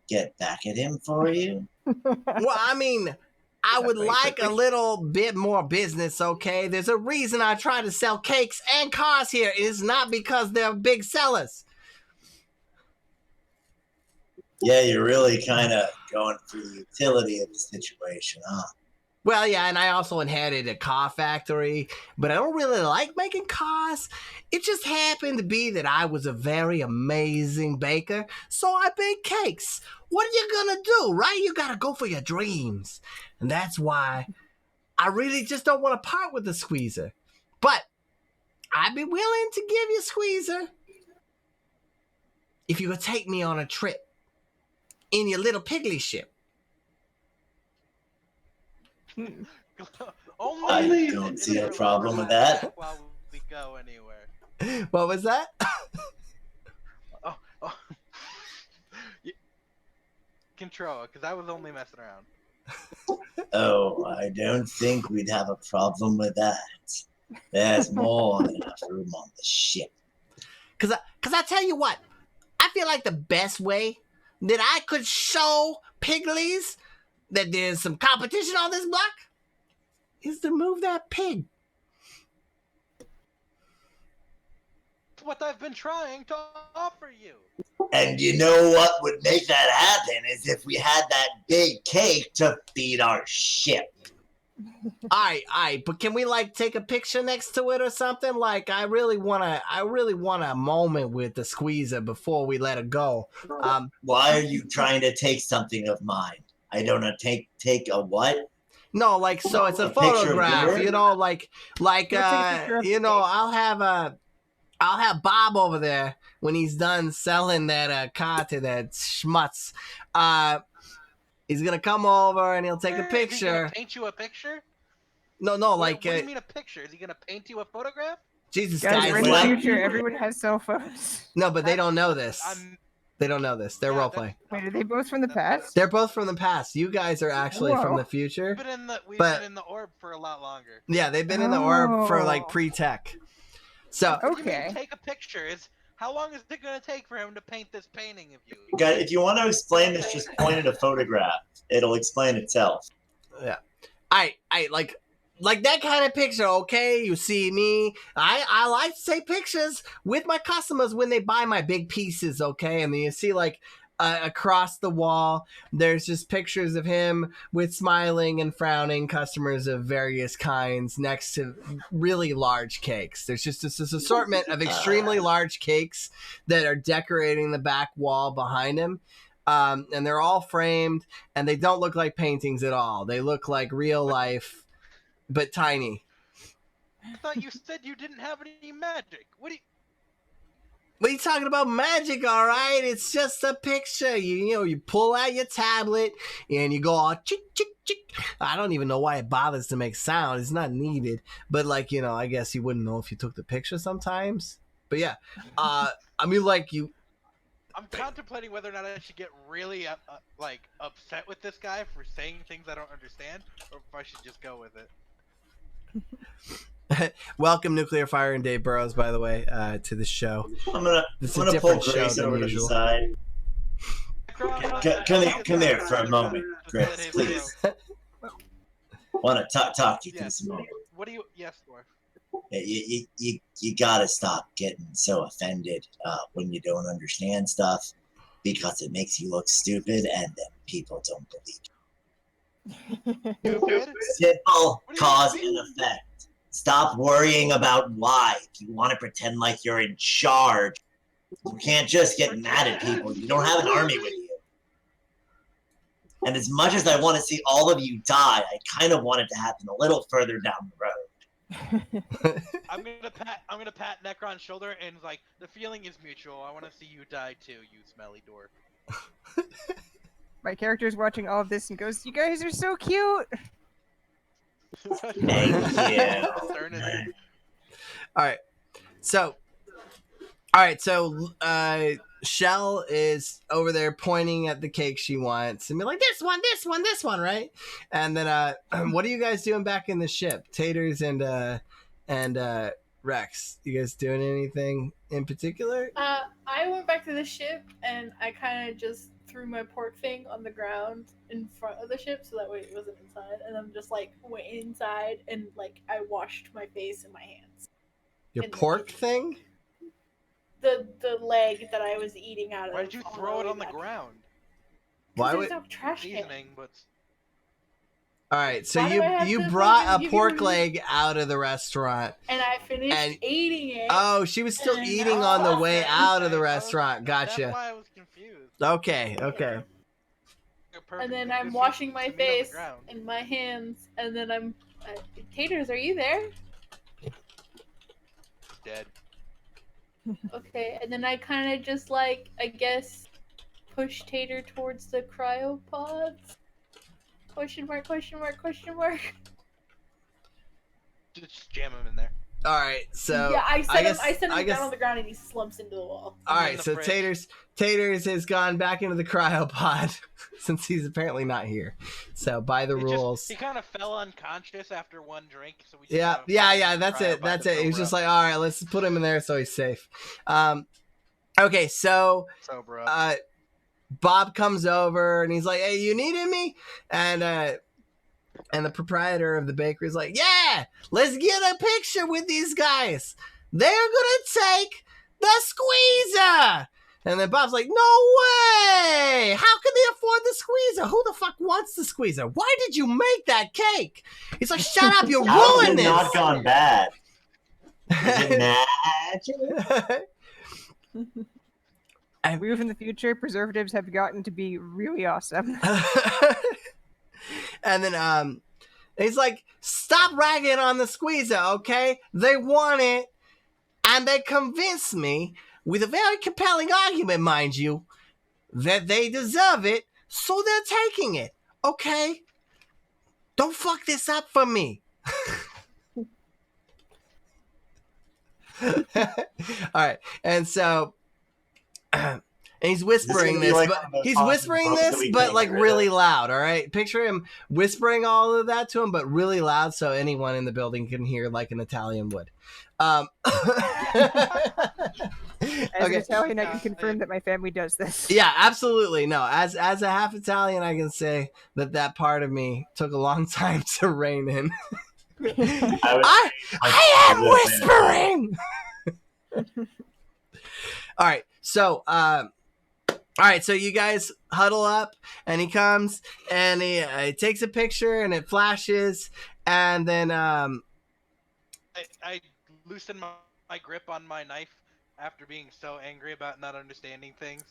get back at him for you? Well, I mean, I would like a little bit more business, okay? There's a reason I try to sell cakes and cars here. It's not because they're big sellers. Yeah, you're really kind of going for the utility of the situation, huh? Well, yeah, and I also inherited a car factory, but I don't really like making cars. It just happened to be that I was a very amazing baker, so I baked cakes. What are you gonna do, right? You gotta go for your dreams. And that's why I really just don't want to part with the squeezer. But I'd be willing to give you squeezer if you could take me on a trip in your little piggly ship. Only I leave don't it see in a problem with that. While we go anywhere. What was that? Oh. Control, because I was only messing around. Oh, I don't think we'd have a problem with that. There's more than enough room on the ship. Cause I tell you what, I feel like the best way that I could show Piglies that there's some competition on this block is to move that pig. It's what I've been trying to offer you. And you know what would make that happen is if we had that big cake to feed our ship. Alright, but can we like take a picture next to it or something? Like I really want a moment with the squeezer before we let it go. Why are you trying to take something of mine? I don't know. Take a what? No, like so it's a A picture of photograph, her? you know, like You'll take a picture of you the know, cake. I'll have Bob over there when he's done selling that car to that schmutz. He's gonna come over and he'll take a Is he picture. gonna paint you a picture? No, What like do you mean a picture? Is he gonna paint you a photograph? Jesus, Guys, guys. we're in the What? future. Everyone has cell phones. No, but they don't know this. I'm. They don't know this. They're Yeah, role that's- playing. Wait, are they both from the past? They're both from the past. You guys are actually from Whoa. the future. We've But- been in the orb for a lot longer. Yeah, they've been in the orb for like Oh. pre-tech. So What do you mean Okay. take a picture? How long is it gonna take for him to paint this painting of you? Guys, if you want to explain this, just point at a photograph. It'll explain itself. I like that kind of picture, okay? You see me. I like to take pictures with my customers when they buy my big pieces, okay? And then you see like across the wall, there's just pictures of him with smiling and frowning customers of various kinds next to really large cakes. There's just this assortment of extremely large cakes that are decorating the back wall behind him. And they're all framed, and they don't look like paintings at all. They look like real life, but tiny. I thought you said you didn't have any magic. What What are you talking about magic, all right? It's just a picture. You know, you pull out your tablet, and you go all chick, chick, chick. I don't even know why it bothers to make sound. It's not needed. But, like, you know, I guess you wouldn't know if you took the picture sometimes. But, yeah. I mean, like, you... I'm contemplating whether or not I should get really upset with this guy for saying things I don't understand, or if I should just go with it. Welcome, Nuclear Fire and Dave Burrows, by the way, to the show. I'm gonna It's a pull different show Grace than over to the usual. side. Come here for a moment, Grace, please. Want to talk to you Yes. this moment. What do you? Yes, Dwarf. You gotta stop getting so offended when you don't understand stuff, because it makes you look stupid, and then people don't believe you. Stupid? Simple What do you cause mean? and effect. Stop worrying about why. If you want to pretend like you're in charge, you can't just get mad at people. You don't have an army with you. And as much as I want to see all of you die, I kind of want it to happen a little further down the road. I'm gonna pat Necron's shoulder and like the feeling is mutual. I want to see you die too, you smelly dwarf. My character's watching all of this and goes, "You guys are so cute." Thank you. Eternity. All right. So, Shell is over there pointing at the cake she wants and be like, this one, right? And then, what are you guys doing back in the ship? Taters and Rex, you guys doing anything in particular? I went back to the ship and I kind of just threw my pork thing on the ground in front of the ship so that way it wasn't inside. And then just like went inside and like I washed my face and my hands. Your in the pork kitchen. thing? The leg that I was eating out of. Why did you throw it on the ground? Why There's would? no trash can. Seasoning, but All right, so Why do I have you to brought fucking a give pork you- leg out of the restaurant. And I finished And- eating it. Oh, she was still And eating now on the it's way okay. out of the I was- restaurant. That's Gotcha. why I was confused. Okay. And then I'm washing my face and my hands, and then I'm. Taters, are you there? Dead. Okay, and then I kind of just like, I guess, push Tater towards the cryopods. Question mark, question mark, question mark. Just jam him in there. All right, so yeah, I set him I guess down on the ground and he slumps into the wall. all In right, the so fridge. Taters has gone back into the cryopod since he's apparently not here. So by the rules, He kind of fell unconscious after one drink, so we just yeah, gotta yeah, put him yeah. in the That's it. cryopod That's to it. He was sober just up. like, all right, let's put him in there so he's safe. Okay, so Sober up. Bob comes over and he's like, "Hey, you needed me?" And the proprietor of the bakery is like, "Yeah, let's get a picture with these guys. They're gonna take the squeezer." And then Bob's like, "No way! How can they afford the squeezer? Who the fuck wants the squeezer? Why did you make that cake?" He's like, "Shut up! You're How has ruining it this." not gone bad? Is it magic? We live in the future. Preservatives have gotten to be really awesome. And then he's like, "Stop ragging on the squeezer, okay? They want it, and they convinced me with a very compelling argument, mind you, that they deserve it, so they're taking it, okay? Don't fuck this up for me." All right, and so and he's whispering This is this, like but one of those he's awesome whispering books that this, we but can't like get rid really of. loud. All right, picture him whispering all of that to him, but really loud, so anyone in the building can hear, like an Italian would. As an Okay. Italian, I can confirm that my family does this. Yeah, absolutely. No, as a half Italian, I can say that part of me took a long time to rein in. I am whispering. All right, so so you guys huddle up, and he comes and he takes a picture, and it flashes, and then I loosen my grip on my knife after being so angry about not understanding things.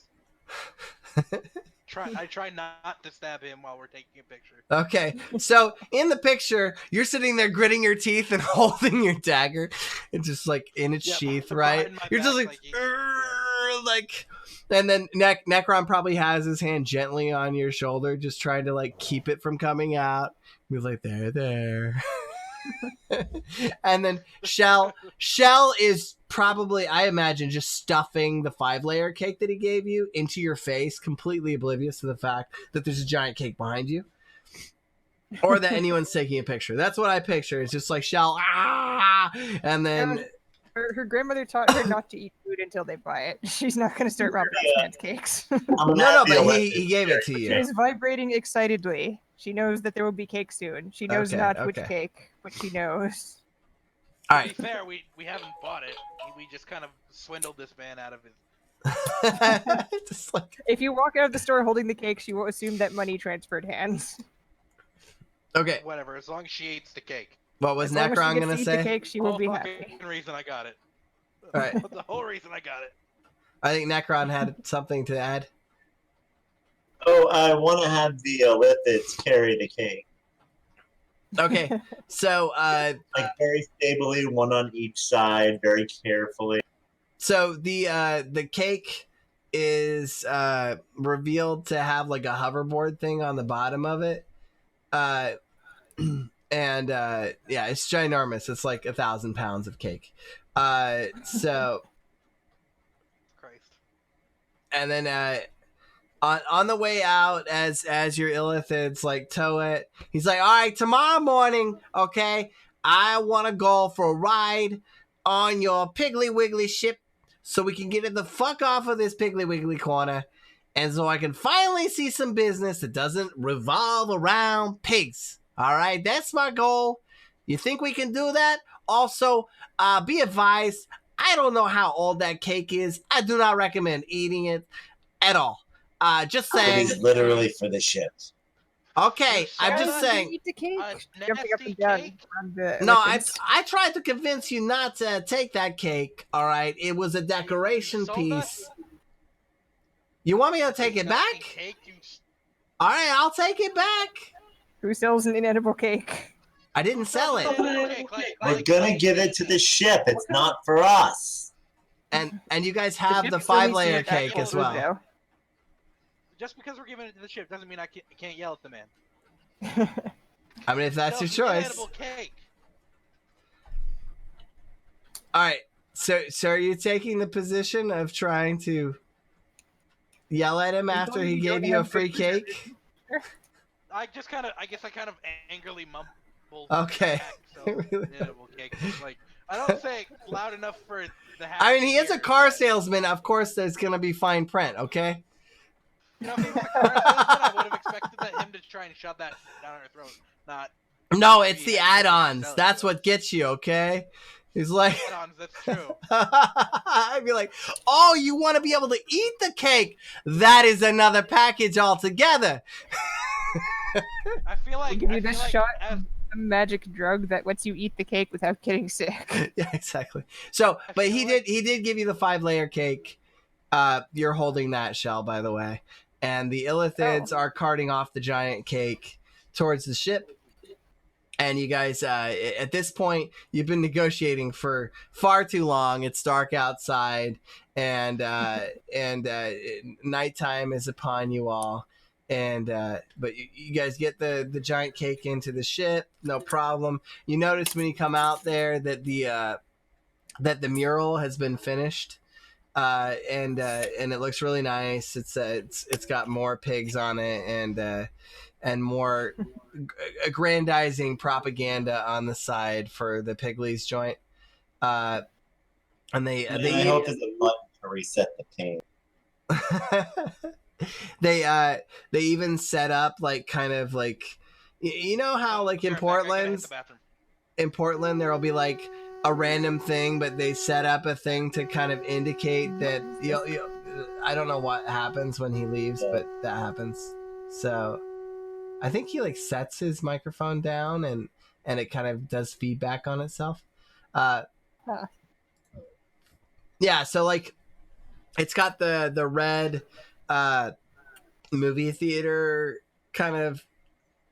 I try not to stab him while we're taking a picture. Okay, so in the picture, you're sitting there gritting your teeth and holding your dagger. It's just like in its sheath, right? behind my You're just back, like, yeah. like, and then Necron probably has his hand gently on your shoulder, just trying to like keep it from coming out. He's like, there. And then Shell is probably, I imagine, just stuffing the 5-layer cake that he gave you into your face, completely oblivious to the fact that there's a giant cake behind you, or that anyone's taking a picture. That's what I picture. It's just like Shell, and then Her grandmother taught her not to eat food until they buy it. She's not going to start robbing this man's cakes. no, but he gave it to She you. is vibrating excitedly. She knows that there will be cake soon. She knows not which cake, but she knows. All To be right. fair, we haven't bought it. We just kind of swindled this man out of his. Just like, If you walk out of the store holding the cake, she will assume that money transferred hands. okay, Whatever, as long as she eats the cake. what was As long as she Necron gets gonna to eat say? the cake, she will Whole be fucking happy. reason I got it. All right. The whole reason I got it. I think Necron had something to add. Oh, I want to have the lithids carry the cake. Okay, so Like very stably, one on each side, very carefully. so the cake is revealed to have like a hoverboard thing on the bottom of it, and yeah, it's ginormous. It's like 1,000 pounds of cake. So Christ. and then on the way out, as your illithids like tow it, he's like, "All right, tomorrow morning, okay, I want to go for a ride on your Piggly Wiggly ship, so we can get it the fuck off of this Piggly Wiggly corner, and so I can finally see some business that doesn't revolve around pigs. All right, that's my goal. You think we can do that? Also, be advised, I don't know how old that cake is. I do not recommend eating it at all. Just It saying." is literally for the ships. Okay, I'm just saying. Eat the cake. A Jumping up nasty and down cake? on the No, elephants. I tried to convince you not to take that cake. All right, it was a decoration sold piece. You want me to take it back? Cake, you All right, I'll take it back. Who sells an inedible cake? I didn't sell it, We're gonna give it to the ship. It's not for us. and you guys have ship the still needs to 5-layer get that cake as food, well. though. Just because we're giving it to the ship doesn't mean I can't yell at the man. I mean, if that's No, your it's an choice. edible cake. All right. So are you taking the position of trying to yell at him after he gave you a free cake? I guess I kind of angrily mumbled. Okay. Back, so well, cake. Like I don't say it loud enough for the. I mean, he is a car but, salesman. Of course, there's gonna be fine print. Okay. You know, if he was a car salesman, I would have expected him to try and shove that down our throat, not. No, it's the Yeah, add-ons. no. That's what gets you. Okay. He's like, Add-ons, that's true. I'd be like, oh, you want to be able to eat the cake? That is another package altogether. I feel like We'll give you I feel this like shot. as- A magic drug that lets you eat the cake without getting sick. Yeah, exactly. So, I but feel he like- did give you the 5-layer cake. You're holding that shell, by the way, and the Illithids are carting off the giant cake towards the ship. And you guys, at this point, you've been negotiating for far too long. It's dark outside, and nighttime is upon you all. And but you guys get the giant cake into the ship, no problem. You notice when you come out there that the mural has been finished, and it looks really nice. It's got more pigs on it, and more aggrandizing propaganda on the side for the Pigley's joint. And they I hope there's a button to reset the pain. they even set up like kind of like you know how like in Sure, Beck, I gotta hit Portland the bathroom. there'll be like a random thing, but they set up a thing to kind of indicate that I don't know what happens when he leaves, but that happens. So I think he like sets his microphone down and it kind of does feedback on itself. Yeah, so like it's got the red movie theater kind of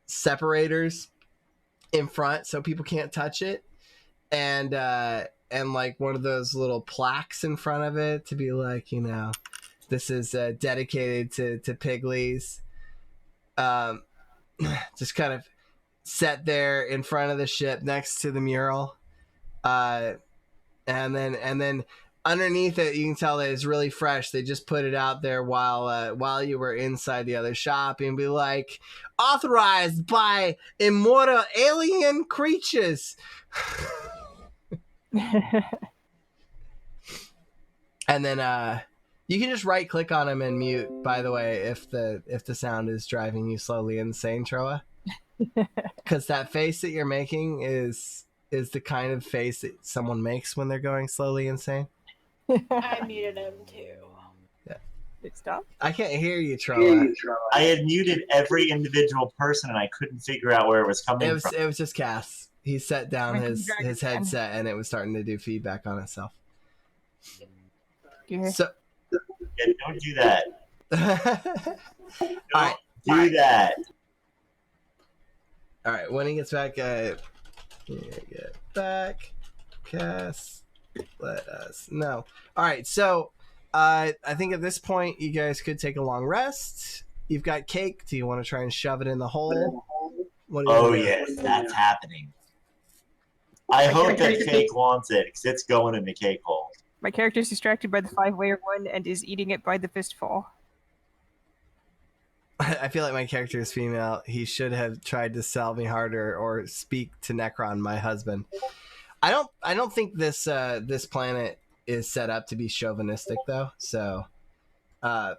separators in front so people can't touch it, and like one of those little plaques in front of it to be like, you know, this is dedicated to Pigley's. Just kind of set there in front of the ship next to the mural, and then underneath it you can tell that it's really fresh. They just put it out there while you were inside the other shop, and be like, authorized by immortal alien creatures. And then you can just right click on him and mute, by the way, if the sound is driving you slowly insane, Troa. Because that face that you're making is the kind of face that someone makes when they're going slowly insane. I muted him too. It stopped. I can't hear you, Troa. I had muted every individual person and I couldn't figure out where it was coming from. It was just Cass. He set down Like his Dragon headset and it was starting to do feedback on itself. Yeah. So Yeah, don't do that. all right. Do that. All right, when he gets back, get back, Cass, let us know. All right, so I think at this point you guys could take a long rest. You've got cake. Do you want to try and shove it in the hole? What do you Oh do? yes, that's happening. I hope that Cake wants it because it's going in the cake hole. My character is distracted by the 5-layer one and is eating it by the fistful. I feel like my character is female. He should have tried to sell me harder or speak to Necron, my husband. I don't think this planet is set up to be chauvinistic though. So So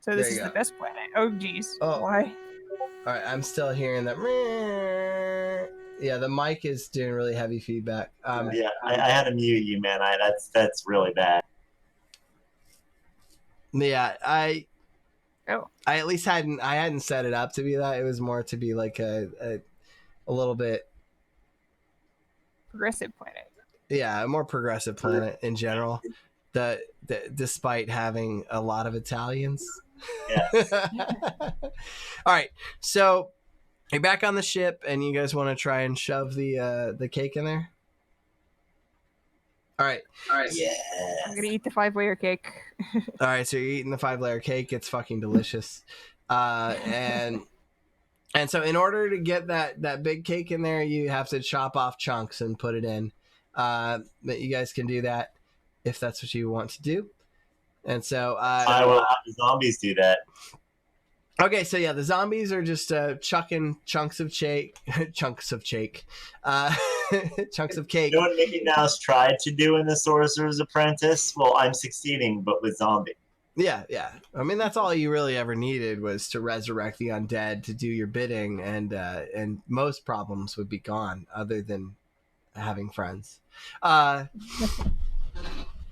this There is you the go. best planet. Oh geez. Oh. Why? all right, I'm still hearing that. Yeah, the mic is doing really heavy feedback. Yeah, I had to mute you, man. That's really bad. Yeah, I Oh. I at least hadn't set it up to be that. It was more to be like a little bit, Progressive planet. yeah, a more progressive planet in general. The despite having a lot of Italians. Yes. All right, so you're back on the ship, and you guys want to try and shove the cake in there. All right. I'm Yeah. gonna eat the 5-layer cake. All right, so you're eating the 5-layer cake. It's fucking delicious. And so in order to get that big cake in there, you have to chop off chunks and put it in. But you guys can do that if that's what you want to do. And so I will have the zombies do that. okay, so yeah, the zombies are just chucking chunks of cake, chunks of cake, chunks of cake. You know what Mickey Mouse tried to do in The Sorcerer's Apprentice? Well, I'm succeeding, but with zombies. Yeah, yeah. I mean, that's all you really ever needed was to resurrect the undead to do your bidding, and most problems would be gone, other than having friends.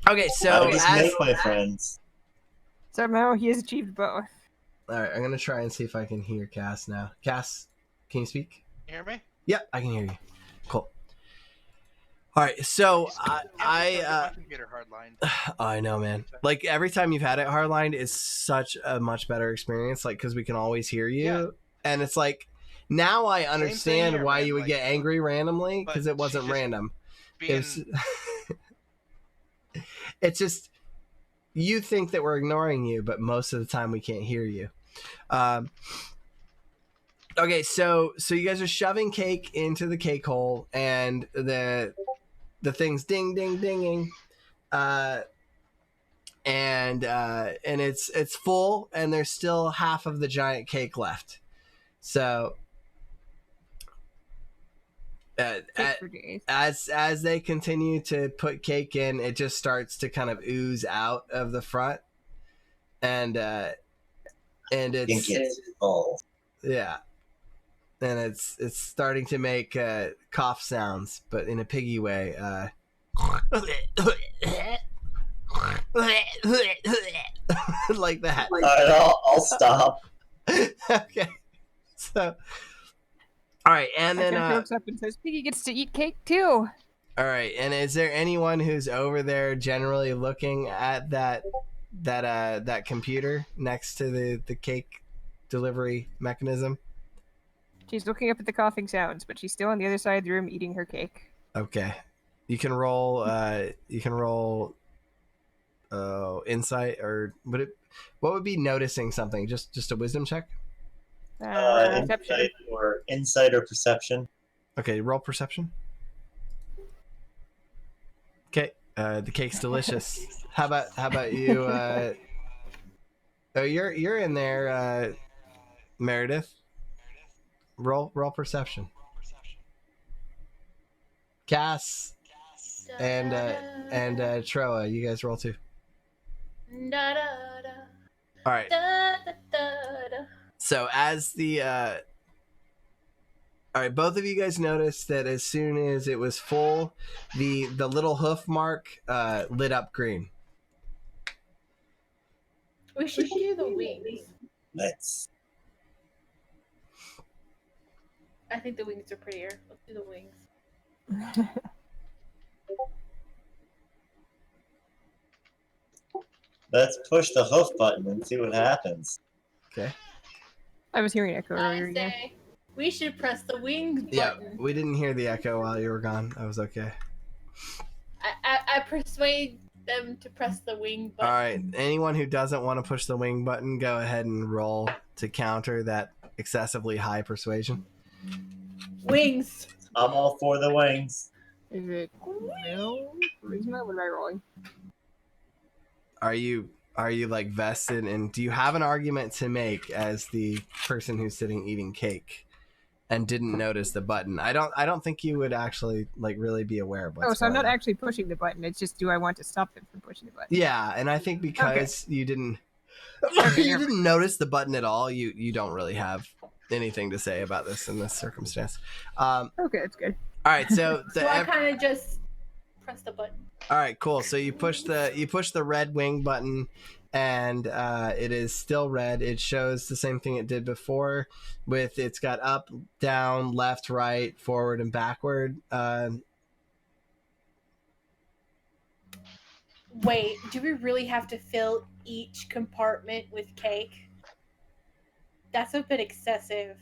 Okay, so I just make my friends. Somehow he has achieved both. all right, I'm gonna try and see if I can hear Cass now. Cass, can you speak? You hear me? Yep, I can hear you. Cool. All right, so My computer hardline. I know, man. Like every time you've had it hardlined, it's such a much better experience. Like because we can always hear you, Yeah. and it's like now I thing understand here, why man, you would like, get angry randomly because but it wasn't just random. Being, It was, it's just you think that we're ignoring you, but most of the time we can't hear you. Okay, so you guys are shoving cake into the cake hole, and the thing's ding ding dinging, and it's full, and there's still half of the giant cake left. So Cake for days. as they continue to put cake in, it just starts to kind of ooze out of the front, and it's full. yeah, and it's starting to make cough sounds, but in a piggy way. Like that. All right, I'll stop. Okay, so all right, and then Jokes up and says, Piggy gets to eat cake too. all right, and is there anyone who's over there generally looking at that computer next to the cake delivery mechanism? She's looking up at the coughing sounds, but she's still on the other side of the room eating her cake. Okay, you can roll insight, or what would be noticing something? Just a wisdom check. Perception. Insight or perception. Okay, roll perception. Okay, the cake's delicious. How about you? Oh, you're in there, Meredith. Roll perception. Cass and Troa, you guys roll too. Da, da, da, All right. da, da, da, da. So as the all right, both of you guys noticed that as soon as it was full, the little hoof mark lit up green. We should do the wings. Let's. I think the wings are prettier. Let's do the wings. Let's push the hoof button and see what happens. Okay. I was hearing echo I earlier. Yeah. say we should press the wings Yeah, button. we didn't hear the echo while you were gone. I was okay. I persuade them to press the wing All button. right. Anyone who doesn't want to push the wing button, go ahead and roll to counter that excessively high persuasion. Wings. I'm all for the wings. Is it no charisma? What am I rolling? Are you like vested, and do you have an argument to make as the person who's sitting eating cake and didn't notice the button? I don't think you would actually like really be aware of what's Oh, so I'm going not on. actually pushing the button. It's just, do I want to stop them from pushing the button? Yeah, and I think because you didn't Okay, you never didn't notice the button at all, you don't really have anything to say about this in this circumstance. All Okay, that's good. right, so So I kind of just press the button. all right, cool. So you push the red wing button, and it is still red. It shows the same thing it did before, with it's got up, down, left, right, forward, and backward. Wait, do we really have to fill each compartment with cake? That's a bit excessive.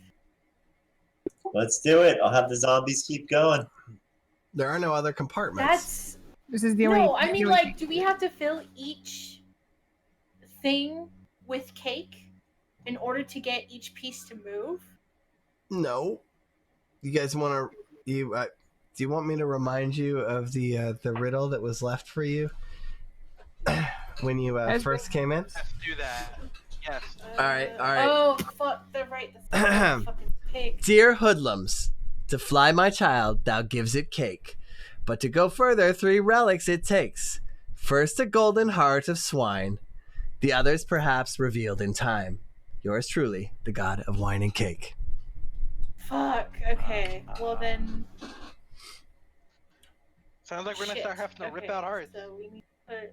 Let's do it. I'll have the zombies keep going. There are no other compartments. That's This is the only. no. I the mean, only like, do we have to fill each thing with cake in order to get each piece to move? No, you guys want to Do you want me to remind you of the riddle that was left for you when you first came in? Let's do that. Yes. All right. Oh, fuck, they're right. The fucking pig. Dear hoodlums, to fly my child, thou gives it cake. But to go further, 3 relics it takes. First, a golden heart of swine. The others perhaps revealed in time. Yours truly, the god of wine and cake. Fuck, okay. Well then... Sounds like we're gonna Shit. start having to rip Okay, out ours. So we need to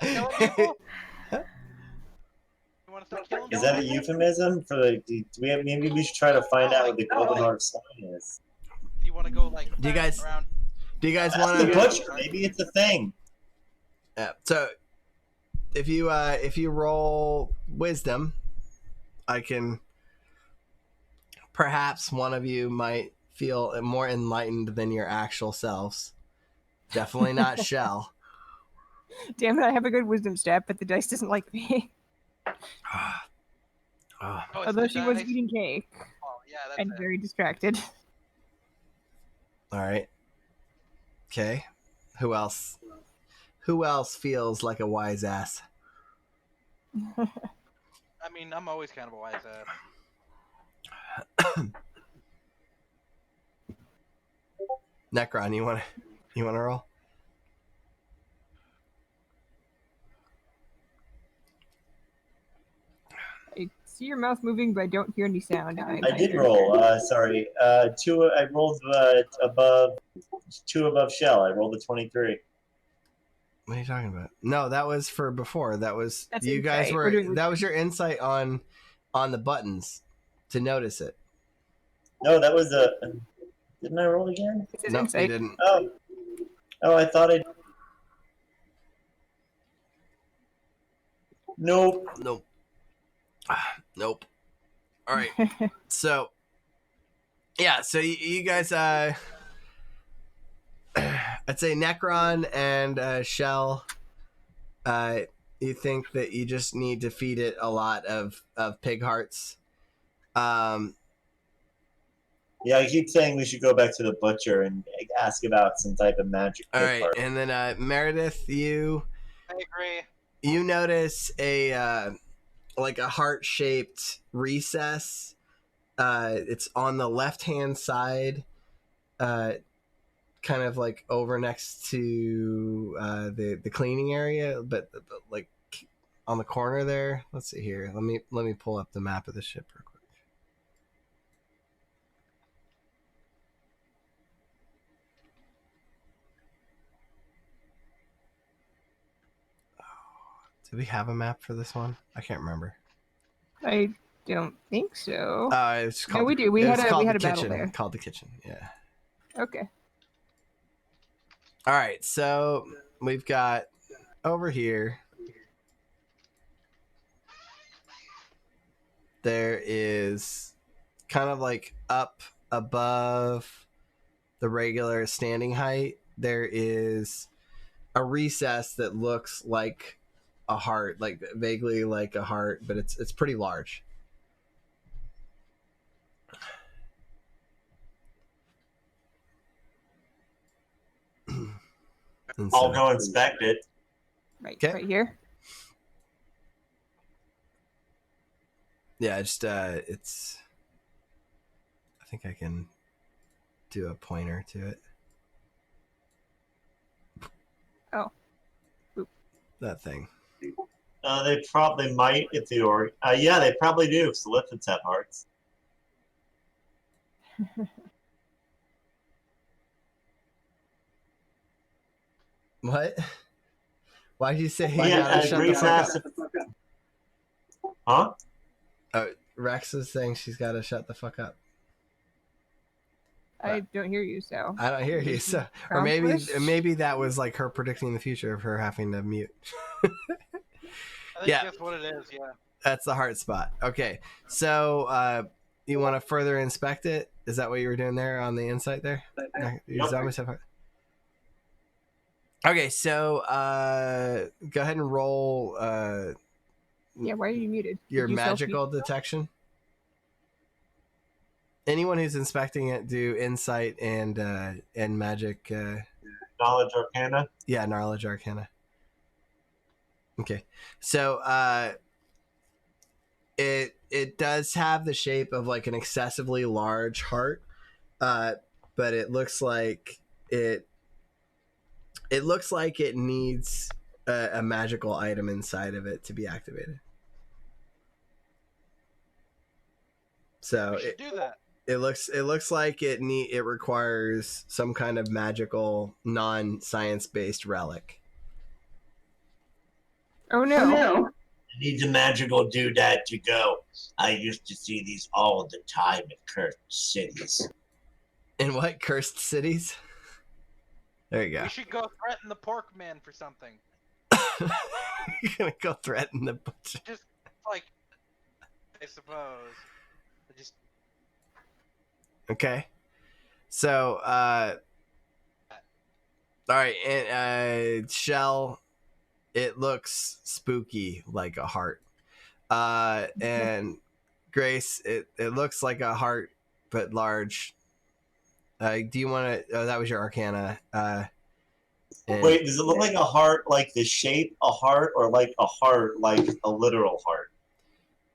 Killing people? You wanna start killing Is people? that a euphemism for the? Do we have? Maybe we should try to find out what the golden heart sign is. Do you wanna go like Do you guys- around? Do you guys Ask want the to? butcher. Maybe it's a thing. Yeah. So, if you roll wisdom, I can. Perhaps one of you might feel more enlightened than your actual selves. Definitely not Shell. Damn it, I have a good wisdom stat, but the dice doesn't like me. Oh, Oh, it's Although the she was dice? eating cake Oh, yeah, that's and it. very distracted. all right. Okay. Who else? Who else feels like a wise ass? I mean, I'm always kind of a wise ass. Necron, you wanna roll? I see your mouth moving, but I don't hear any sound. I did roll. Sorry. Two. I rolled above. 2 above Shell. I rolled a 23. What are you talking about? No, that was for before. That was That's you guys insight. We're were. doing That was your insight on the buttons to notice it. No, that was a. Didn't I roll again? It says No, you insight. didn't. Oh. Oh, I thought I. Nope. Nope. Nope. All right. So, yeah. So you guys, I'd say Necron and Shell. You think that you just need to feed it a lot of pig hearts. Yeah, I keep saying we should go back to the butcher and ask about some type of magic. All pig right, heart. and then Meredith, you I agree. notice a like a heart-shaped recess. It's on the left-hand side, kind of like over next to the cleaning area, but like on the corner there. Let's see here. Let me pull up the map of the ship real quick. Do we have a map for this one? I can't remember. I don't think so. It's called. No, we do. We it's had a called we had the a battle kitchen. there. Called the kitchen. Yeah. Okay. All right. So we've got over here. There is kind of like up above the regular standing height. There is a recess that looks like a heart, like vaguely like a heart, but it's pretty large. And I'll so- go inspect it. Right, Okay. right here. Yeah, just it's. I think I can do a pointer to it. Oh. Oop. That thing. They probably might if they are. Yeah, they probably do. So Liptons have hearts. What? Why'd you say he Yeah, gotta shut the Grace fuck asked up? if- Huh? Oh, Rex is saying she's gotta shut the fuck up. I don't hear you, so. I don't hear you. So, or Accomplish? maybe that was like her predicting the future of her having to mute. I think Yeah. that's what it is. Yeah. That's the heart spot. Okay, so you want to further inspect it? Is that what you were doing there on the insight there? Your Yep. zombies have heart. Okay, so go ahead and roll Yeah, why are you muted? your Did you self-mute? magical detection. Anyone who's inspecting it, do insight and magic. Knowledge Arcana. Yeah, knowledge arcana. Okay, so it does have the shape of like an excessively large heart, but it looks like it needs a magical item inside of it to be activated. So We should do that. it looks like it requires some kind of magical non-science based relic. Oh no. It needs a magical doodad to go. I used to see these all the time in cursed cities. In what cursed cities? There you go. We should go threaten the pork man for something. You're gonna go threaten the butcher. Just like, I suppose. Just Okay. So, all right, and Shell, it looks spooky like a heart. And Grace, it looks like a heart but large. Do you want to? Oh, that was your Arcana. Wait, does it look like a heart, like the shape a heart, or like a heart, like a literal heart?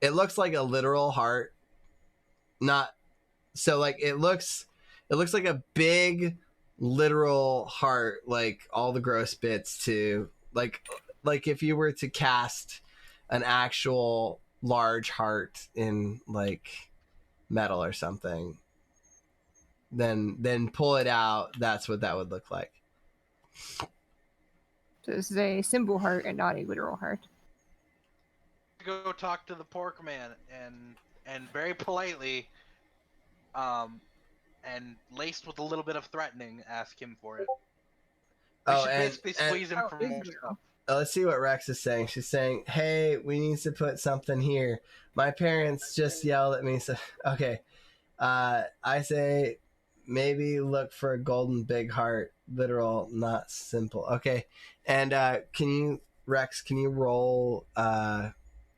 It looks like a literal heart. Not so like it looks like a big literal heart, like all the gross bits too. Like if you were to cast an actual large heart in like metal or something, then pull it out, that's what that would look like. So this is a symbol heart and not a literal heart. go talk to the pork man and very politely, and laced with a little bit of threatening, ask him for it. We should basically squeeze him for more stuff. Let's see what Rex is saying. She's saying, "Hey, we need to put something here. My parents just yelled at me." So, okay, I say maybe look for a golden big heart, literal, not simple. Okay, and can you, Rex? Can you roll?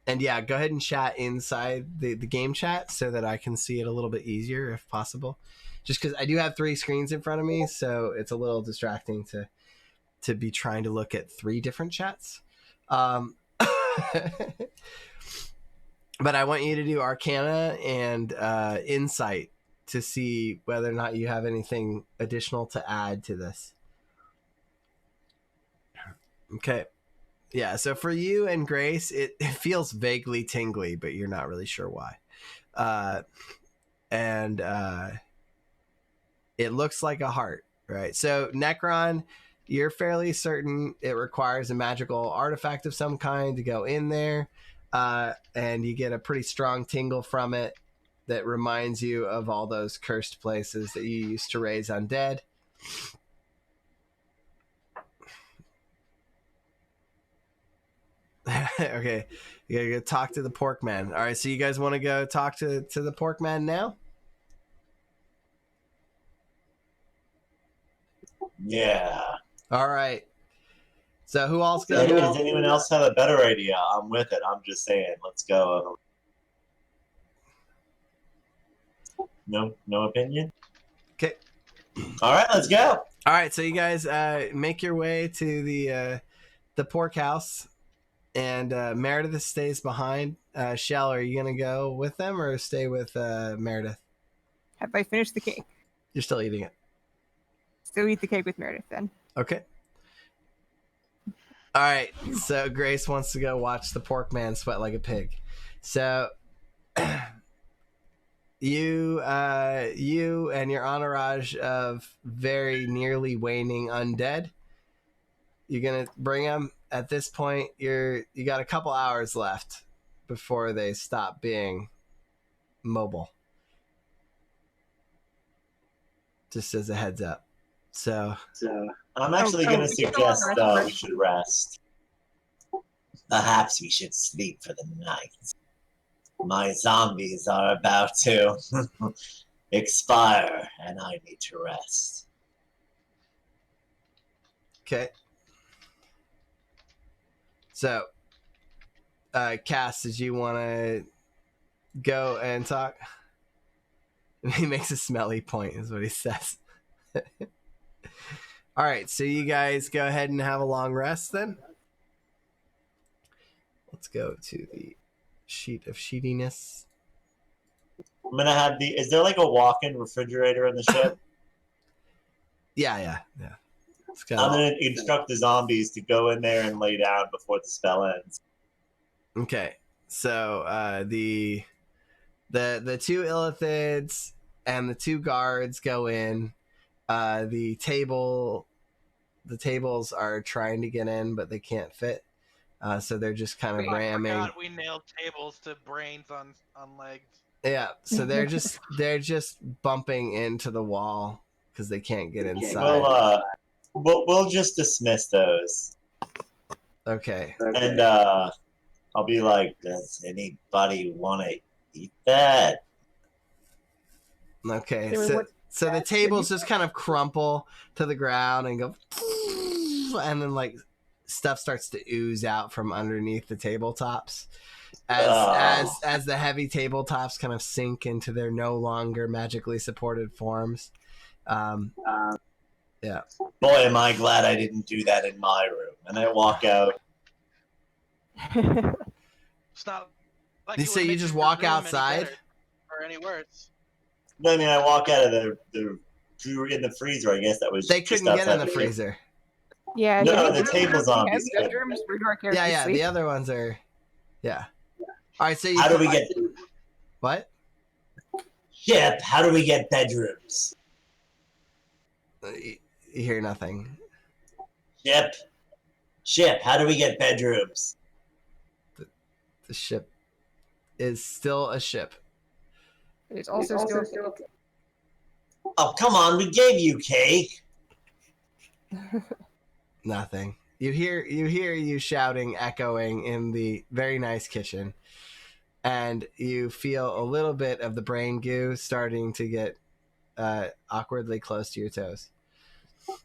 And yeah, go ahead and chat inside the game chat so that I can see it a little bit easier if possible. Just because I do have 3 screens in front of me, so it's a little distracting to be trying to look at 3 different chats. But I want you to do Arcana and Insight to see whether or not you have anything additional to add to this. Okay. Yeah, so for you and Grace, it feels vaguely tingly, but you're not really sure why. And it looks like a heart, right? So Necron, you're fairly certain it requires a magical artifact of some kind to go in there, and you get a pretty strong tingle from it that reminds you of all those cursed places that you used to raise undead. Okay, you gotta go talk to the pork man. All right, so you guys want to go talk to the pork man now? Yeah. All right. So who else Does goes? anyone else have a better idea? I'm with it. I'm just saying, let's go. No opinion? Okay. All right, let's go. All right, so you guys make your way to the pork house, and Meredith stays behind. Shell, are you gonna go with them or stay with Meredith? Have I finished the cake? You're still eating it. Still eat the cake with Meredith then. Okay. All right, so Grace wants to go watch the pork man sweat like a pig. So you and your entourage of very nearly waning undead, you're gonna bring them. At this point, you got a couple hours left before they stop being mobile. Just as a heads up. So I'm actually going to suggest we should rest. Perhaps we should sleep for the night. My zombies are about to expire, and I need to rest. Okay. So, Cass, did you want to go and talk? And he makes a smelly point, is what he says. All right, so you guys go ahead and have a long rest then. Let's go to the sheet of sheetiness. I'm gonna have the. Is there like a walk-in refrigerator in the ship? Yeah. It's I'm got gonna instruct the zombies to go in there and lay down before the spell ends. Okay, so the 2 illithids and the 2 guards go in. The tables are trying to get in, but they can't fit. So they're just kind of I ramming. forgot we nailed tables to brains on legs. Yeah, so they're just bumping into the wall because they can't get inside. We'll just dismiss those. Okay. And I'll be like, does anybody want to eat that? Okay. Anyway, So the tables just kind of crumple to the ground and go, and then like stuff starts to ooze out from underneath the tabletops as the heavy tabletops kind of sink into their no longer magically supported forms. Yeah. Boy, am I glad I didn't do that in my room. And I walk out. It's not like You it say would you make just your walk room any outside? better or any worse. No, I mean, I walk out of the in the freezer, I guess that was They just couldn't get in outside the freezer. Yeah, No, the the table zombies have could. bedrooms where our characters Yeah, sleep. the other ones are. Yeah. All right, so you How do we get what? Ship? How do we get bedrooms? You hear nothing. Ship. How do we get bedrooms? The ship is still a ship. It's also still. Oh, come on! We gave you cake. Nothing. You hear you shouting, echoing in the very nice kitchen, and you feel a little bit of the brain goo starting to get awkwardly close to your toes.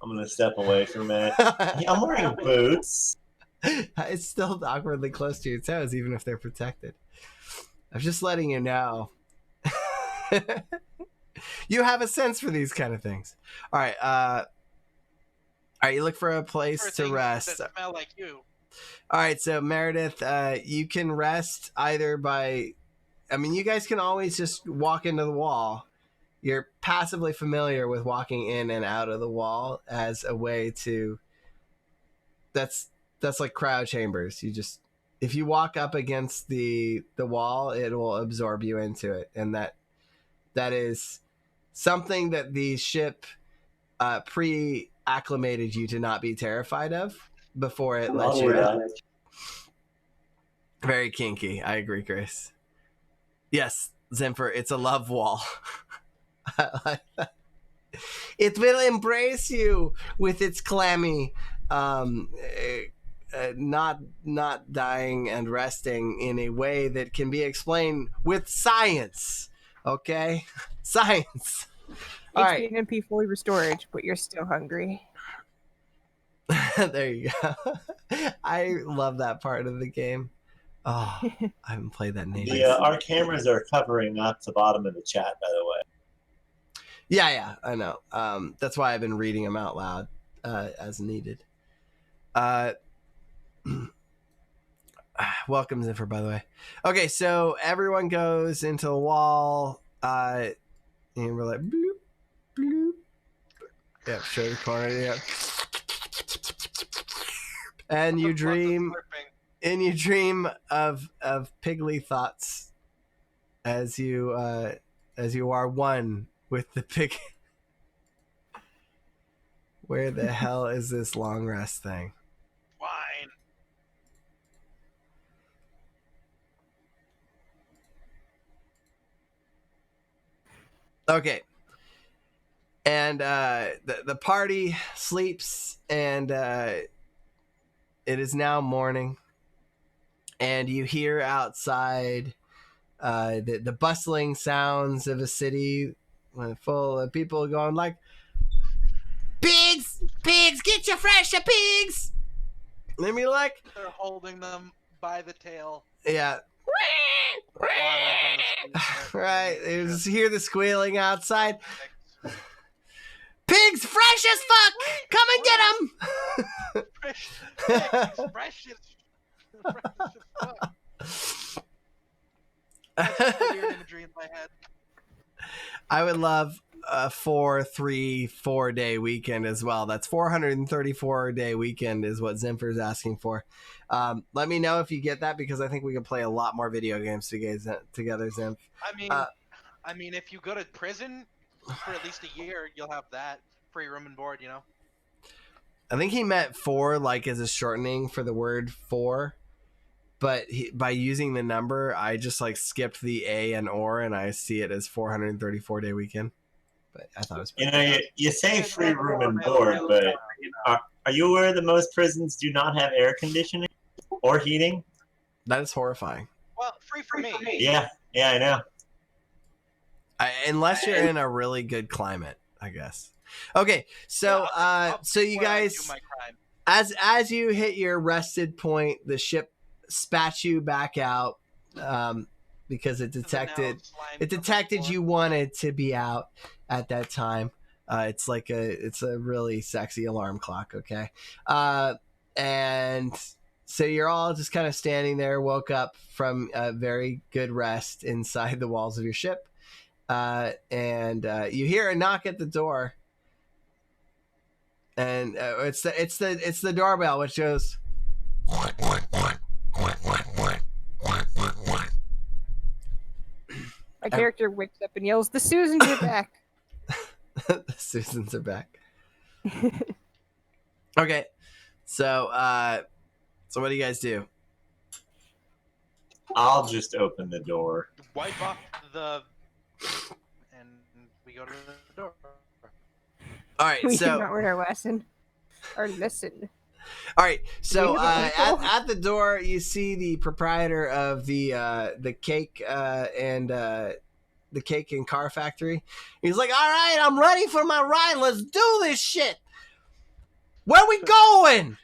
I'm gonna step away for a minute. I'm wearing boots. It's still awkwardly close to your toes, even if they're protected. I'm just letting you know. You have a sense for these kind of things. All right. All right. You look for a place For to things rest. that smell like you. All right. So Meredith, you can rest either by. I mean, you guys can always just walk into the wall. You're passively familiar with walking in and out of the wall as a way to. That's like cryo chambers. You just if you walk up against the wall, it will absorb you into it, and that is something that the ship pre-acclimated you to not be terrified of before it let you out. Very kinky. I agree, Grace. Yes, Zemphyr, it's a love wall. I like that. It will embrace you with its clammy, not dying and resting in a way that can be explained with science. Okay? Science. All right. HP fully restored, but you're still hungry. There you go. I love that part of the game. Oh, I haven't played that in ages. Our cameras are covering up the bottom of the chat, by the way. Yeah, I know. That's why I've been reading them out loud as needed. Welcome, Ziffer, by the way. Okay, so everyone goes into the wall, and we're like, bloop, bloop. Yeah, show the corner, yeah. And you dream, of piggly thoughts as you are one with the pig. Where the hell is this long rest thing? Wine. Okay. And the party sleeps, and it is now morning. And you hear outside the bustling sounds of a city full of people going like, "Pigs! Pigs! Get your fresh pigs!" And you're like, They're holding them by the tail. yeah. Right, you just hear the squealing outside. Pigs fresh as fuck! Come and get them! Fresh pigs, fresh as fuck. That's weird imagery in my head. I would love a 4 day weekend as well. That's 434 day weekend is what Zimfer's asking for. Let me know if you get that, because I think we can play a lot more video games together, Zimph. I mean, if you go to prison for at least a year, you'll have that free room and board. You know. I think he meant 4 like as a shortening for the word for, but by using the number, I just like skipped the A and or, and I see it as 434 day weekend. But I thought it was pretty you say free room and board, but are you aware that most prisons do not have air conditioning or heating? That is horrifying. Well, free for me. Yeah, I know. Unless you're in a really good climate, I guess. Okay, so so you guys, as you hit your rested point, the ship spat you back out because it detected you wanted to be out at that time. It's a really sexy alarm clock. Okay, and so you're all just kind of standing there, woke up from a very good rest inside the walls of your ship, and you hear a knock at the door. And it's the doorbell, which goes. My character wakes up and yells, "The Susans are back!" The Susans are back. Okay, so what do you guys do? I'll just open the door. Wipe off and we go to the door. All right, We so did not learn our lesson. Our lesson. all right, so at the door you see the proprietor of the cake and the cake and car factory. He's like, "All right, I'm ready for my ride. Let's do this shit. Where we going?"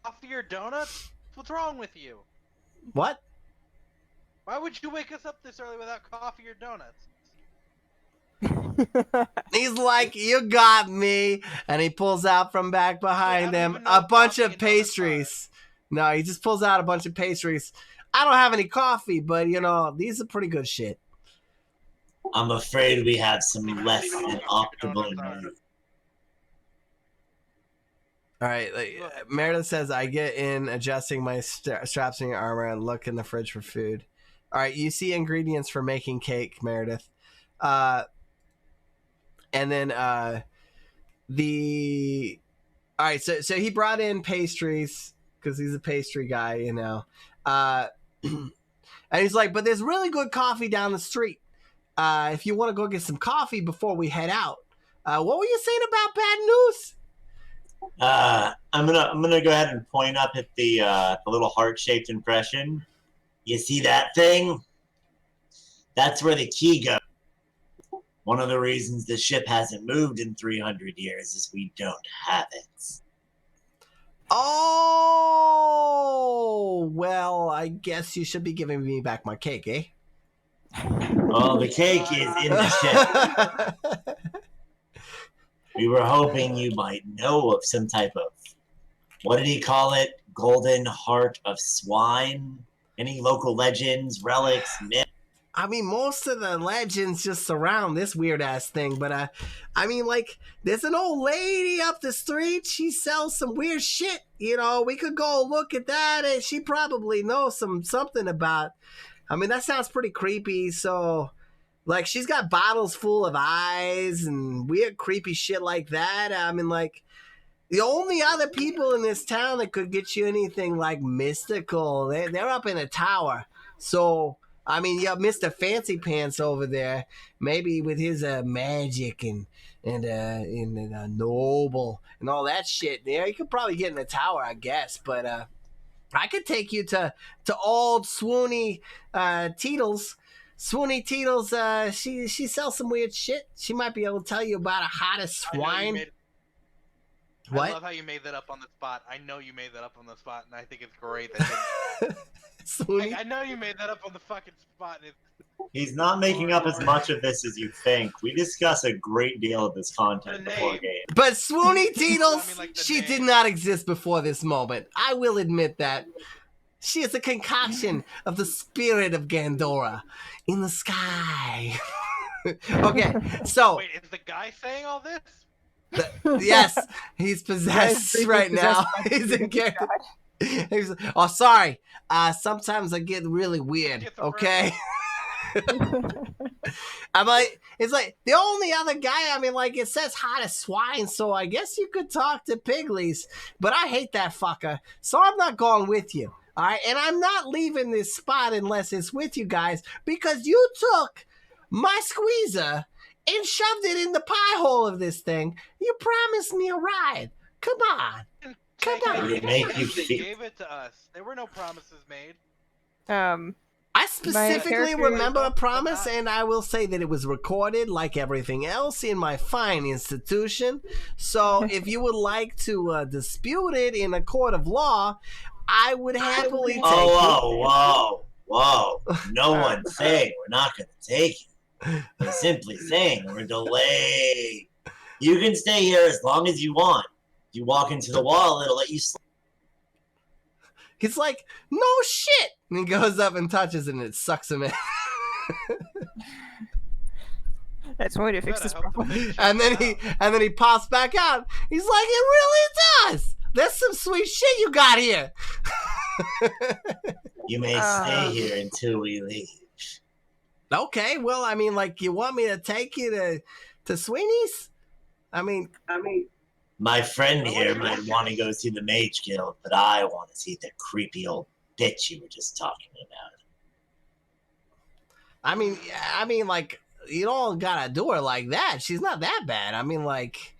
Coffee or donuts? What's wrong with you? What? Why would you wake us up this early without coffee or donuts? He's like, "You got me," and he pulls out from back behind I don't him even know a what bunch coffee of and donuts pastries. No, he just pulls out a bunch of pastries. I don't have any coffee, but these are pretty good shit. I'm afraid we have some less even know than what coffee optimal donuts are. news. All right, Meredith says, "I get in, adjusting my straps in your armor, and look in the fridge for food." All right, you see ingredients for making cake, Meredith. And then all right, so he brought in pastries because he's a pastry guy, and he's like, "But there's really good coffee down the street. If you want to go get some coffee before we head out." What were you saying about bad news? I'm gonna go ahead and point up at the little heart-shaped impression. You see that thing? That's where the key goes. One of the reasons the ship hasn't moved in 300 years is we don't have it. Oh, well, I guess you should be giving me back my cake, eh? Well, the cake is in the ship. We were hoping you might know of some type of, what did he call it? Golden Heart of Swine? Any local legends, relics, myths? I mean, most of the legends just surround this weird ass thing, but I mean, like, there's an old lady up the street. She sells some weird shit. We could go look at that, and she probably knows something about. I mean, that sounds pretty creepy. So, like, she's got bottles full of eyes and weird, creepy shit like that. I mean, like, the only other people in this town that could get you anything like mystical, they're up in a tower. So, I mean, you have Mr. Fancy Pants over there, maybe with his magic and noble and all that shit there. You could probably get in the tower, I guess. But I could take you to old Swoony Teetles. Swoony Teetles, she sells some weird shit. She might be able to tell you about a hottest swine. What? I love how you made that up on the spot. I know you made that up on the spot, and I think it's great that Swoony? I know you made that up on the fucking spot. And He's not making up as much of this as you think. We discuss a great deal of this content The before name. game. But Swoony Teetles, I mean, like, the she did name. not exist before this moment. I will admit that. She is a concoction of the spirit of Gandora in the sky. Okay, so Wait, is the guy saying all this? yes, he's possessed briefly right now. possessed by He's the in character. He's, oh, sorry. Sometimes I get really weird. Okay. I'm like, it's like the only other guy. I mean, like it says hi to swine, so I guess you could talk to piglies. But I hate that fucker, so I'm not going with you. All right, and I'm not leaving this spot unless it's with you guys because you took my squeezer and shoved it in the pie hole of this thing. You promised me a ride. Come on. Come on. Did it make you They feel? gave it to us. There were no promises made. I specifically character- remember a promise, and I will say that it was recorded like everything else in my fine institution. So if you would like to dispute it in a court of law, I would happily take it. Whoa. No one's saying we're not going to take it. We're simply saying we're delayed. You can stay here as long as you want. If you walk into the wall, it'll let you slip. He's like, no shit! And he goes up and touches it, and it sucks him in. That's one way to fix Gotta this help them problem. figure and then it out. he pops back out. He's like, it really does! There's some sweet shit you got here. You may stay here until we leave. Okay, well, I mean, like, you want me to take you to Sweeney's? I mean, My friend here might want to go see the Mage Guild, but I want to see the creepy old bitch you were just talking about. I mean, like, you don't gotta do her like that. She's not that bad. I mean, like,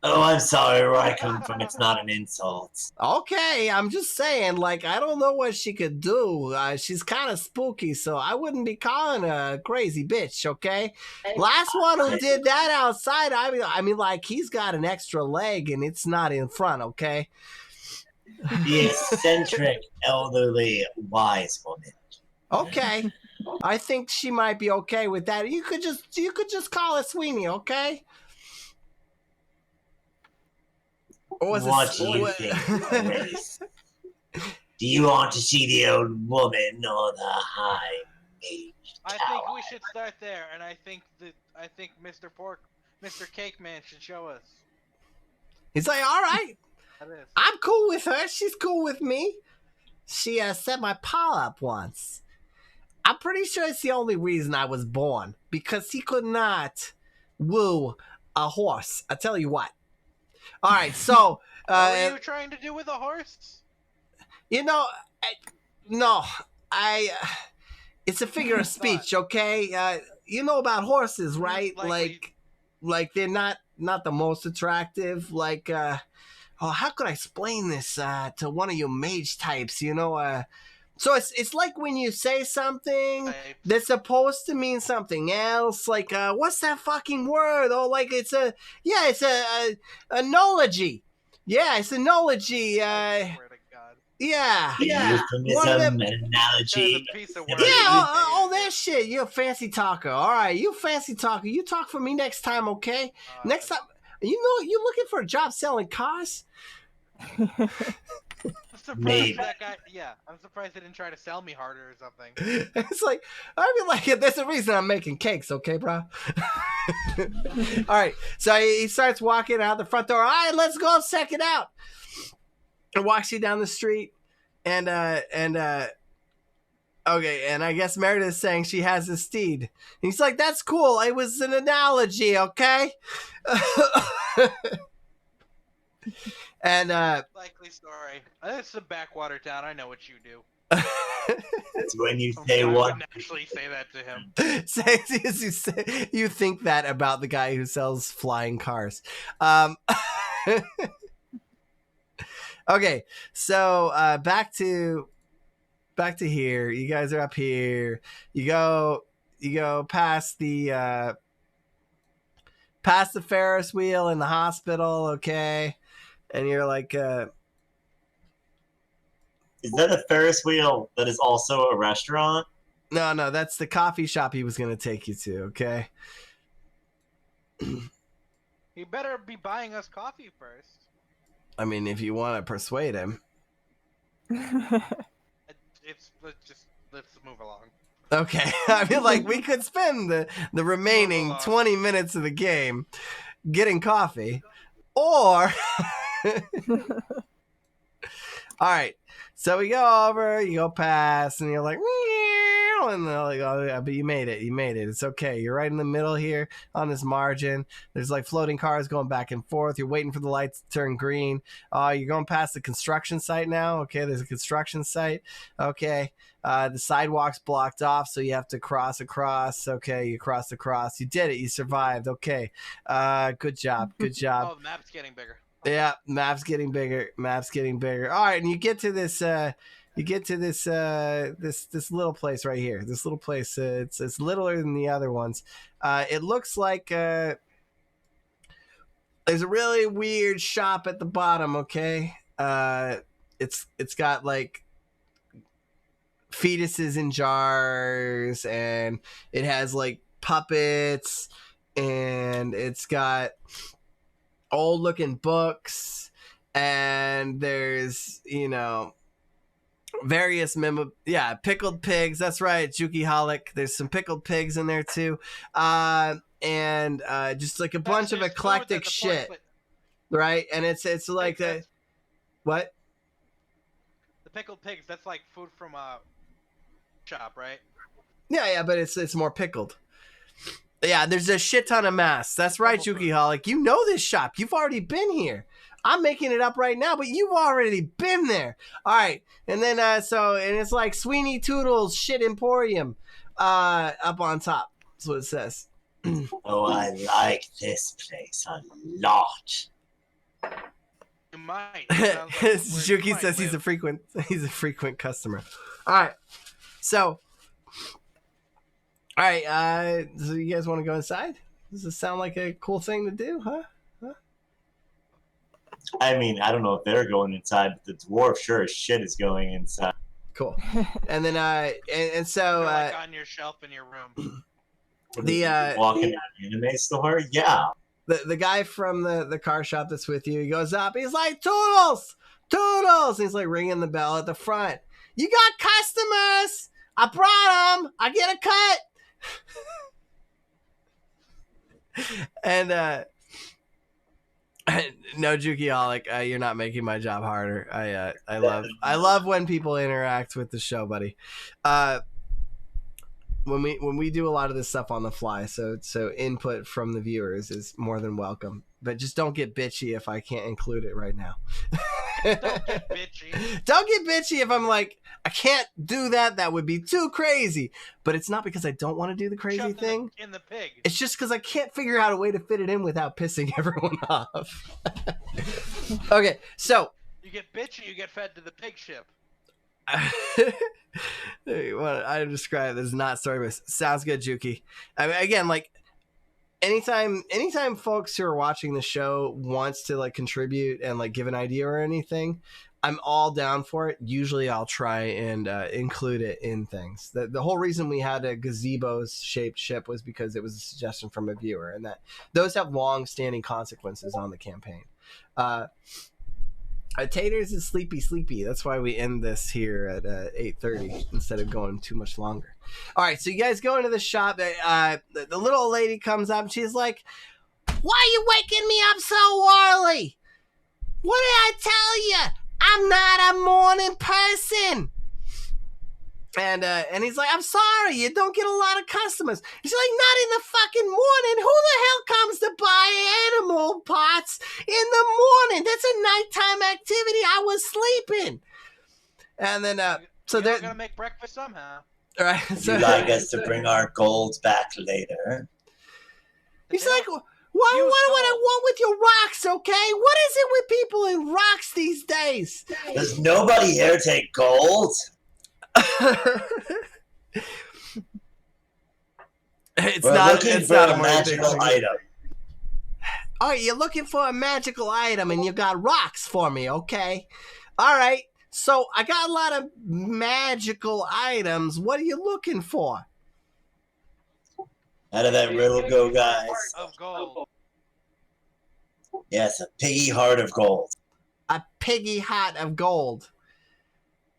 Oh, I'm sorry. Where I come from, it's not an insult. okay, I'm just saying, like, I don't know what she could do. She's kind of spooky, so I wouldn't be calling her a crazy bitch, okay? Last one who did that outside, I mean, like, he's got an extra leg and it's not in front, okay? The eccentric, elderly, wise woman. Okay. I think she might be okay with that. You could just call her Sweeney, okay? Or was What do you think, Grace? Do you want to see the old woman or the high mage I tower? think we should start there, and I think Mr. Cake Man should show us. He's like, all right, That is. I'm cool with her. She's cool with me. She set my paw up once. I'm pretty sure it's the only reason I was born, because he could not woo a horse. I tell you what. All right, so What were you trying to do with a horse? you know, it's a figure of speech, okay? You know about horses, right? Like they're not the most attractive. Like, how could I explain this to one of you mage types? You know, so it's like when you say something that's supposed to mean something else. Like, what's that fucking word? Oh, like it's a analogy. Yeah, it's analogy. I swear to God. Yeah. Euphemism, an analogy. There's a piece of Yeah, work. oh, that shit. You're a fancy talker. All right, you fancy talker. You talk for me next time, okay? Next time, you looking for a job selling cars? I'm surprised that guy. Yeah, I'm surprised they didn't try to sell me harder or something. It's like, I mean, like, there's a reason I'm making cakes, okay, bro? All right, so he starts walking out the front door. All right, let's go check it out. And walks you down the street, and okay, and I guess Meredith's saying she has a steed. He's like, that's cool. It was an analogy, okay? And Likely story. It's a backwater town. I know what you do. That's when you I say what? wouldn't actually say that to him. you think that about the guy who sells flying cars. Okay, so back to here. You guys are up here. You go past the Ferris wheel in the hospital, okay? And you're like, Is that a Ferris wheel that is also a restaurant? No, that's the coffee shop he was gonna take you to. Okay. He better be buying us coffee first. I mean, if you want to persuade him. Let's move along. Okay. I mean, like, we could spend the remaining 20 minutes of the game getting coffee, or all right. So we go over, you go past, and you're like, meow, and they're like, oh, yeah, but you made it. It's okay. You're right in the middle here on this margin. There's like floating cars going back and forth. You're waiting for the lights to turn green. You're going past the construction site now. Okay, there's a construction site. Okay. The sidewalk's blocked off, so you have to cross across. Okay, you crossed across. You did it. You survived. Okay. Good job. Oh, the map's getting bigger. Yeah, map's getting bigger. All right, and you get to this this little place right here. This little place, it's littler than the other ones. It looks like there's a really weird shop at the bottom, okay? It's got like fetuses in jars, and it has like puppets, and it's got old looking books, and there's, you know, various pickled pigs. That's right, Juki Holic. There's some pickled pigs in there too. And just like a bunch of eclectic shit. Right? And it's like the what? The pickled pigs, that's like food from a shop, right? Yeah, but it's more pickled. Yeah, there's a shit ton of masks. That's right, Juki Holic. You know this shop. You've already been here. I'm making it up right now, but you've already been there. All right. And then, and it's like Sweeney Toodle's Shit Emporium up on top. That's what it says. Oh, I like this place a lot. You might. Juki says he's a frequent customer. All right. So, all right. So you guys want to go inside? Does this sound like a cool thing to do, huh? I mean, I don't know if they're going inside, but the dwarf sure as shit is going inside. Cool. And then and so like on your shelf in your room. Walking out of an anime store? Yeah. The guy from the car shop that's with you, he goes up, he's like, Toodles! And he's like ringing the bell at the front. You got customers! I brought them! I get a cut! And no, Juki Holic, you're not making my job harder. I love when people interact with the show, buddy. When we do a lot of this stuff on the fly, so input from the viewers is more than welcome. But just don't get bitchy if I can't include it right now. Don't get bitchy. Don't get bitchy if I'm like, I can't do that. That would be too crazy. But it's not because I don't want to do the crazy thing. In the pig. It's just because I can't figure out a way to fit it in without pissing everyone off. Okay, so you get bitchy, you get fed to the pig ship. What I describe as not story-based. Sounds good, Juki. I mean, again, like anytime folks who are watching the show wants to like contribute and like give an idea or anything, I'm all down for it. Usually I'll try and include it in things. The whole reason we had a gazebo-shaped ship was because it was a suggestion from a viewer, and that those have long-standing consequences on the campaign. Taters is sleepy. That's why we end this here at 8:30 instead of going too much longer. All right, so you guys go into the shop. The little old lady comes up and she's like, "Why are you waking me up so early? What did I tell you? I'm not a morning person." And he's like, "I'm sorry, you don't get a lot of customers." She's like, "Not in the fucking morning. Who the hell comes to buy animal parts in the morning? That's a nighttime activity. I was sleeping." And then so they're gonna make breakfast somehow. All right. So You'd like us to bring our gold back later? He's like, what I want with your rocks, okay? What is it with people and rocks these days? Does nobody here take gold? We're looking for a magical item. All right, you're looking for a magical item and you got rocks for me, okay? All right, So I got a lot of magical items. What are you looking for? How did that riddle go, guys? Of gold. Yes, a piggy heart of gold. A piggy hat of gold.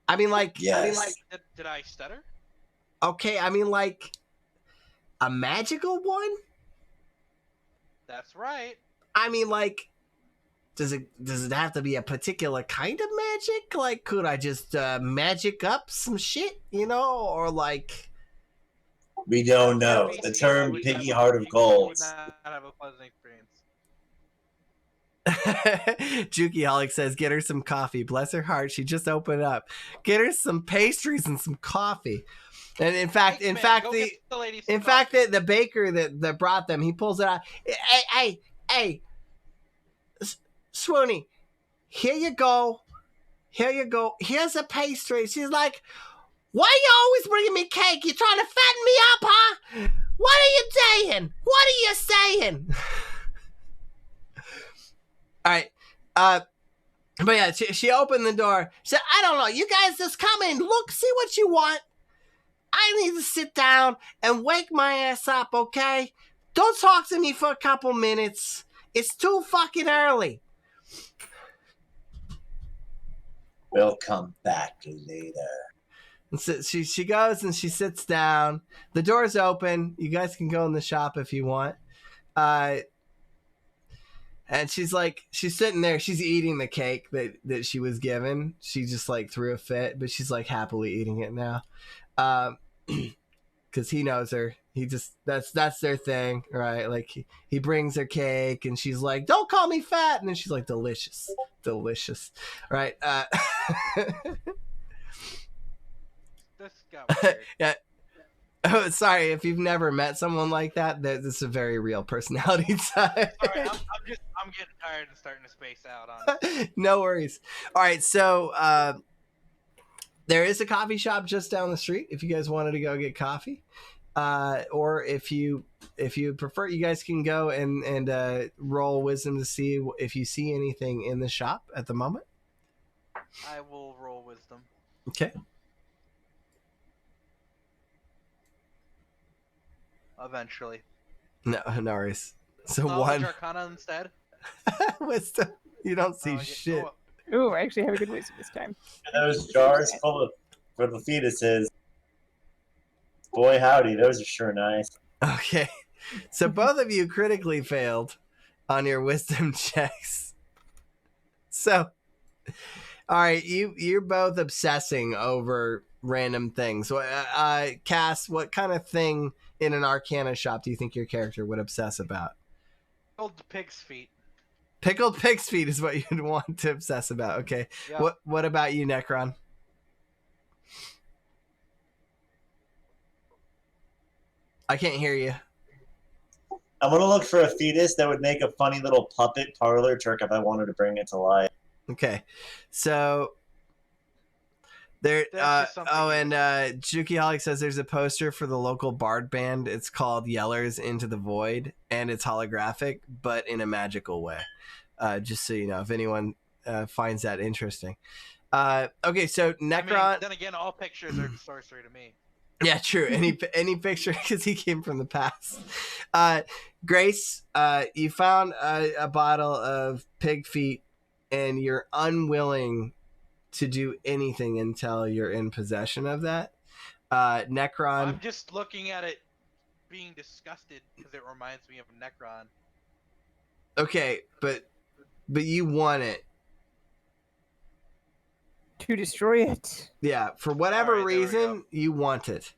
I mean, like, Yes. Did I stutter? okay, I mean, like, a magical one? That's right. I mean, like, does it have to be a particular kind of magic? Like, could I just magic up some shit, you know? Or, like... We don't know. The NPC term would piggy have- heart of you gold. would not have a pleasant experience. Juki Holic says, get her some coffee. Bless her heart, she just opened up. Get her some pastries and some coffee. And in fact, Go get the lady some coffee. the baker that brought them, he pulls it out. Hey, Swoony, here you go. Here's a pastry. She's like, why are you always bringing me cake? You trying to fatten me up, huh? What are you saying? All right. But yeah, she opened the door. She said, I don't know. You guys just come in. Look, see what you want. I need to sit down and wake my ass up, okay? Don't talk to me for a couple minutes. It's too fucking early. We'll come back later. And so she goes and she sits down. The door's open. You guys can go in the shop if you want. And she's sitting there. She's eating the cake that she was given. She just like threw a fit, but she's like happily eating it now. Because he knows her. He just that's their thing, right? Like he brings her cake and she's like, don't call me fat. And then she's like, delicious, right? This got weird. Yeah. Oh, sorry if you've never met someone like that. This is a very real personality type. Sorry, I'm getting tired and starting to space out on it. No worries. All right, so there is a coffee shop just down the street if you guys wanted to go get coffee. Or if you prefer, you guys can go and roll wisdom to see if you see anything in the shop at the moment. I will roll wisdom. Okay. Eventually. No worries. So Knowledge one Arcana instead. wisdom. You don't see Oh, I get- shit. oh, Ooh, I actually have a good wisdom this time. Those jars full of for the fetuses. Boy, howdy, those are sure nice. Okay. So both of you critically failed on your wisdom checks. So, all right, you're both obsessing over random things. So, Cass, what kind of thing in an Arcana shop do you think your character would obsess about? Old pig's feet. Pickled pig's feet is what you'd want to obsess about. Okay. Yeah. What about you, Necron? I can't hear you. I'm gonna look for a fetus that would make a funny little puppet parlor trick if I wanted to bring it to life. Okay. So there That's just something and Juki Holic says there's a poster for the local bard band. It's called Yellers Into the Void, and it's holographic, but in a magical way. Just so you know, if anyone finds that interesting. Okay, so Necron. I mean, then again, all pictures are sorcery to me. Yeah, true. Any picture, because he came from the past. Grace, you found a bottle of pig feet, and you're unwilling to do anything until you're in possession of that. Necron. I'm just looking at it, being disgusted because it reminds me of Necron. Okay, but you want it. To destroy it. Yeah, for whatever All right, there we reason, you want it.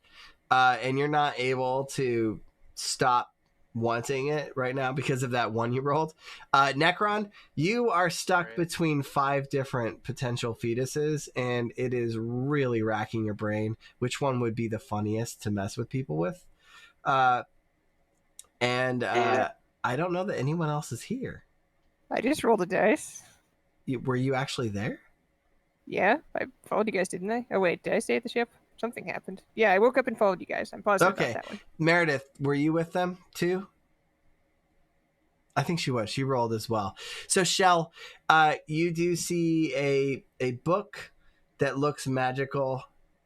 And you're not able to stop wanting it right now because of that one you rolled. Necron, you are stuck Right. between 5 different potential fetuses, and it is really racking your brain. Which one would be the funniest to mess with people with? I don't know that anyone else is here. I just rolled a dice. Were you actually there? Yeah, I followed you guys, didn't I? Oh wait, did I stay at the ship? Something happened. Yeah, I woke up and followed you guys. I'm positive Okay. about that one. Meredith, were you with them too? I think she was. She rolled as well. So Shell, you do see a book that looks magical,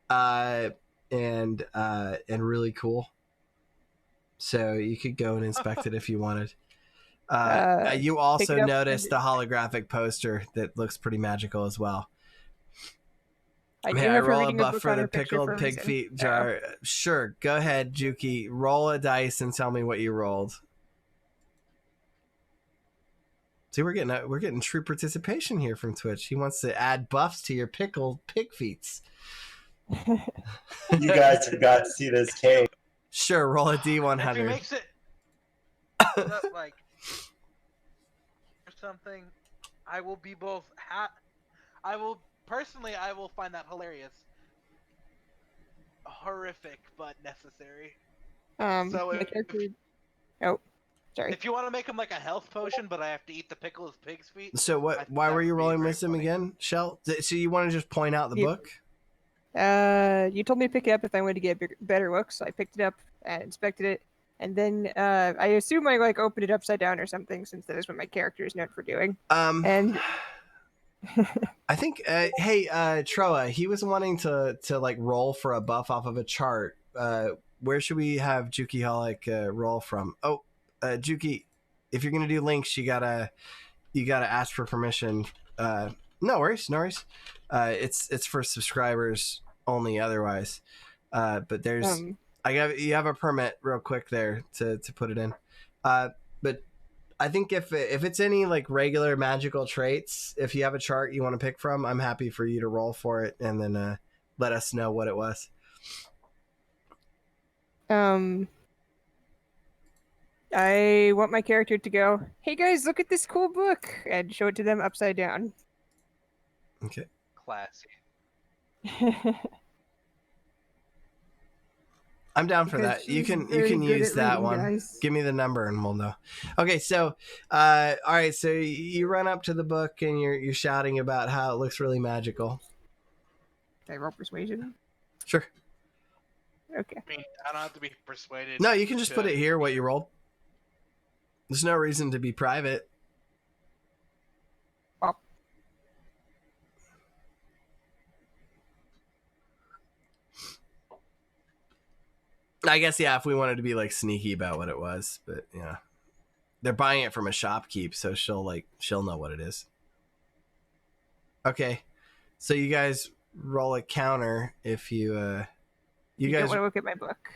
and really cool. So you could go and inspect it if you wanted. You also pick it up noticed and- the holographic poster that looks pretty magical as well. I do May I have her roll a reading a buff book for on the her picture pickled for a pig reason. feet jar? Sure, go ahead, Juki. Roll a dice and tell me what you rolled. See, we're getting true participation here from Twitch. He wants to add buffs to your pickled pig feet. You guys have got to see this cave. Sure, roll a If he D100. makes it like or something, I will be both. I will find that hilarious, horrific, but necessary. So my character. Oh, sorry. If you want to make him like a health potion, but I have to eat the pickle as pig's feet. So what? Why that were you would be rolling very wisdom funny. again, Shell? So you want to just point out the Yeah. book? You told me to pick it up if I wanted to get better looks. So I picked it up and inspected it, and then I assume I like opened it upside down or something, since that is what my character is known for doing. And I think, hey, Troa, he was wanting to like roll for a buff off of a chart. Where should we have Juki Holic roll from? Oh, Juki, if you're gonna do links, you gotta ask for permission. No worries. It's for subscribers only. Otherwise, but there's you have a permit real quick there to put it in. But I think if it's any like regular magical traits, if you have a chart you want to pick from, I'm happy for you to roll for it and then let us know what it was. I want my character to go, "Hey guys, look at this cool book," and show it to them upside down. Okay. Classy. I'm down for Because that. You she's can very good use at that reading, one. guys. Give me the number and we'll know. Okay, so all right, so you run up to the book and you're shouting about how it looks really magical. Can I roll persuasion? Sure. Okay. I mean, I don't have to be persuaded. No, you can just put to- it here what you rolled. There's no reason to be private. Oh. I guess, yeah, if we wanted to be like sneaky about what it was, but yeah, they're buying it from a shopkeep, so she'll know what it is. Okay, so you guys roll a counter if you You guys don't want to look at my book.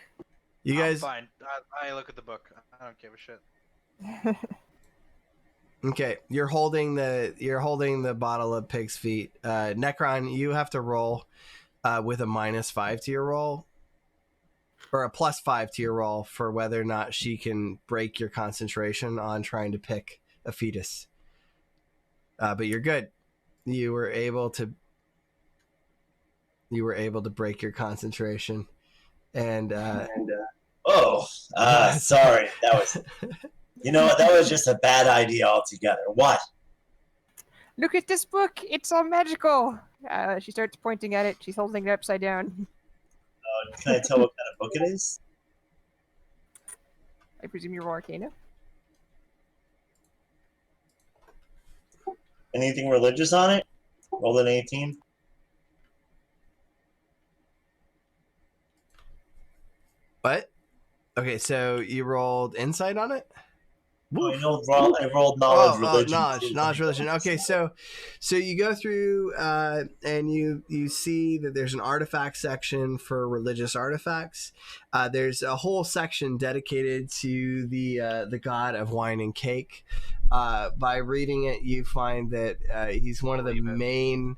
you I'm guys fine. I look at the book. I don't give a shit. okay. You're holding the bottle of pig's feet. Necron, you have to roll with a -5 to your roll. Or a +5 to your roll for whether or not she can break your concentration on trying to pick a fetus. But you're good. You were able to break your concentration, and sorry, that was. You know what? That was just a bad idea altogether. What? Look at this book. It's all magical. She starts pointing at it. She's holding it upside down. Can I tell what kind of book it is? I presume you roll Arcana. Anything religious on it? Roll an 18. what? Okay, so you rolled insight on it. I rolled knowledge, religion. Knowledge, religion. Okay, so you go through and you see that there's an artifact section for religious artifacts. There's a whole section dedicated to the god of wine and cake. By reading it, you find that he's one of the main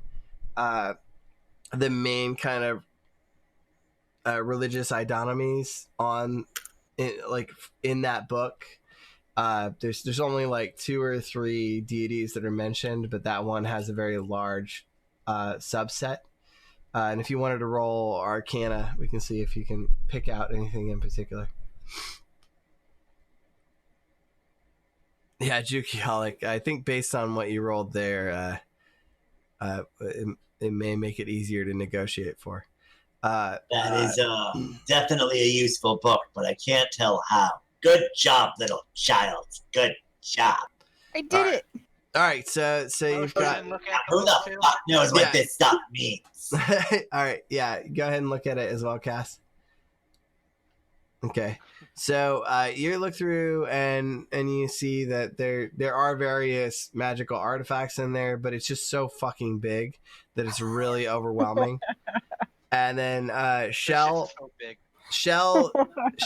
kind of religious idonemies in that book. There's only like 2 or 3 deities that are mentioned, but that one has a very large subset. And if you wanted to roll Arcana, we can see if you can pick out anything in particular. Yeah, Juki Holic, I think based on what you rolled there, it may make it easier to negotiate for. That is definitely a useful book, but I can't tell how. Good job, little child. Good job. I did it. All right, so you've got. Look at Who book the too. fuck knows Yeah. what this stuff means? All right, yeah, go ahead and look at it as well, Cass. Okay, so you look through and you see that there are various magical artifacts in there, but it's just so fucking big that it's really overwhelming. And then This Shell, shit's so big.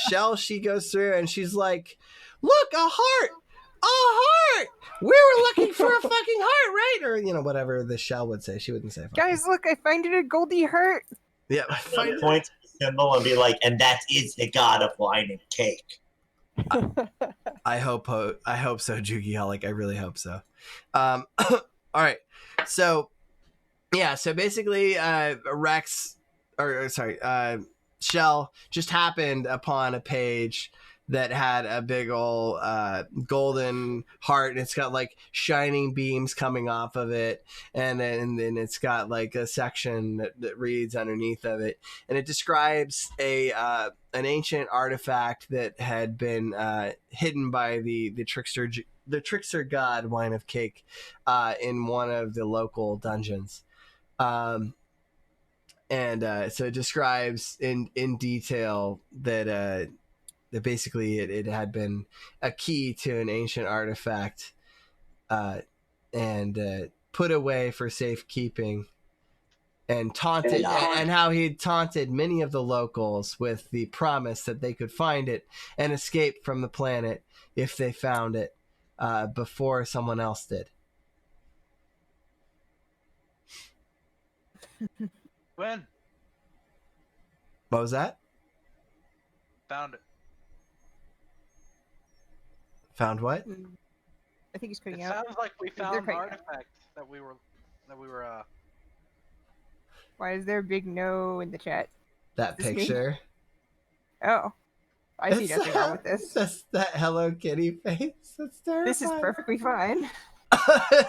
Shell, she goes through and she's like, "Look, a heart, a heart. We were looking for a fucking heart, right?" Or whatever the Shell would say. She wouldn't say. Fucking. Guys, look, I find it a Goldie heart. Yeah, Point to the symbol and be like, and that is the god of wine and cake. I hope so, Juki. Like, I really hope so. All right, so yeah, so basically, Shell just happened upon a page that had a big old golden heart, and it's got like shining beams coming off of it, and then it's got like a section that reads underneath of it, and it describes an ancient artifact that had been hidden by the trickster god Wine of Cake in one of the local dungeons. So it describes in detail that basically it had been a key to an ancient artifact and put away for safekeeping, and taunted, and how he had taunted many of the locals with the promise that they could find it and escape from the planet if they found it before someone else did. When? What was that? Found it. Found what? I think he's It cutting out. sounds like we They're found cutting out. artifacts that we were Why is there a big no in the chat? That Is this me? picture. Oh. I see It's nothing wrong with this. That's that Hello Kitty face. That's terrifying. This is perfectly fine.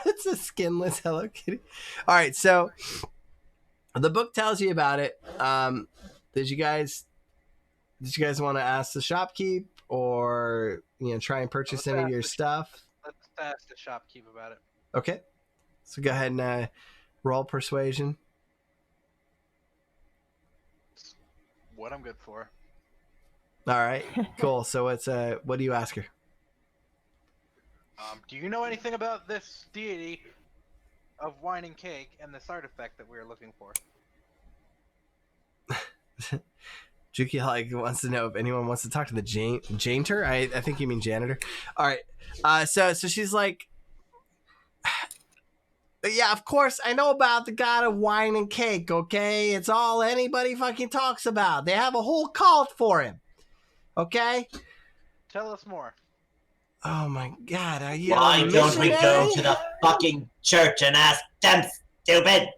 It's a skinless Hello Kitty. All right, so the book tells you about it. Did you guys want to ask the shopkeep, or try and purchase any of your stuff? let's ask the shopkeep about it. Okay, so go ahead and roll persuasion. What I'm good for. All right, cool. So it's what do you ask her? Do you know anything about this deity of wine and cake and this artifact that we are looking for? Juki wants to know if anyone wants to talk to the janitor. I think you mean janitor. All right. So she's like, yeah, of course I know about the god of wine and cake. Okay, it's all anybody fucking talks about. They have a whole cult for him. Okay. Tell us more. Oh my god, are you? Why a don't we go missionary? to the fucking church and ask them, stupid?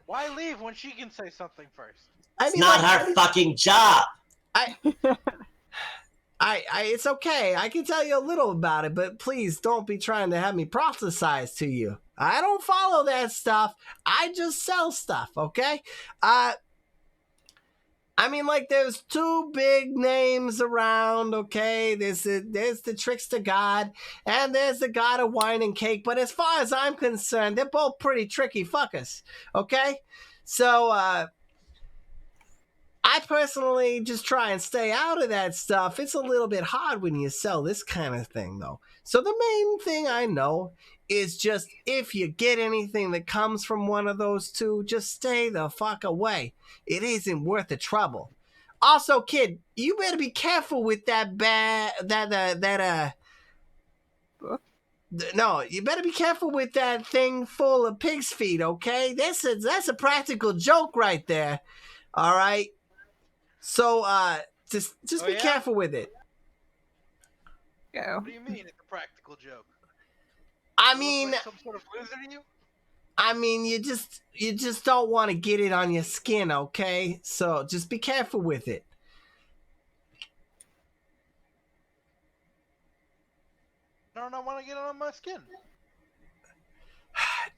Why leave when she can say something first? It's not her fucking job. It's okay. I can tell you a little about it, but please don't be trying to have me prophesize to you. I don't follow that stuff. I just sell stuff, okay? There's two big names around, okay? There's the trickster god, and there's the god of wine and cake. But as far as I'm concerned, they're both pretty tricky fuckers, okay? So, I personally just try and stay out of that stuff. It's a little bit hard when you sell this kind of thing, though. So the main thing I know is just if you get anything that comes from one of those two, just stay the fuck away. It isn't worth the trouble. Also, kid, you better be careful with that No, you better be careful with that thing full of pig's feet, okay? That's a practical joke right there. All right. So, just be careful with it. Go. What do you mean it's a practical joke? I It looks mean, like some sort of loser to you? you just don't want to get it on your skin, okay? So just be careful with it. I don't want to get it on my skin.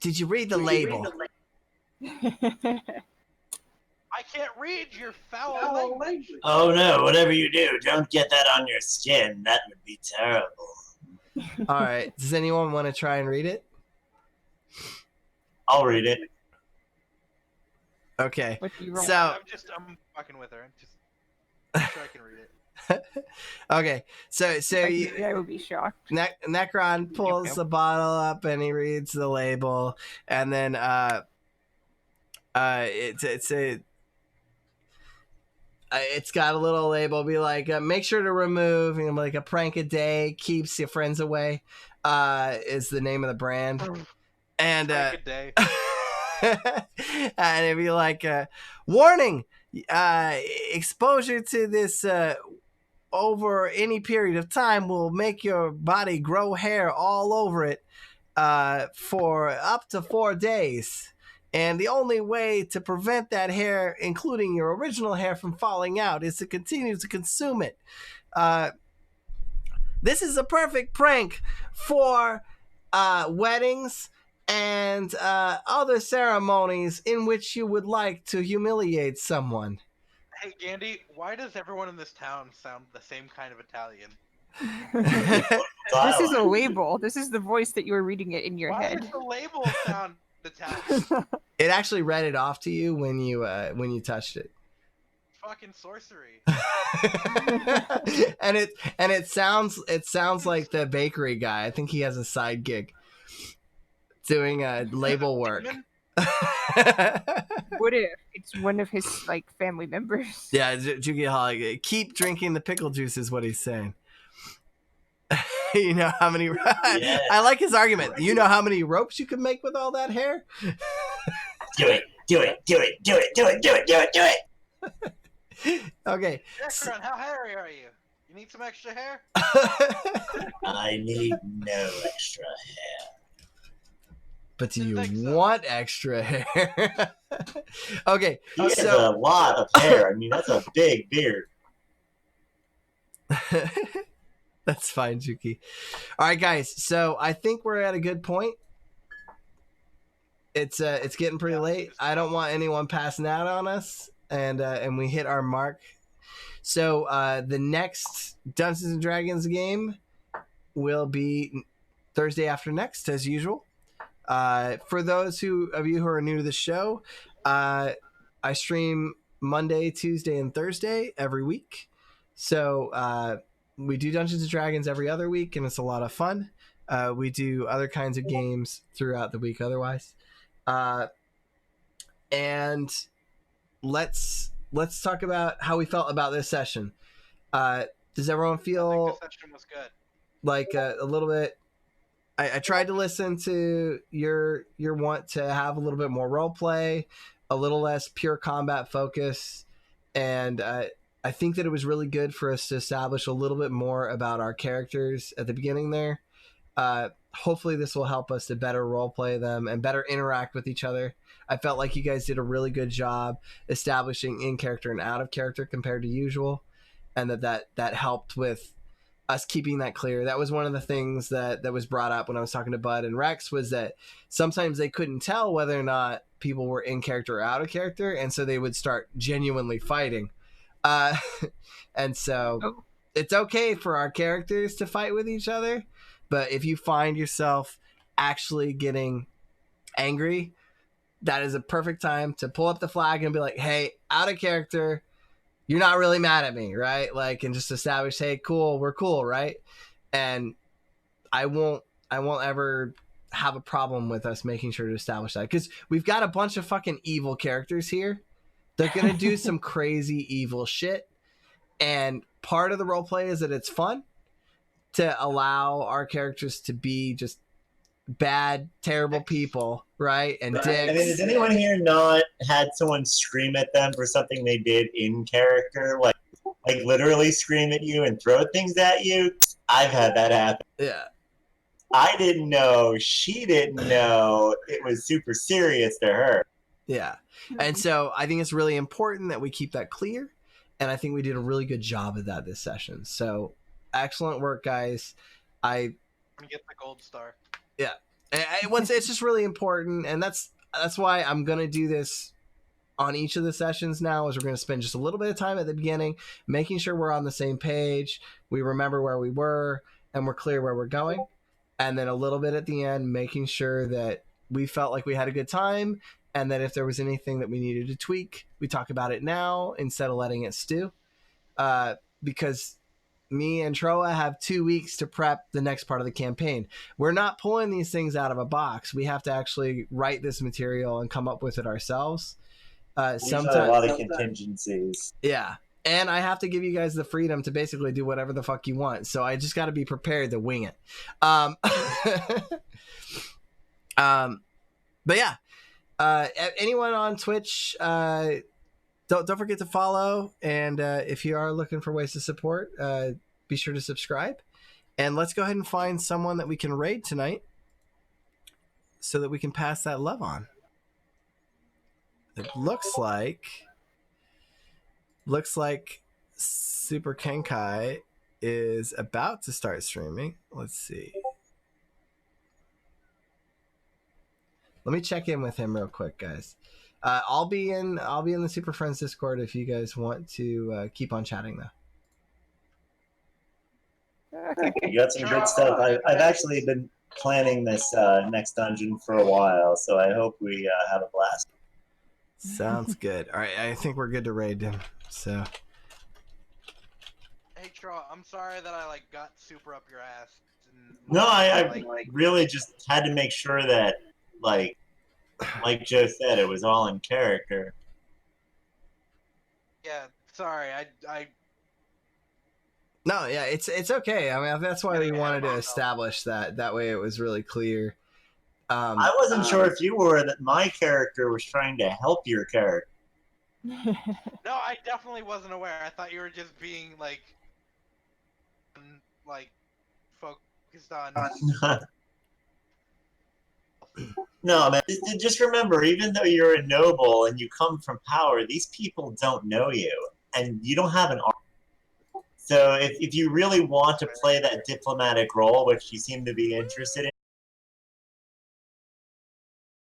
Did you read the label? I can't read your foul language. Oh no, whatever you do, don't get that on your skin. That would be terrible. All right. Does anyone want to try and read it? I'll read it. Okay. What do you roll? So I'm fucking with her. I'm sure I can read it. okay. So I would be shocked. Necron pulls the bottle up and he reads the label, and then it's got a little label, be like, make sure to remove, like a prank a day keeps your friends away, is the name of the brand. And Prank a day. and it'd be like, warning, exposure to this over any period of time will make your body grow hair all over it for up to 4 days. And the only way to prevent that hair, including your original hair, from falling out is to continue to consume it. This is a perfect prank for weddings and other ceremonies in which you would like to humiliate someone. Hey, Gandhi, why does everyone in this town sound the same kind of Italian? This is a label. This is the voice that you were reading it in your Why head. does the label sound Italian? It actually read it off to you when you touched it. Fucking sorcery. and it sounds like the bakery guy. I think he has a side gig doing label work. What if it's one of his family members? Yeah, Juki Holly, keep drinking the pickle juice is what he's saying. You know how many? Yes. I like his argument. You know how many ropes you can make with all that hair? Do it. Okay. Necron, how hairy are you? You need some extra hair? I need no extra hair. But do you think so. want extra hair? Okay. He has a lot of hair. I mean, that's a big beard. That's fine, Juki. All right, guys. So I think we're at a good point. It's getting pretty late. I don't want anyone passing out on us, and we hit our mark. So the next Dungeons and Dragons game will be Thursday after next, as usual. For those of you who are new to the show, I stream Monday, Tuesday, and Thursday every week. So we do Dungeons and Dragons every other week, and it's a lot of fun. We do other kinds of games throughout the week otherwise. And let's talk about how we felt about this session. Does everyone I feel think the session was good. like a little bit? I tried to listen to your want to have a little bit more role play, a little less pure combat focus, and I think that it was really good for us to establish a little bit more about our characters at the beginning there. Hopefully this will help us to better role play them and better interact with each other. I felt like you guys did a really good job establishing in character and out of character compared to usual, and that helped with us keeping that clear. That was one of the things that was brought up when I was talking to Bud and Rex, was that sometimes they couldn't tell whether or not people were in character or out of character, and so they would start genuinely fighting. And so it's okay for our characters to fight with each other, but if you find yourself actually getting angry, that is a perfect time to pull up the flag and be like, hey, out of character, you're not really mad at me, right? Like, and just establish, hey, cool, we're cool, right? And I won't ever have a problem with us making sure to establish that, because we've got a bunch of fucking evil characters here. They're gonna do some crazy evil shit, and part of the role play is that it's fun to allow our characters to be just bad, terrible people, right? And dicks. I mean, has anyone here not had someone scream at them for something they did in character, like literally scream at you and throw things at you? I've had that happen. Yeah. I didn't know. She didn't know. It was super serious to her. Yeah. And so I think it's really important that we keep that clear. And I think we did a really good job of that this session. So excellent work, guys. I'm gonna get the gold star. Yeah. It's just really important. And that's why I'm going to do this on each of the sessions now, is we're going to spend just a little bit of time at the beginning, making sure we're on the same page. We remember where we were and we're clear where we're going. and then a little bit at the end, making sure that we felt like we had a good time, and that if there was anything that we needed to tweak, we talk about it now instead of letting it stew. Because me and Troa have 2 weeks to prep the next part of the campaign. We're not pulling these things out of a box. We have to actually write this material and come up with it ourselves. Sometimes a lot of contingencies. Yeah. And I have to give you guys the freedom to basically do whatever the fuck you want. So I just got to be prepared to wing it. But yeah, anyone on Twitch, don't forget to follow. And if you are looking for ways to support, be sure to subscribe. And let's go ahead and find someone that we can raid tonight so that we can pass that love on. It looks like Super Kenkai is about to start streaming. Let's see. Let me check in with him real quick, guys. I'll be in the Super Friends Discord if you guys want to keep on chatting though. You got some good stuff. I've actually been planning this next dungeon for a while, so I hope we have a blast. Sounds good. All right, I think we're good to raid him. So. Hey, Troa, I'm sorry that I got super up your ass. No, I really just had to make sure that like Joe said, it was all in character. Yeah, sorry. I No, yeah, it's okay. I mean, that's why we wanted to establish that. That way, it was really clear. I wasn't sure if you were that my character was trying to help your character. No, I definitely wasn't aware. I thought you were just being focused on. No, man. Just remember, even though you're a noble and you come from power, these people don't know you, and you don't have an army. So if you really want to play that diplomatic role, which you seem to be interested in,